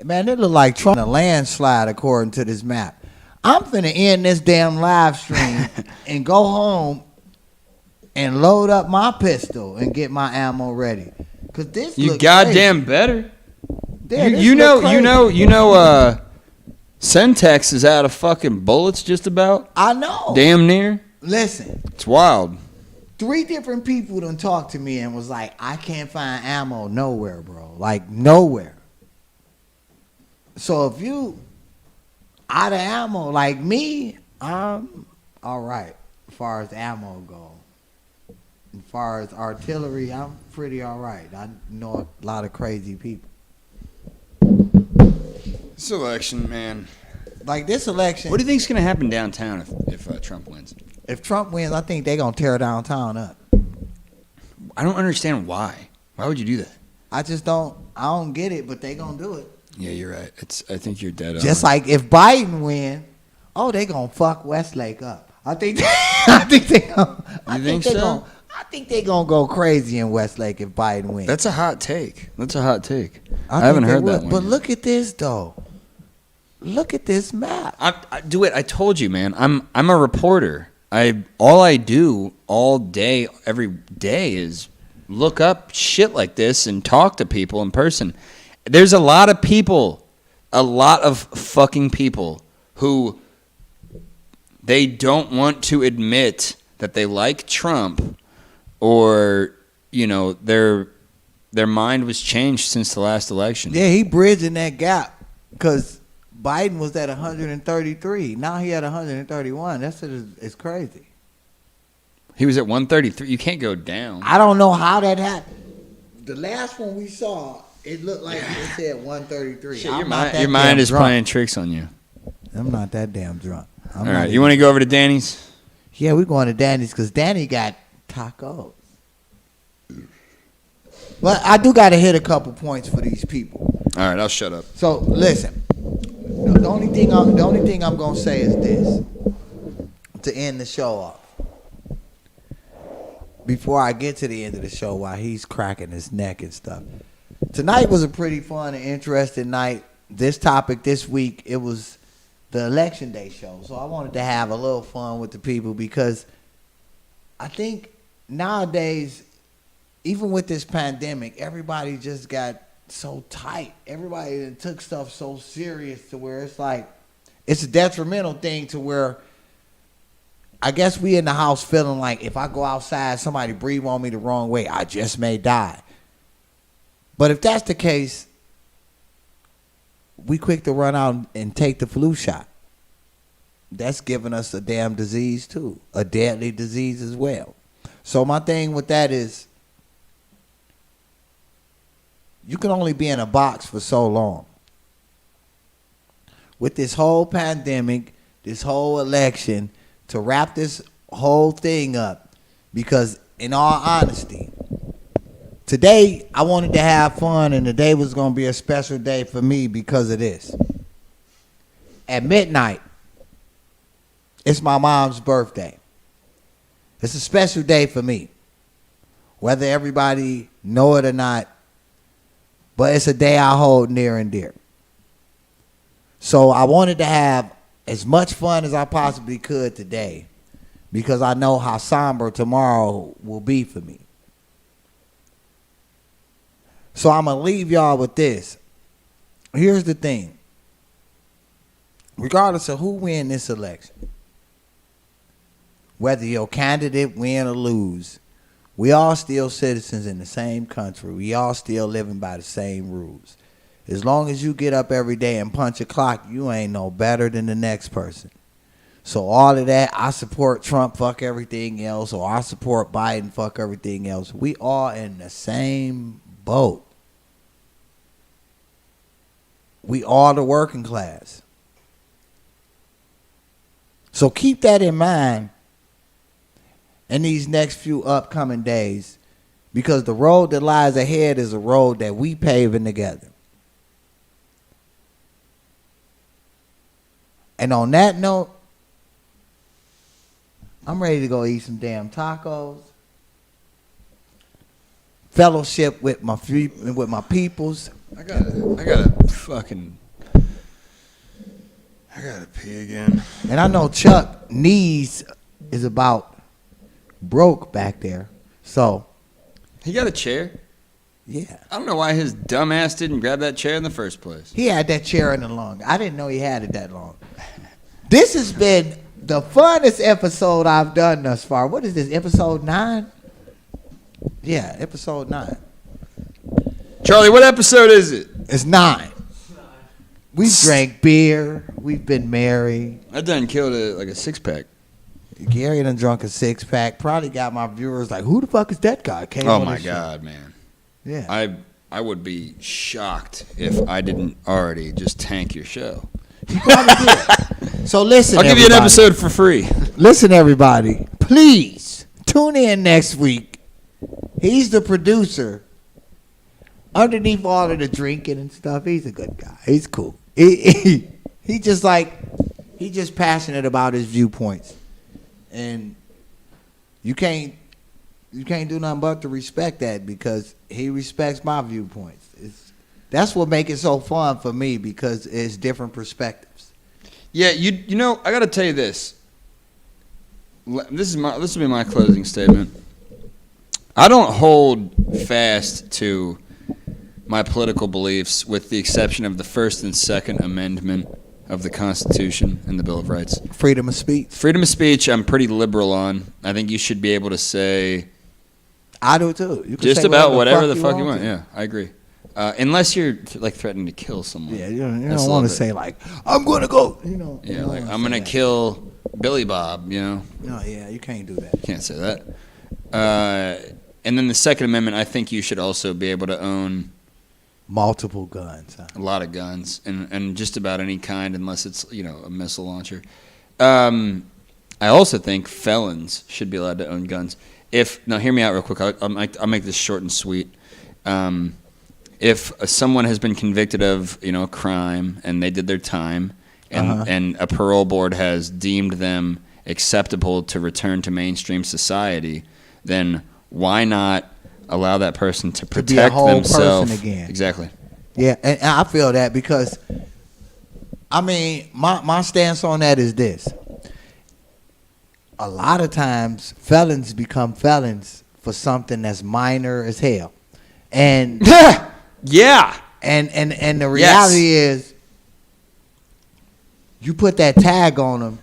Man, it look like Trump in a landslide according to this map. I'm finna end this damn live stream and go home and load up my pistol and get my ammo ready. Cause this you look goddamn crazy. better. Damn, you know, Centex is out of fucking bullets just about. I know. Damn near. Listen. It's wild. 3 different people done talked to me and was like, I can't find ammo nowhere, bro. Like, nowhere. So if you out of ammo like me, I'm all right as far as ammo go. As far as artillery, I'm pretty all right. I know a lot of crazy people. This election, man. Like this election. What do you think's gonna happen downtown if Trump wins? If Trump wins, I think they're gonna tear downtown up. I don't understand why. Why would you do that? I don't get it, but they gonna do it. Yeah, you're right. I think you're dead on. Just like if Biden win, they gonna fuck Westlake up. I think they gonna go crazy in Westlake if Biden wins. That's a hot take. I haven't heard that one. But yet. look at this though. Look at this map. I do it. I told you, man. I'm a reporter. All I do all day, every day, is look up shit like this and talk to people in person. There's a lot of fucking people who they don't want to admit that they like Trump, or their mind was changed since the last election. Yeah, he bridging that gap because Biden was at 133. Now he at 131. It's crazy. He was at 133. You can't go down. I don't know how that happened. The last one we saw, it looked like it said 133. Shit, your mind is playing tricks on you. I'm not that damn drunk. All right, you want to go over to Danny's? Yeah, we're going to Danny's because Danny got tacos. Well, I do got to hit a couple points for these people. All right, I'll shut up. So, listen. The only thing I'm gonna say is this to end the show off. Before I get to the end of the show, while he's cracking his neck and stuff, tonight was a pretty fun and interesting night. This topic this week, it was the Election Day show, so I wanted to have a little fun with the people because I think nowadays, even with this pandemic, everybody just got so tight. Everybody took stuff so serious to where it's like it's a detrimental thing to where I guess we in the house feeling like if I go outside, somebody breathe on me the wrong way, I just may die. But if that's the case, we quick to run out and take the flu shot. That's giving us a damn disease too, a deadly disease as well. So my thing with that is, you can only be in a box for so long. With this whole pandemic, this whole election, to wrap this whole thing up, because in all honesty, today I wanted to have fun, and today was going to be a special day for me because of this. At midnight, it's my mom's birthday. It's a special day for me, whether everybody know it or not. But it's a day I hold near and dear. So I wanted to have as much fun as I possibly could today because I know how somber tomorrow will be for me. So I'm going to leave y'all with this. Here's the thing. Regardless of who wins this election, whether your candidate win or lose, we all still citizens in the same country. We all still living by the same rules. As long as you get up every day and punch a clock, you ain't no better than the next person. So all of that, I support Trump, fuck everything else, or I support Biden, fuck everything else. We all in the same boat. We all the working class. So keep that in mind in these next few upcoming days, because the road that lies ahead is a road that we paving together. And on that note, I'm ready to go eat some damn tacos, fellowship with my peoples. I gotta pee again. And I know Chuck knees is about broke back there. So He got a chair. yeah. I don't know why his dumb ass didn't grab that chair in the first place. He had that chair in the long. I didn't know he had it that long. This has been the funnest episode I've done thus far. What is this, episode 9? Yeah, episode 9. Charlie, what episode is it? It's 9. We've drank beer. We've been merry. I done killed a 6-pack. Gary done drunk a 6-pack. Probably got my viewers like, who the fuck is that guy? Came Oh on my this show. God, man. Yeah. I would be shocked if I didn't already just tank your show. He probably did. So listen, I'll give you an everybody. episode for free. Listen, everybody. Please tune in next week. He's the producer. Underneath all of the drinking and stuff, he's a good guy. He's cool. He just passionate about his viewpoints. And you can't do nothing but to respect that, because he respects my viewpoints. That's what makes it so fun for me, because it's different perspectives. Yeah, you know, I got to tell you this. This will be my closing statement. I don't hold fast to my political beliefs, with the exception of the First and Second Amendment of the Constitution and the Bill of Rights. Freedom of speech. Freedom of speech, I'm pretty liberal on. I think you should be able to say I do too. You can just say about whatever the fuck you want want. Yeah, I agree. Unless you're like threatening to kill someone. Yeah, you don't That's a want to little say like, I'm going to go, Yeah, like I'm gonna kill Billy Bob. You know, No, yeah, you can't do that. can't say that. And then the Second Amendment, I think you should also be able to own Multiple guns. Huh? a lot of guns and just about any kind, unless it's a missile launcher. I also think felons should be allowed to own guns. Now hear me out real quick. I'll make this short and sweet. if someone has been convicted of, a crime and they did their time, and a parole board has deemed them acceptable to return to mainstream society, then why not allow that person to protect be a whole themselves person again? Exactly. Yeah, and I feel that because, I mean, my stance on that is this. A lot of times, felons become felons for something that's minor as hell. And Yeah. and the reality is, you put that tag on them,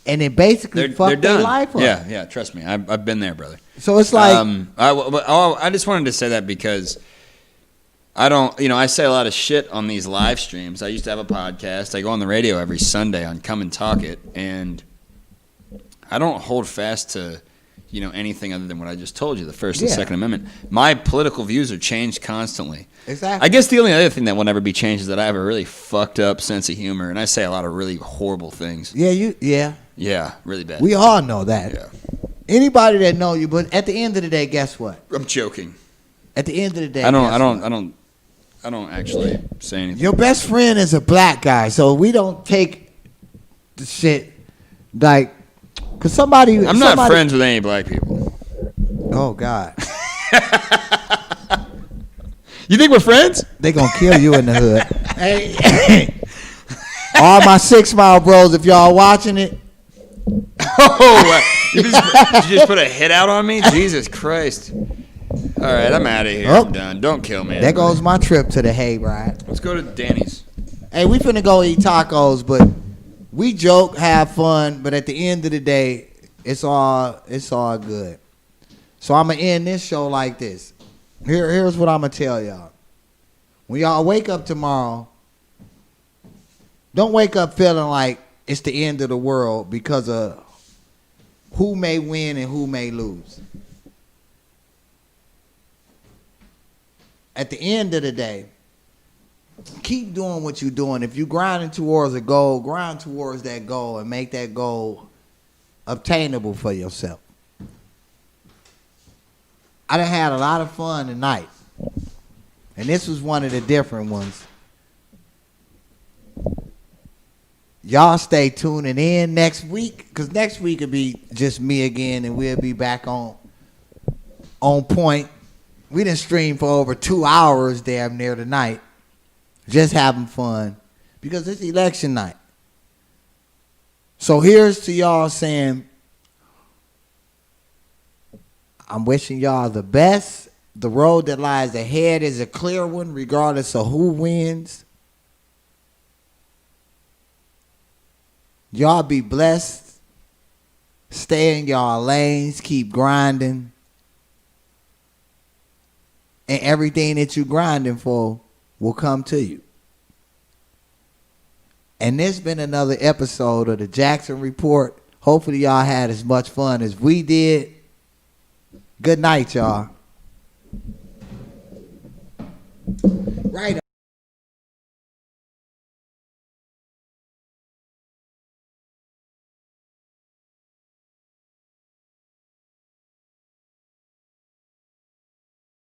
and it basically They're fucked their done. life up. Yeah, trust me. I've been there, brother. So it's like, I just wanted to say that because I don't, I say a lot of shit on these live streams. I used to have a podcast. I go on the radio every Sunday on Come and Talk It, and I don't hold fast to, anything other than what I just told you, the First and Second Amendment. My political views are changed constantly. exactly. I guess the only other thing that will never be changed is that I have a really fucked up sense of humor, and I say a lot of really horrible things. Yeah. Yeah, really bad. We all know that. Yeah. Anybody that know you, but at the end of the day, guess what? I'm joking. At the end of the day, I guess what? don't actually say anything. Your best friend is a black guy, so we don't take the shit like, cause somebody. I'm not friends with any black people. Oh God, You think we're friends? they gonna kill you in the hood. Hey, all my 6 Mile bros, if y'all watching it, You just put a hit out on me? Jesus Christ. All right, I'm out of here. Oh. I'm done. Don't kill me. there goes my trip to the Hayride. Let's go to Danny's. Hey, we finna go eat tacos, but we joke, have fun, but at the end of the day, it's all good. So I'm gonna end this show like this. Here's what I'm gonna tell y'all. When y'all wake up tomorrow, don't wake up feeling like it's the end of the world because of who may win and who may lose. At the end of the day, keep doing what you're doing. If you're grinding towards a goal, grind towards that goal and make that goal obtainable for yourself. I done had a lot of fun tonight. And this was one of the different ones. Y'all stay tuning in next week, because next week will be just me again, and we'll be back on point. We done streamed for over 2 hours damn near tonight, just having fun, because it's election night. So here's to y'all saying, I'm wishing y'all the best. The road that lies ahead is a clear one, regardless of who wins. Y'all be blessed. Stay in y'all lanes. Keep grinding. And everything that you're grinding for will come to you. And this been another episode of the Jackson Report. Hopefully y'all had as much fun as we did. Good night, y'all. Right.